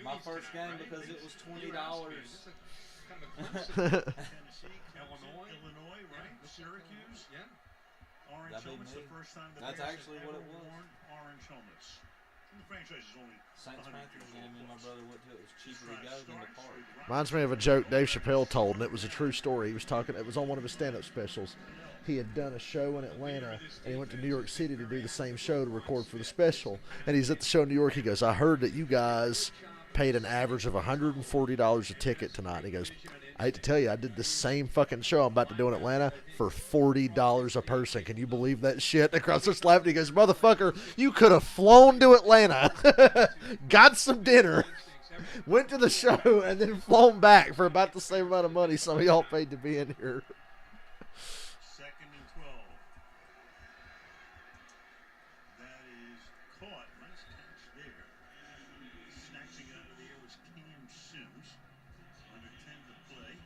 My first game because it was $20. Illinois, right? Syracuse. Yeah. Orange helmets. The first time the That's Bears actually have what ever it was. worn orange helmets. And the franchise is only Saints 100 Panthers years game, old. me and my brother went to it. It was cheaper to go than the park. Reminds me of a joke Dave Chappelle told, and it was a true story. He was talking, it was on one of his stand-up specials. He had done a show in Atlanta, and he went to New York City to do the same show to record for the special. And he's at the show in New York. He goes, I heard that you guys paid an average of $140 a ticket tonight. And he goes, I hate to tell you, I did the same fucking show I'm about to do in Atlanta for $40 a person. Can you believe that shit? Across the slap, he goes, motherfucker, you could have flown to Atlanta, got some dinner, went to the show, and then flown back for about the same amount of money some of y'all paid to be in here. Second and 12. That is caught. Nice catch there. Snatching it out of the air was Cam Sims. Under 10 to play.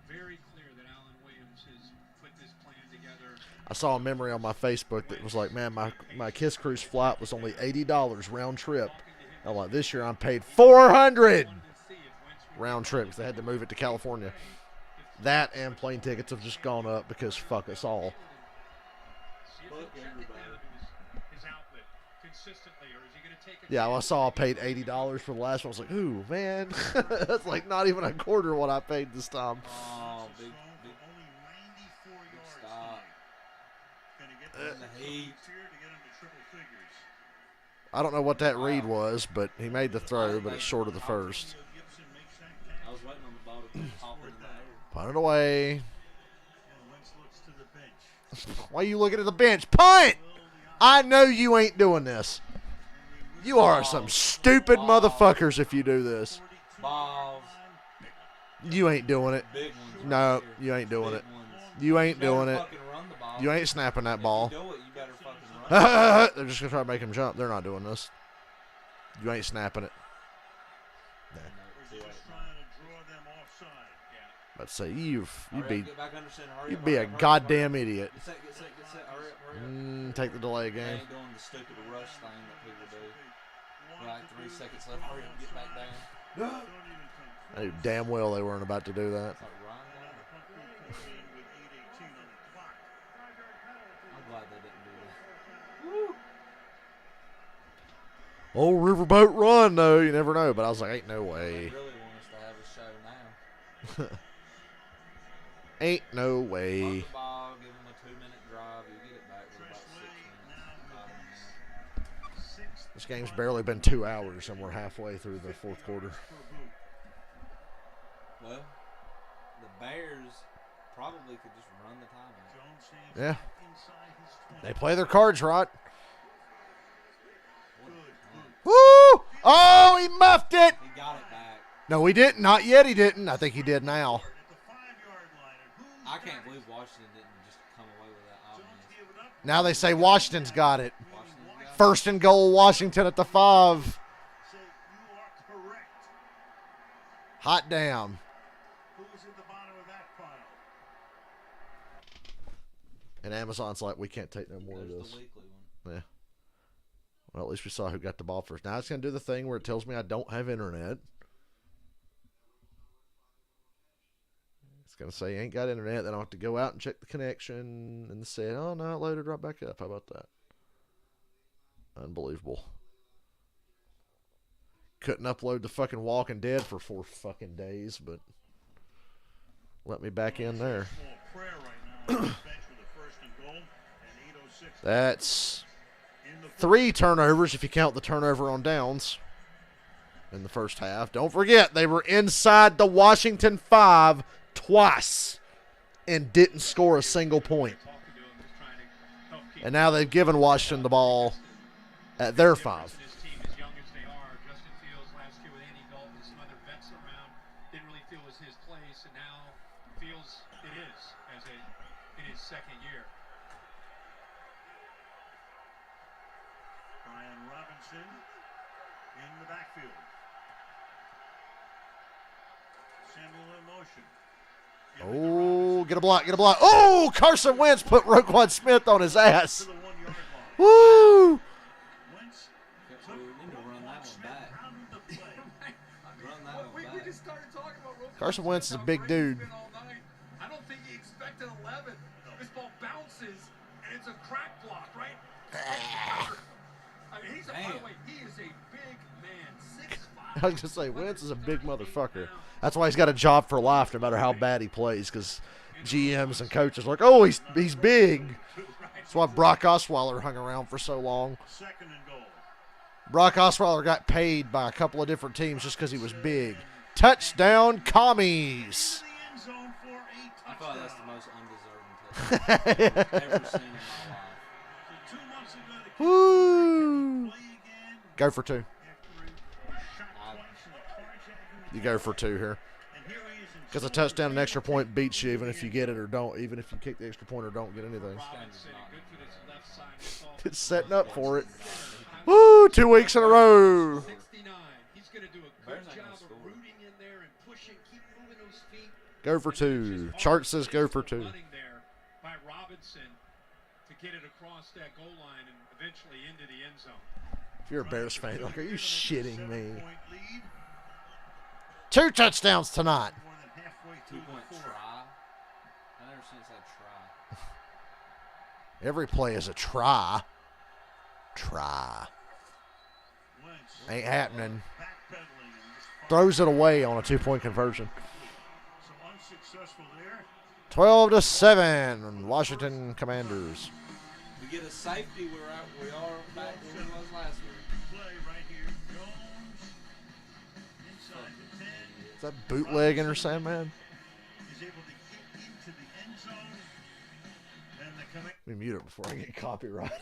Very clear that Alan Williams has put this plan together. I saw a memory on my Facebook that was like, man, my Kiss Cruise flight was only $80 round trip. I'm like, this year I'm paid $400 round trip because they had to move it to California. That and plane tickets have just gone up because fuck us all. Yeah, well, I saw I paid $80 for the last one. I was like, ooh, man. That's like not even a quarter what I paid this time. Oh, big stop. In the heat. I don't know what that read was, but he made the throw, but it's short of the first. I was waiting on the ball to pop in the air. Punt it away. Why are you looking at the bench? Punt! I know you ain't doing this. You are some stupid motherfuckers if you do this. Balls. You ain't doing it. Big ones. No, you ain't doing it. You ain't doing it. You ain't snapping that ball. Do it, you better fucking run. They're just going to try to make him jump. They're not doing this. You ain't snapping it. Let's say you'd be Get back under center. Hurry you'd up, be hurry a up, goddamn hurry up. idiot. Get set, get set, get set. Hurry up, hurry up. Take the delay They game. ain't doing the stupid rush thing that people do. Like 3 seconds left. Hurry up, get back down. I knew damn well they weren't about to do that. It's like Ryan Donovan. I'm glad they didn't do that. Old Riverboat Run, though. You never know. But I was like, ain't no They way. really want us to have a show now. Ain't no Run way. the ball, give them a 2-minute drive. You get it back with about 6 minutes. This game's barely been 2 hours, and we're halfway through the fourth quarter. Well, the Bears probably could just run the timeout. Yeah. They play their cards right. Woo! Oh, he muffed it. He got it back. No, he didn't. Not yet. He didn't. I think he did now. I can't believe Washington didn't just come away with that offense. Now they say Washington's got it. First and goal, Washington at the 5. Hot damn. And Amazon's like, we can't take no more of this. Yeah. Well, at least we saw who got the ball first. Now it's going to do the thing where it tells me I don't have internet. It's going to say you ain't got internet. Then I'll have to go out and check the connection and say, oh, no, it loaded right back up. How about that? Unbelievable. Couldn't upload the fucking Walking Dead for 4 fucking days, but let me back in there. That's 3 turnovers if you count the turnover on downs in the first half. Don't forget, they were inside the Washington 5 twice and didn't score a single point. And now they've given Washington the ball at their 5. In the backfield. Samuel in motion. Oh, get a block, get a block. Oh, Carson Wentz put Roquan Smith on his ass. Woo! Carson Wentz is a big dude. I don't think he expected 11. This ball bounces, and it's a crack block, right? I mean, by the way, he is a big man, 6'5". I was going to say, Wentz is a big motherfucker. That's why he's got a job for life no matter how bad he plays, because GMs and coaches are like, oh, he's big. That's why Brock Osweiler hung around for so long. Brock Osweiler got paid by a couple of different teams just because he was big. Touchdown, Commies. I thought that's the most undeserving touchdown I've ever seen in my life. Woo! Go for 2. You go for 2 here. Because a touchdown and extra point beats you even if you get it or don't. Even if you kick the extra point or don't get anything. It's setting up for it. Woo! 2 weeks in a row. Go for 2. Chart says go for 2. By Robinson to get it across that goal line and eventually into the end zone. If you're a Bears fan, like, are you shitting me? 2 touchdowns tonight. 2-point try. I never seen that try. Every play is a try. Try. Ain't happening. Throws it away on a 2-point conversion. 12-7, Washington Commanders. We get a safety. We are back where we was last week. Is that bootlegging or something, man? Let me mute it before I get copyrighted.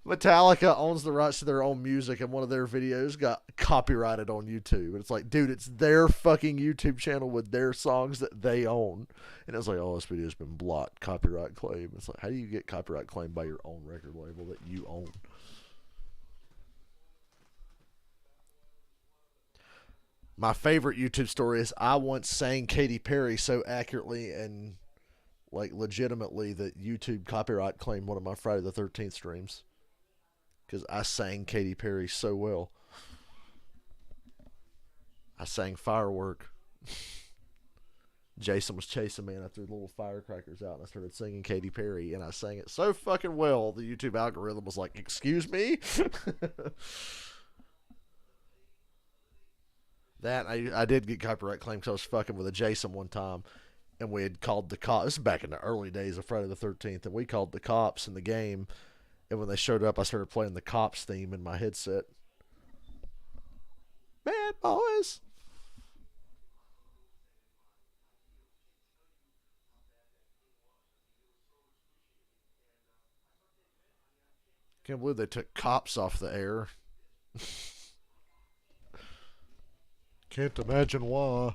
Metallica owns the rights to their own music, and one of their videos got copyrighted on YouTube. And it's like, dude, it's their fucking YouTube channel with their songs that they own. And it's like, oh, this video's been blocked, copyright claim. It's like, how do you get copyright claim by your own record label that you own? My favorite YouTube story is I once sang Katy Perry so accurately and like legitimately that YouTube copyright claimed one of my Friday the 13th streams because I sang Katy Perry so well. I sang Firework. Jason was chasing me and I threw little firecrackers out and I started singing Katy Perry and I sang it so fucking well the YouTube algorithm was like, excuse me? That I did get copyright claim because I was fucking with a Jason one time, and we had called the cops. This is back in the early days of Friday the 13th, and we called the cops in the game. And when they showed up, I started playing the cops theme in my headset. Bad boys. Can't believe they took cops off the air. Can't imagine why.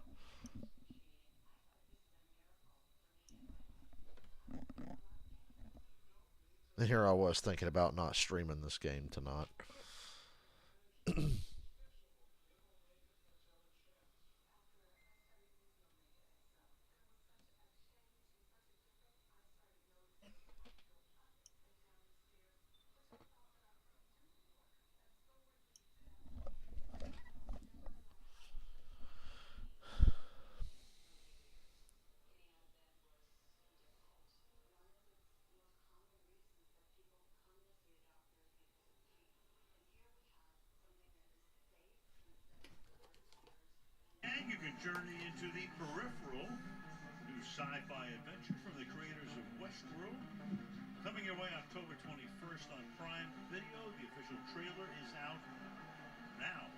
And here I was thinking about not streaming this game tonight. You can journey into the peripheral, new sci-fi adventure from the creators of Westworld. Coming your way October 21st on Prime Video. The official trailer is out now.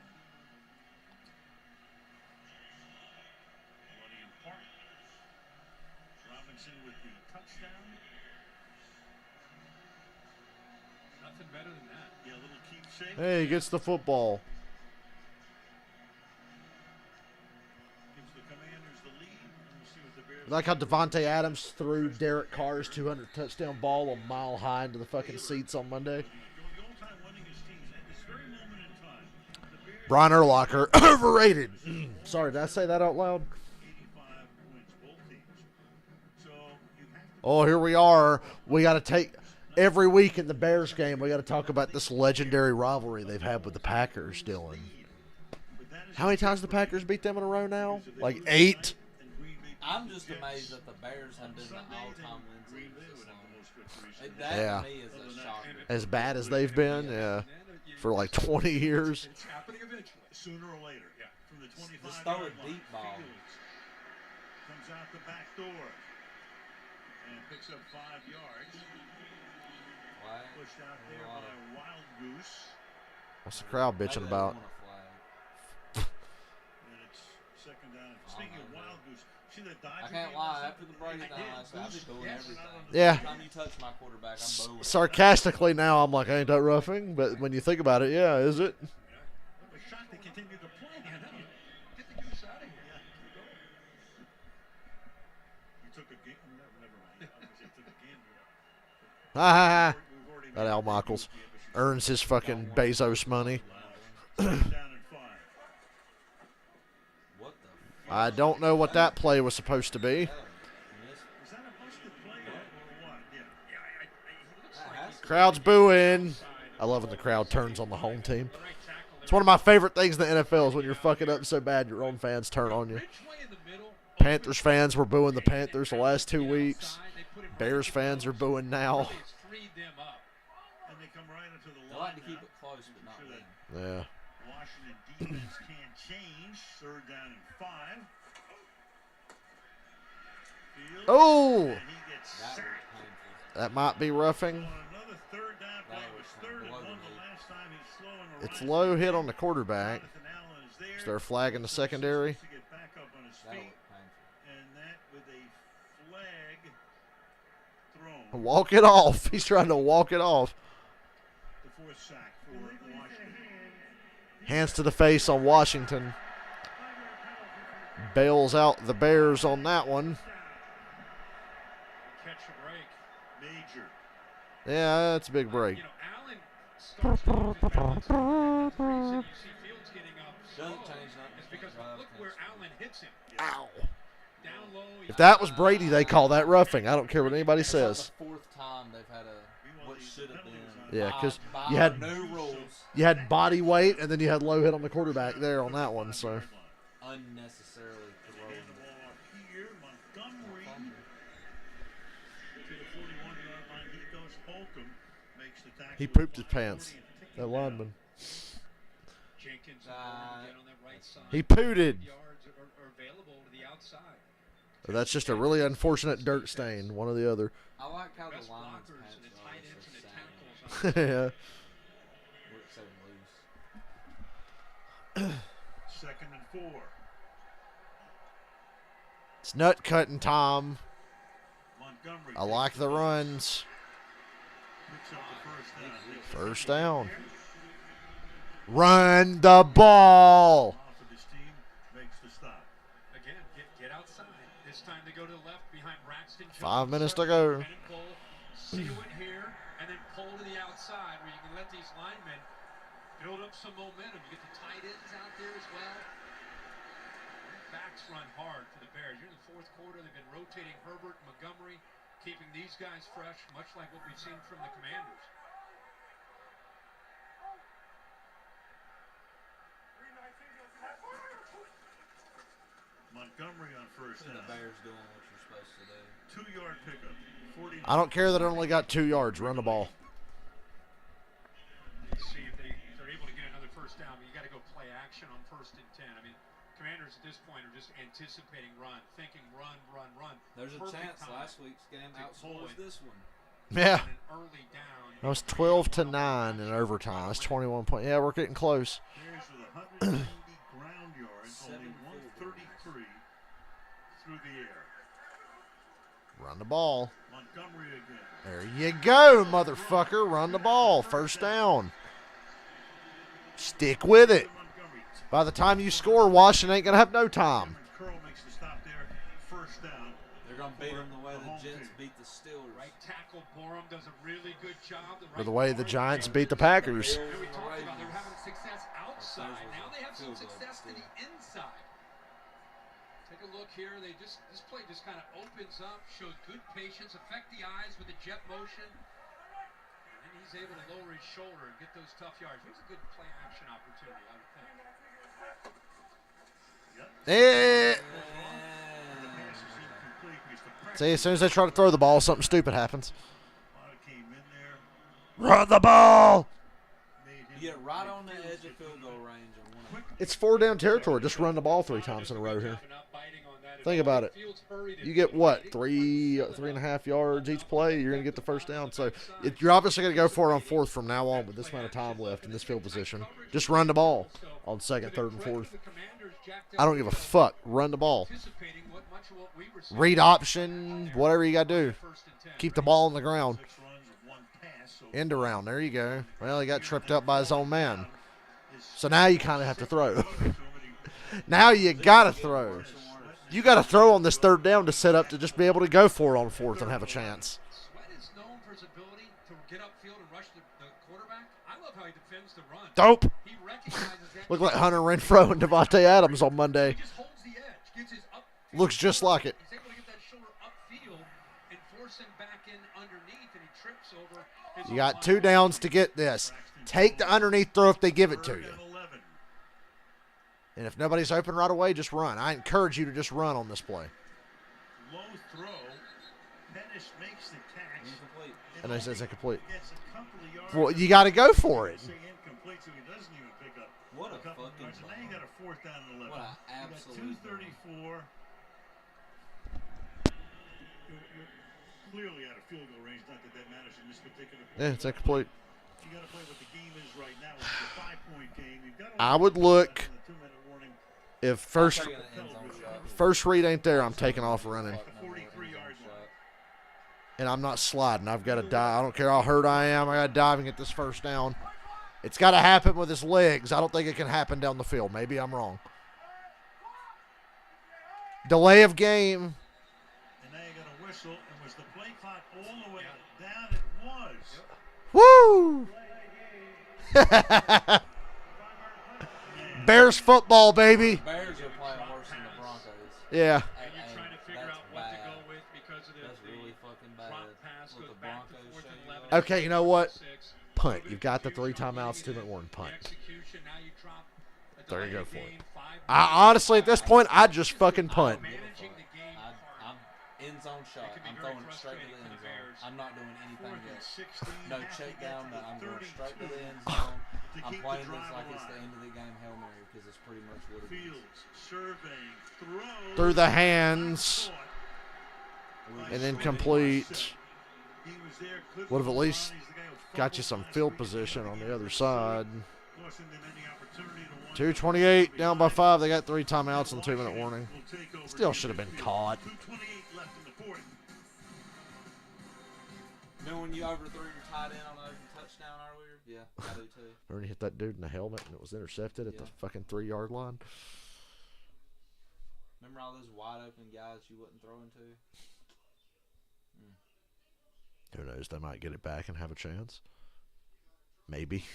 Millennium Park. Robinson with the touchdown. Nothing better than that. Yeah, a little keepsake. Hey, he gets the football. Like how Devontae Adams threw Derek Carr's 200 touchdown ball a mile high into the fucking seats on Monday. Brian Urlacher, overrated. Sorry, did I say that out loud? Oh, here we are. We got to take every week in the Bears game. We got to talk about this legendary rivalry they've had with the Packers, Dylan. How many times the Packers beat them in a row now? Like 8. I'm just amazed that the Bears have been the all-time wins leader for so long. That Yeah. to me is a shocker. As bad as they've been, yeah, for like 20 years. It's happening eventually, sooner or later. Yeah. From the 25 Just throw a line, deep ball. Fields comes out the back door and picks up 5 yards. Pushed out there by Wild Goose. What's the crowd bitching about? And it's second down. Speaking of Wild Goose, see that dive? I can't lie. After the breakdown, I'll be booing everything. Yeah. Every time you touch my quarterback, I'm booing. Sarcastically now, I'm like, ain't that roughing? But when you think about it, yeah, is it? I'm shocked they continue to play. I know. Get the goose out of here. Yeah, you took a game. Never mind. I was going to say took a gander. Ha ha ha. That Al Michaels earns his fucking Bezos money. I don't know what that play was supposed to be. Crowd's booing. I love when the crowd turns on the home team. It's one of my favorite things in the NFL is when you're fucking up so bad your own fans turn on you. Panthers fans were booing the Panthers the last 2 weeks. Bears fans are booing now. They like to keep it close, but not win. Yeah. Washington defense can't change. Third down and 5. Fields, Oh! and he gets sacked. That might be roughing. Another third down play. It was 3rd and 1 the last time. He's slowing around. It's low hit on the quarterback. So they're flagging the secondary. To get back up on his feet. And that with a flag thrown. Walk it off. He's trying to walk it off. The 4th sack for Washington. Hands to the face on Washington. Bails out the Bears on that one. Catch a break. Major. Yeah, that's a big break. You know, Allen starts to you see Fields getting up Doesn't change nothing. It's because look where Allen hits him. Ow. Down low. If that was Brady, they call that roughing. I don't care what anybody says. The fourth time they've had what should have been. Yeah, because by you had new rules. You had body weight, and then you had low hit on the quarterback there on that one. So Unnecessarily throwing. Here, Montgomery to the 41-yard line. He goes. Holcomb makes the tackle. he pooped his pants. That lineman. Jenkins and Bowman get on that right side. He pooted. Yards are available to the outside. That's just a really unfortunate dirt stain. One or the other. I like how Best the lineman's blockers pants and the are tight always ends so and the sad. tackles. Yeah. Work so loose. 2nd and 4. It's nut cutting time. Montgomery. I like the runs. Picks up the First down. Run the ball. Off of his team makes the stop. Again, get outside. This time they go to the left behind Braxton. 5 minutes to go. Seal it here, and then pull to the outside where you can let these linemen build up some momentum. You get the tight ends out there as well. Backs run hard for the Bears. You're in the fourth quarter. They've been rotating Herbert and Montgomery, keeping these guys fresh, much like what we've seen from the Commanders. Montgomery on first down. The Bears doing what you're supposed to do. 2-yard pickup. 40. I don't care that it only got 2 yards. Run the ball. See if they're able to get another first down, but you got to go play action on 1st and 10. I mean, Commanders at this point are just anticipating run, thinking run. There's a Perfect chance time last week's game outscores this one. Yeah. an early down. That was 12-9 in overtime. That's 21 points. Yeah, we're getting close. Bears with 180 ground yards, only 133 through the air. Run the ball. Montgomery again. There you go, motherfucker. Run the ball. First down. Stick with it. By the time you score, Washington ain't going to have no time. Curl makes the stop there. First down. They're going to beat them the way the Jets beat the Steelers. Right tackle Borum does a really good job. Or the way the Giants beat the Packers. And we talked about they're having success outside. Now they have some success to the inside. Take a look here. This play just kind of opens up, shows good patience, affect the eyes with the jet motion. And then he's able to lower his shoulder and get those tough yards. Here's a good play action opportunity, I would think. See, as soon as they try to throw the ball, something stupid happens. Run the ball! You get right on the edge of field goal range. It's 4 down territory. Just run the ball 3 times in a row here. Think about it. You get what? 3.5 yards each play. You're going to get the first down. So you're obviously going to go for it on 4th from now on with this amount of time left in this field position. Just run the ball on 2nd, 3rd, and 4th. I don't give a fuck. Run the ball. Read option, whatever you got to do. Keep the ball on the ground. End around. There you go. Well, he got tripped up by his own man. So now you kind of have to throw. Now you got to throw. You got to throw on this 3rd down to set up to just be able to go for it on 4th and have a chance. Sweat is known for his ability to get upfield and rush the quarterback. I love how he defends the run. Dope. He recognizes that. Look like Hunter Renfrow and Devontae Adams on Monday. He just holds the edge, gets his up. Looks just like it. He's able to get that shoulder upfield and force him back in underneath, and he trips over his You got 2 downs to get this. Take the underneath throw if they give it to you. And if nobody's open right away, just run. I encourage you to just run on this play. Low throw. Pettis makes the catch. And I said it's incomplete. Gets a couple of yards. Well, you got to go for it. Say incomplete, so he doesn't even pick up What a couple of fucking yards. And now you got a 4th down and 11. What a absolute You got 2:34. You're clearly out of field goal range. Not that that matters in this particular play. Yeah, it's incomplete. You got to play what the game is right now. It's a 5-point game. You've got to I would look if first read ain't there, I'm taking off running. 43 yards. And I'm not sliding. I've got to dive. I don't care how hurt I am. I got to dive and get this first down. It's got to happen with his legs. I don't think it can happen down the field. Maybe I'm wrong. Delay of game. And now you got a whistle. And was the play clock all the way down? It was. Woo! Bears football, baby. The Bears are playing worse than the Broncos. Yeah. And you're trying to figure out what to go with because of That's really fucking bad. drop pass What goes the back to Broncos 4th and show 11. Okay, you know what? Punt. You've got the 3 timeouts, 2-minute warning punt. Execution, now you drop a There you go delay for it. game, 5 I honestly, at this point, I'd just fucking punt. managing the game. I'm end zone shot. It can be I'm very throwing it straight to the frustrating end for the Bears. zone. I'm not doing anything 4th and else. 16. No have to check get down. to No, the I'm going straight to the 32 end zone. to I'm keep the playing this drive like it's the alive. end of the game Hail Mary because it's pretty much what it is. Fields surveying, throws Through the hands. And then complete. He was there, couldn't Would have at hold least on. He's the guy who got you fumbled some last field week. position on the other side. Costing them any opportunity to win. 2:28 down by 5. They got 3 timeouts and 2-minute warning. Will take over Still should have been Davis caught. Field. 2:28 left in the fourth. Remember when you overthrew your tight end on the touchdown earlier? Yeah, I do too. Remember he hit that dude in the helmet and it was intercepted at the fucking 3-yard line? Remember all those wide open guys you wasn't throwing to? Who knows? They might get it back and have a chance. Maybe.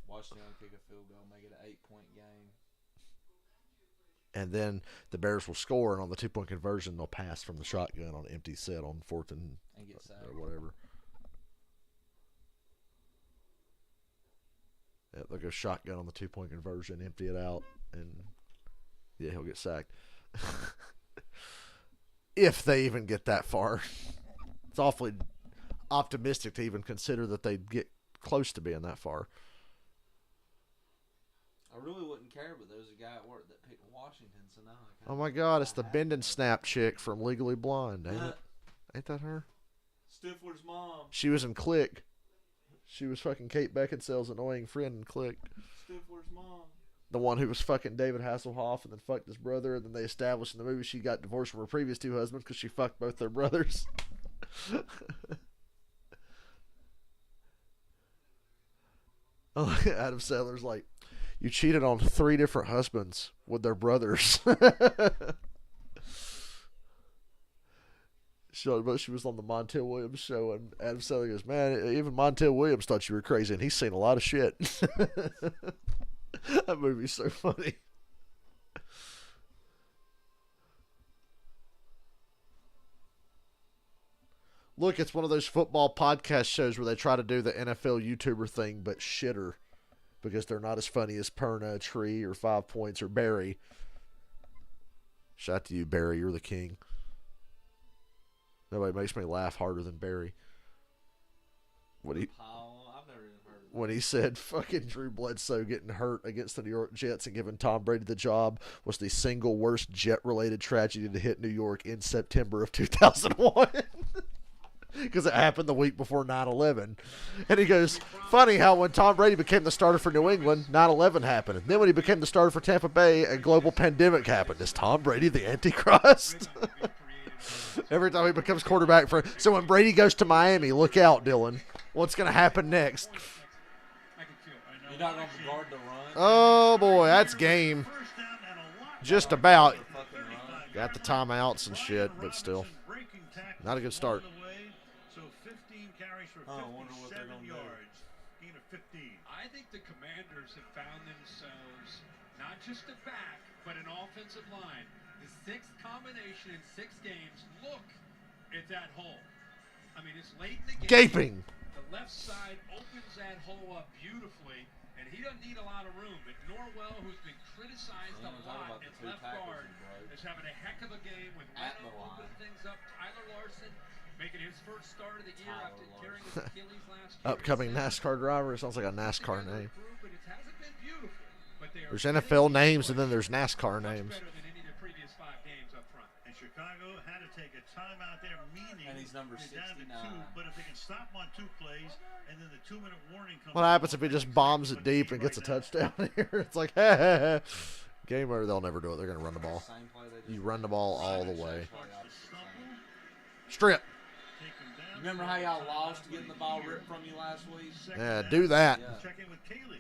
Washington kick a field goal, make it an 8-point game. And then the Bears will score, and on the 2-point conversion, they'll pass from the shotgun on empty set on 4th and get sacked. or whatever. Yeah, they'll go shotgun on the 2-point conversion, empty it out, and yeah, he'll get sacked. If they even get that far. It's awfully optimistic to even consider that they'd get close to being that far. I really wouldn't care, but there's a guy at work that picked Washington, so now I Oh my God, it's the bend and snap chick from Legally Blonde, ain't it? Ain't that her? Stifler's mom. She was in Click. She was fucking Kate Beckinsale's annoying friend in Click. Stifler's mom. The one who was fucking David Hasselhoff and then fucked his brother, and then they established in the movie she got divorced from her previous 2 husbands because she fucked both their brothers. Adam Sandler's like, you cheated on 3 different husbands with their brothers. She was on the Montel Williams show, and Adam Sandler goes, man, even Montel Williams thought you were crazy, and he's seen a lot of shit. That movie's so funny. Look, it's one of those football podcast shows where they try to do the NFL YouTuber thing, but shitter. Because they're not as funny as Perna, Tree, or 5 Points, or Barry. Shout out to you, Barry. You're the king. Nobody makes me laugh harder than Barry. When he said fucking Drew Bledsoe getting hurt against the New York Jets and giving Tom Brady the job was the single worst Jet-related tragedy to hit New York in September of 2001. Because it happened the week before 9/11. And he goes, funny how when Tom Brady became the starter for New England, 9/11 happened. And then when he became the starter for Tampa Bay, a global pandemic happened. Is Tom Brady the Antichrist? Every time he becomes quarterback for... So when Brady goes to Miami, look out, Dylan. What's going to happen next? You're not going to guard the run? Oh, boy, that's game. Just about. Got the timeouts and shit, but still. Not a good start. So 15 carries for 57 yards. Gain of 15. I think the Commanders have found themselves not just a back, but an offensive line. The 6th combination in 6 games. Look at that hole. I mean, it's late in the game. Gaping. The left side opens that hole up beautifully, and he doesn't need a lot of room. But Norwell, who's been criticized a lot at left guard, is having a heck of a game with Renault opening things up. Tyler Larson making his first start of the year after tearing his Achilles last year. Upcoming NASCAR driver. It sounds like a NASCAR name. But it hasn't been beautiful. But they are There's NFL names and then there's NASCAR names. better than any of the previous 5 games up front. And Chicago had to take a timeout there, meaning And he's number they're down to 69. 2. But if they can stop on 2 plays, and then the 2-minute warning comes. What happens if he just bombs it deep and gets a touchdown here? It's like, hey. Game over. They'll never do it. They're going to run the ball. You run the ball all the way. Strip. Remember how y'all lost getting the ball ripped from you last week? Yeah, do that. Yeah. Check in with Kaylee.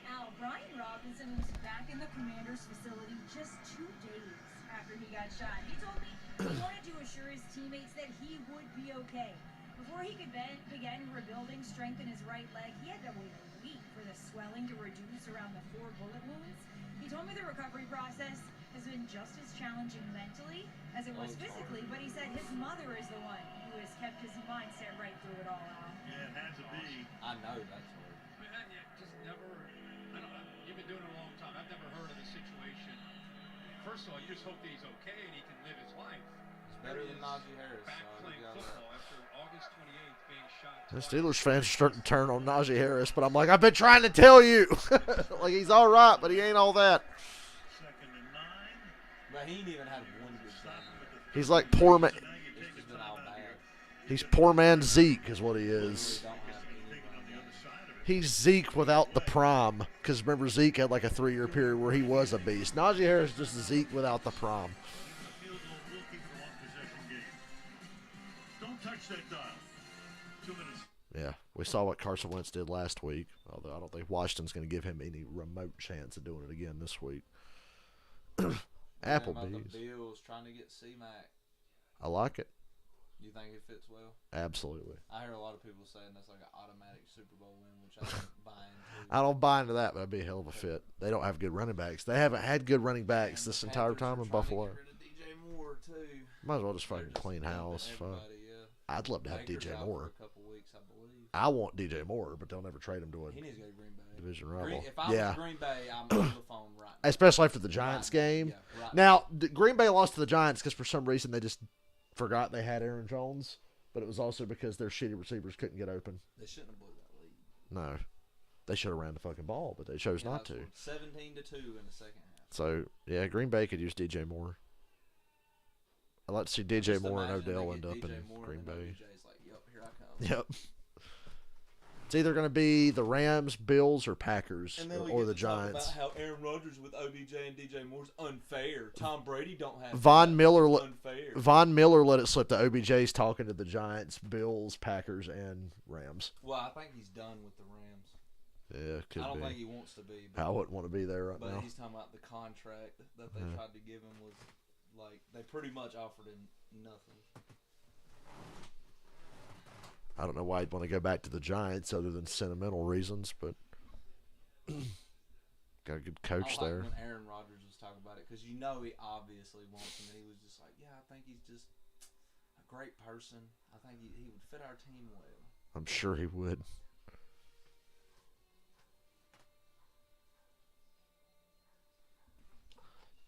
Now, Brian Robinson was back in the Commander's facility just 2 days after he got shot. He told me he wanted to assure his teammates that he would be okay. Before he could begin rebuilding strength in his right leg, he had to wait a week for the swelling to reduce around the 4 bullet wounds. He told me the recovery process has been just as challenging mentally as it was physically, but he said his mother is the one who has kept his mindset right through it all, Al. Yeah, it had to be. I know that's hard. Just never. You've been doing it a long time. I've never heard of a situation. First of all, you just hope that he's okay and he can live his life. It's better than Najee Harris. Back playing football after August 28th being shot. The Steelers fans are starting to turn on Najee Harris, but I'm like, I've been trying to tell you. Like, he's all right, but he ain't all that. Second and 9. But he ain't even had one good game. He's like poor man. It's just been all bad. He's poor man Zeke is what he is. Don't have anyone. He's Zeke without the prime. Because remember, Zeke had like a 3-year period where he was a beast. Najee Harris is just Zeke without the prime. Don't touch that dial. 2 minutes. Yeah, we saw what Carson Wentz did last week. Although I don't think Washington's going to give him any remote chance of doing it again this week. Applebee's. The Bills trying to get C-Mac. I like it. You think it fits well? Absolutely. I hear a lot of people saying that's like an automatic Super Bowl win, which I don't buy into. I don't buy into that, but that'd be a hell of a fit. They don't have good running backs. They haven't had good running backs this entire time in Buffalo. DJ Moore too. Might as well just fucking clean house. Fuck. Yeah. I'd love to have Baker's DJ out Moore. for a couple weeks, I believe. I want DJ Moore, but they'll never trade him to a He needs to go to Green Bay. division rival. If I was Green Bay, I'm on the phone right now. Especially after the Giants game. Yeah, right now, Green Bay lost to the Giants because for some reason they just forgot they had Aaron Jones, but it was also because their shitty receivers couldn't get open. They shouldn't have blew that lead. No. They should have ran the fucking ball, but they chose not to. 17-2 in the second half. So, yeah, Green Bay could use DJ Moore. I'd like to see DJ Moore and Odell end up in Green Bay. Like, yep, here I come. Yep. It's either going to be the Rams, Bills, or Packers, And then or the Giants. Talk about how Aaron Rodgers with OBJ and DJ Moore's unfair. Tom Brady don't have Von Miller unfair. let it slip. The OBJ's talking to the Giants, Bills, Packers, and Rams. Well, I think he's done with the Rams. Yeah, could be. I don't think he wants to be. I wouldn't want to be there right but now. He's talking about the contract that they tried to give him was like they pretty much offered him nothing. I don't know why he'd want to go back to the Giants other than sentimental reasons, but got a good coach I like there. when Aaron Rodgers was talking about it because you know he obviously wants him. And he was just like, yeah, I think he's just a great person. I think he would fit our team well. I'm sure he would.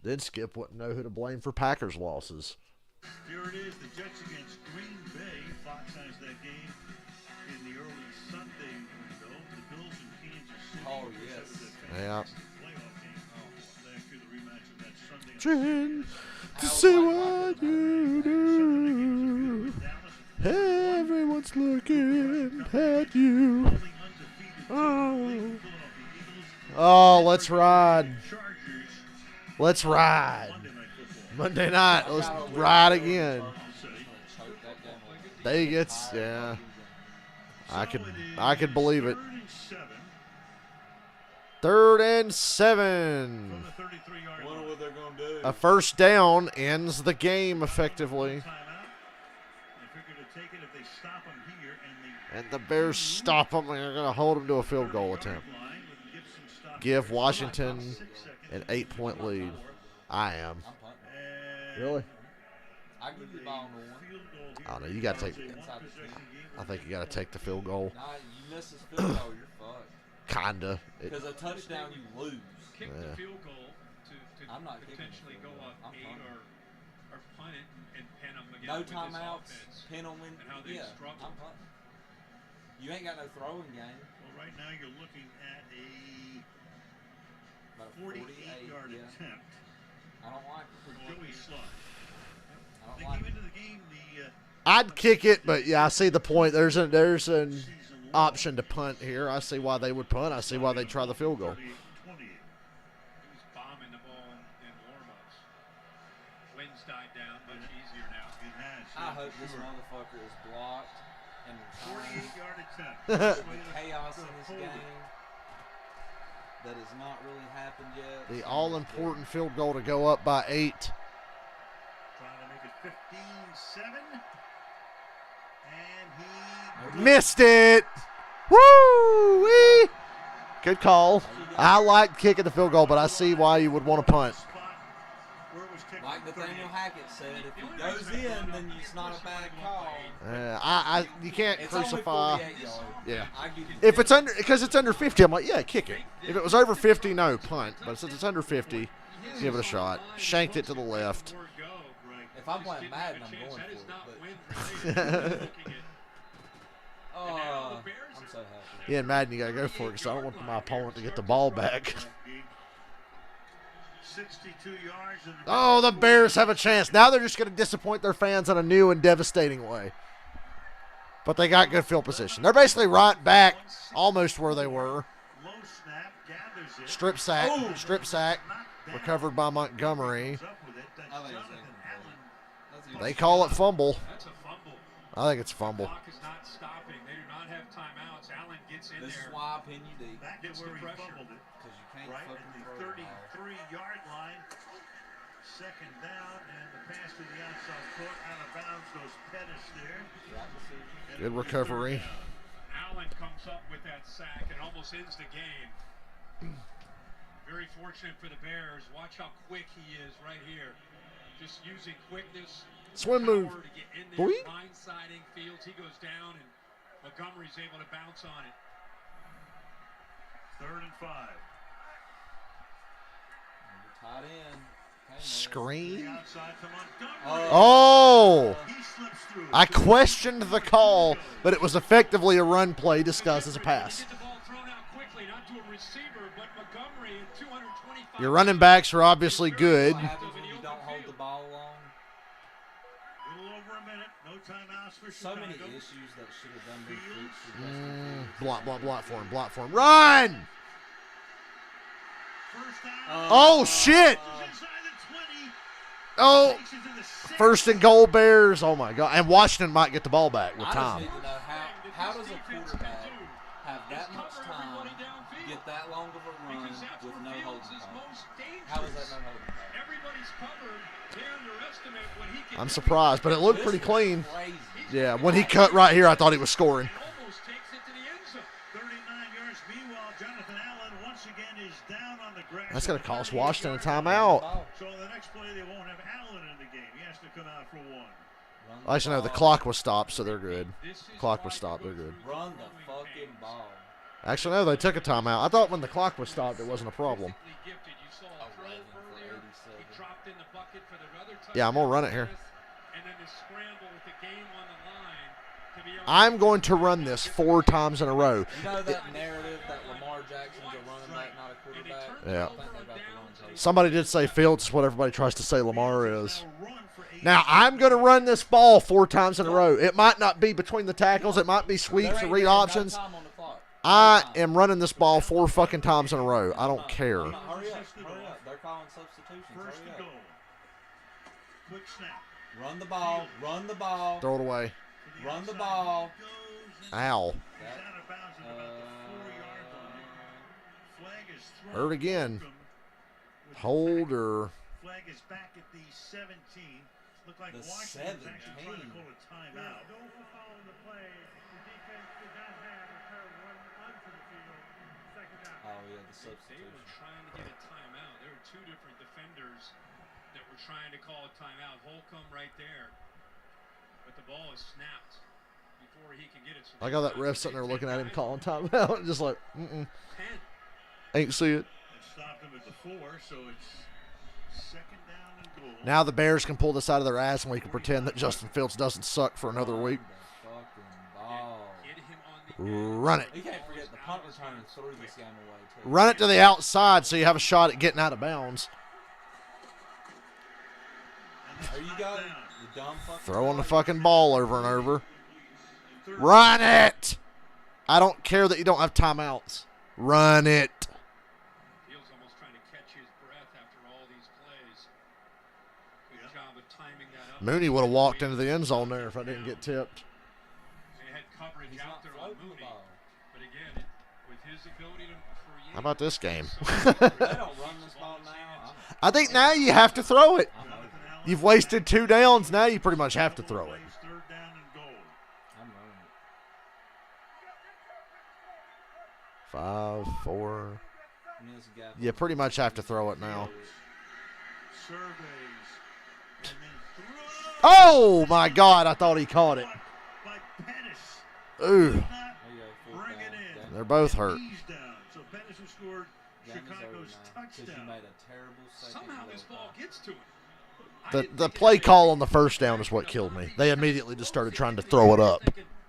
Then Skip wouldn't know who to blame for Packers losses. Here it is, the Jets against Green Bay. Fox has that game in the early Sunday window. The Bills and Kansas City. Oh, yes. Yeah. Playoff game. Last year, the rematch of that Sunday. Trying to see what you do. Everyone's looking at you. Oh, let's ride. Let's ride. Monday night, let's ride again. They gets, yeah. I could believe it. 3rd and 7. Wonder what they're gonna do. A first down ends the game effectively. And the Bears stop them, and they're going to hold them to a field goal attempt. Give Washington an 8-point lead. I am. Really? I give you the ball on the one. I don't know. You got to take. I think you got to take the field goal. Nah, you miss this field goal, you're fucked. Kinda. Because a touchdown, you lose. Kick the field goal to I'm not potentially go up 8 or punt it and pin them again. No with this timeouts, offense pin them in. and how they Yeah, struggle. I'm punting. You ain't got no throwing game. Well, right now you're looking at a About a 48-yard attempt I don't like it. for Joey Slye. I don't They like came it. into the game. I'd kick it, but yeah, I see the point. There's an option to punt here. I see why they would punt. I see why they try the field goal. He was bombing the ball in warm-ups. Winds died down, much easier now. It has. I hope this motherfucker is blocked and 48-yard attempt. the chaos in this game that has not really happened yet. The all-important field goal to go up by 8. Trying to make it 15-7. And he Missed it. Woo! Good call. I like kicking the field goal, but I see why you would want to punt. Like Nathaniel Hackett said, if he goes in, then it's not a bad call. You can't It's crucify. only 48 yards. Yeah. I give you If it's under, because it's under 50, I'm like, yeah, kick it. If it was over 50, no, punt. But since it's under 50, give it a shot. Shanked it to the left. If I'm playing Madden, I'm going for it. I'm so happy. Yeah, in Madden, you got to go for it because I don't want my opponent to get the ball back. 62 yards. Oh, the Bears have a chance. Now they're just going to disappoint their fans in a new and devastating way. But they got good field position. They're basically right back almost where they were. Strip sack, recovered by Montgomery. They call it fumble. That's a fumble. I think it's fumble. The clock is not stopping. They do not have timeouts. Allen gets in This is there. why I pin you deep. Back to where he fumbled it. Because you can't Right fucking at throw the the ball. 33-yard line. Second down, and the pass to the outside foot. Out of bounds goes Pettis there. Good recovery. Allen comes up with that sack and almost ends the game. Very fortunate for the Bears. Watch how quick he is right here. Just using quickness. Swim move. To get in there, Boing. blindsiding Fields. He goes down, and Montgomery's able to bounce on it. 3rd and 5. Tight end. Screen. Oh. Oh! I questioned the call, but it was effectively a run play disguised as a pass. Get the ball thrown out quickly, not to a receiver, but Montgomery at 225. Your running backs are obviously good. What happens when you don't hold the ball long? A little over a minute. No timeouts for So Chicago. many issues that should have done been fixed for Justin Fields. Block for him. Run! First down. Oh, shit! Inside the 20. Oh, Takes it to the 6. first and goal Bears. Oh, my God. And Washington might get the ball back with I just time. need to know how does a quarterback have that much time, get that long of a run with no holding call? How is that no holding call? Everybody's covered. They underestimate what he can I'm do. surprised, but it looked pretty This clean. is crazy. Yeah, when he cut right here, I thought he was scoring. Almost takes it to the end zone. 39 yards. Meanwhile, Jonathan Allen once again is down on the grass. That's going to at the cost 38 Washington a yard timeout. line. So the next play, they won't have Allen in the game. He has to come out for one. Actually, no, the clock was stopped, so they're good. Clock was stopped, they're good. Run the fucking ball. Actually, no, they took a timeout. I thought when the clock was stopped, it wasn't a problem. Gifted. You saw a throw 11 for earlier. 87. He dropped in the bucket for the other touchdown. Yeah, I'm going to run it here. And then the scramble with the game on the line to be able I'm going to run this 4 times in a row. You know that narrative that Lamar Jackson's a running back, not a quarterback? Yeah. I think they got the wrong take. Somebody did say Fields is what everybody tries to say Lamar is. Now, I'm going to run this ball 4 times in a row. It might not be between the tackles. It might be sweeps There or ain't read no options. time on the clock. I am running this ball 4 fucking times in a row. I don't care. Hurry up, hurry up. They're calling substitutions. First Hurry and goal. up. Quick snap. Run the ball. Run the ball. Throw it away. To the Run the outside. ball. Goes Ow. He's out of bounds at about the 4-yard line. Flag is thrown. Hurt again. With the Holder. flag is back at the 17. Looked like The Washington was actually trying to 17. call a timeout. Oh, yeah, the They were substitution. trying to get a timeout. There were 2 different defenders that were trying to call a timeout. Holcomb right there. But the ball is snapped before he can get it. So I got that ref sitting there looking at him calling timeout. Just like, ain't see it. It stopped him at the 4, so it's second down and goal. Now the Bears can pull this out of their ass and we can pretend that Justin Fields doesn't suck for another week. The fucking ball. Get him on the Run it. You can't forget the punt returner threw this game away, too. Run it to the outside so you have a shot at getting out of bounds. There you go. You dumb fucking Throwing the dog. fucking ball over and over. Run it! I don't care that you don't have timeouts. Run it. Fields almost trying to catch his breath after all these plays. Good job of timing that up. Mooney would have walked into the end zone there if I didn't get tipped. They had coverage He's out not there on floating the Mooney. ball. But again, with his ability to create. How about this game? They don't run this ball now. I think now you have to throw it. I'm running. You've wasted 2 downs. Now you pretty much have to throw it. Third down and goal. I'm running. 5, 4. There's a gap. You pretty much have to throw it now. Surveys. And then throws. Oh, my God. I thought he caught it. By Pettis. Ooh. There you go, full Bring it down. in. They're both hurt. He's down. So Pettis who scored Game is over Chicago's now, 'cause you touchdown. made a terrible second Somehow yellow this ball card. gets to him. The play call on the first down is what killed me. They immediately just started trying to throw it up.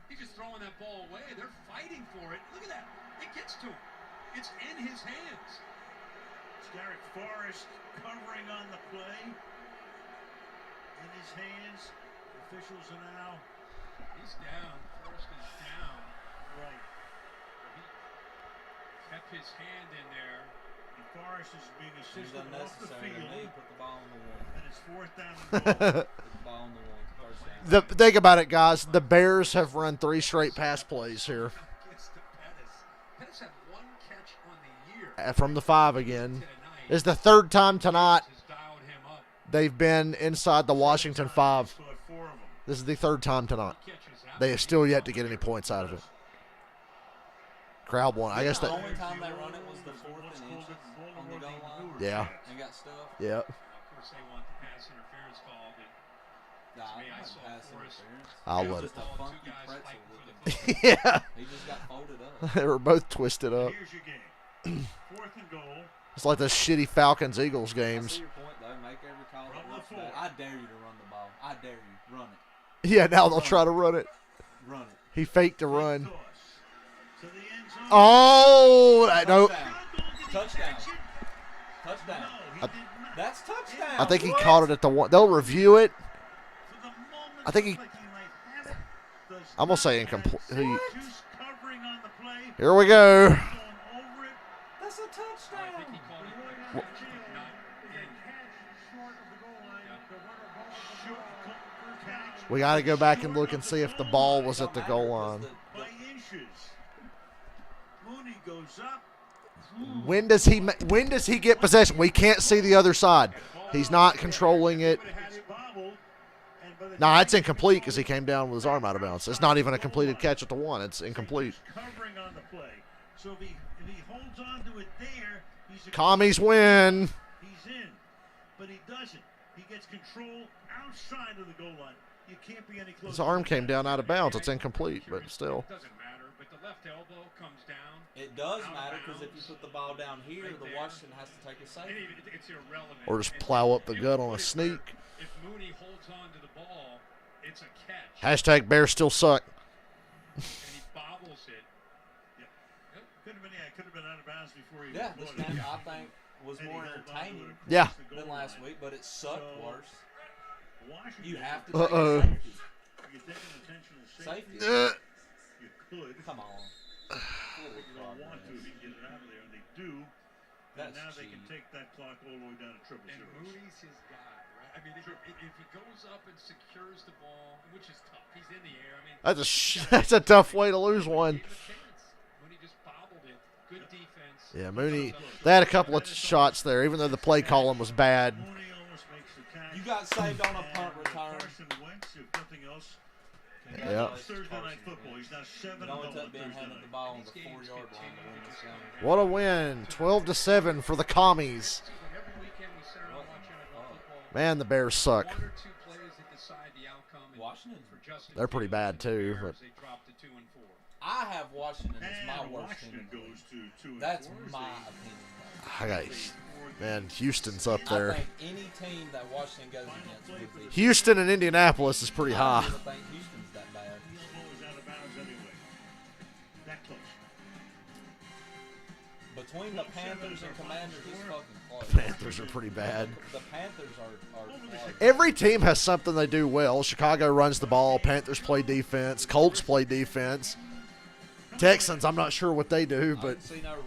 He's just throwing that ball away. They're fighting for it. Look at that. It gets to him. It's in his hands. It's Derek Forrest covering on the play. In his hands. Officials are now. He's down. Forrest is down. Right. He kept his hand in there. And Forrest is being Seems assisted off the unnecessary to field. me. Put the ball on the one. And it's 4th down and goal. Put the ball on the one. First down. Think about it, guys. The Bears have run 3 straight pass plays here. Gets to Pettis. Pettis had 1 catch on the year. From the 5 again. It's the 3rd time tonight Has dialed him up. they've been inside the Washington 5. Scored 4 of them. This is the 3rd time tonight. Catches out. They have still yet to get any points out of it. Crowd won. I guess The that. only time they run it was the 4th and inches on the goal line. Yeah. And got stuff. Yeah. Of course, they want the pass interference call, but Nah, to me, I I wasn't saw passing Forrest. interference. I'll It was let just it. a funky Two guys pretzel fighting for the looking. Yeah. He just got folded up. They were both twisted up. Here's your game. 4th and goal. It's like those shitty Falcons-Eagles I games. see your point, though. Make every call that Run the looks four. bad. I dare you to run the ball. I dare you. Run it. Yeah, now they'll try to run it. Run it. He faked a run. Toss to the end zone. Oh, no. Touchdown. Touchdown. No, he did not. That's touchdown. I think he What? caught it at the 1. They'll review it. For the moment, I think he- looked like might have it. Does I'm going to say not incomplete. have Juice covering on the play. Here we go. Going over it. That's a I think touchdown. he called it a catch, but not in. We got to go back and look and see if the ball was at the goal line. By inches. Mooney goes up. When does he get possession? We can't see the other side. He's not controlling it. It's bobbled, and by the No, time it's incomplete because he came down with his arm out of bounds. It's not even a completed catch at the 1. It's incomplete. covering on the play. So if he holds on to it there, he's a Commies win. He's in, but he doesn't. He gets control outside of the goal line. You can't be any closer. His arm came down out of bounds. It's incomplete, but still. It doesn't matter, but the left elbow comes down. It does matter because if you put the ball down here, the Washington has to take a And safety. it's irrelevant. Or just And plow up the you gut on a put it sneak. where If Mooney holds on to the ball, it's a catch. Hashtag Bears still suck. And he bobbles it. Could have been out of bounds before he. Yeah, this caught it. game I think was And he more held on to it entertaining across Yeah. the goal than last line. week, but it sucked So, worse. Washington, You have to Uh-oh. take a safety. You take an intentional Safety. safety. You could. Come on. But you don't want to if you can get it out of there, and they do. That's And now they can cheap. take that clock all the way down to triple And zeros. Mooney's his guy, right? I mean, if he goes up and secures the ball, which is tough, he's in the air. I mean, That's a tough way to lose one. gave him a chance. Mooney just bobbled it. Good defense. Yeah, Mooney. They had a couple of shots there, even though the play calling was bad. Mooney almost makes the catch. You got saved on a punt And return. Carson Wentz, if nothing else. Yeah. Thursday night football. He's now 7-0 It only on took being Thursday handed night. the ball on the 4-yard line to win this game. What a win. 12-7 for the Commies. Every weekend we sit around watching NFL football. Man, the Bears suck. 1 or 2 plays that decide the outcome. And Washington. for Justin They're pretty Fields bad, and the too, Bears, but- they dropped to 2 and 4. I have Washington as my And worst team. Washington in the league. goes to 2 and That's 4. my opinion. I got, man, Houston's up I there. think any team that Washington goes against would be. Houston and Indianapolis is pretty I high. don't even think Houston's that bad. This ball is out of bounds anyway. That close. Between the Panthers and Commanders, it's fucking close. Panthers are pretty bad. The Panthers are close. Every team has something they do well. Chicago runs the ball. Panthers play defense. Colts play defense. Texans, I'm not sure what they do, I but didn't see no runs.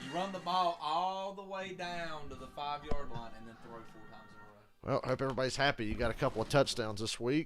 You run the ball all the way down to the 5-yard line and then throw 4 times in a row. well, I hope everybody's happy. You got a couple of touchdowns this week.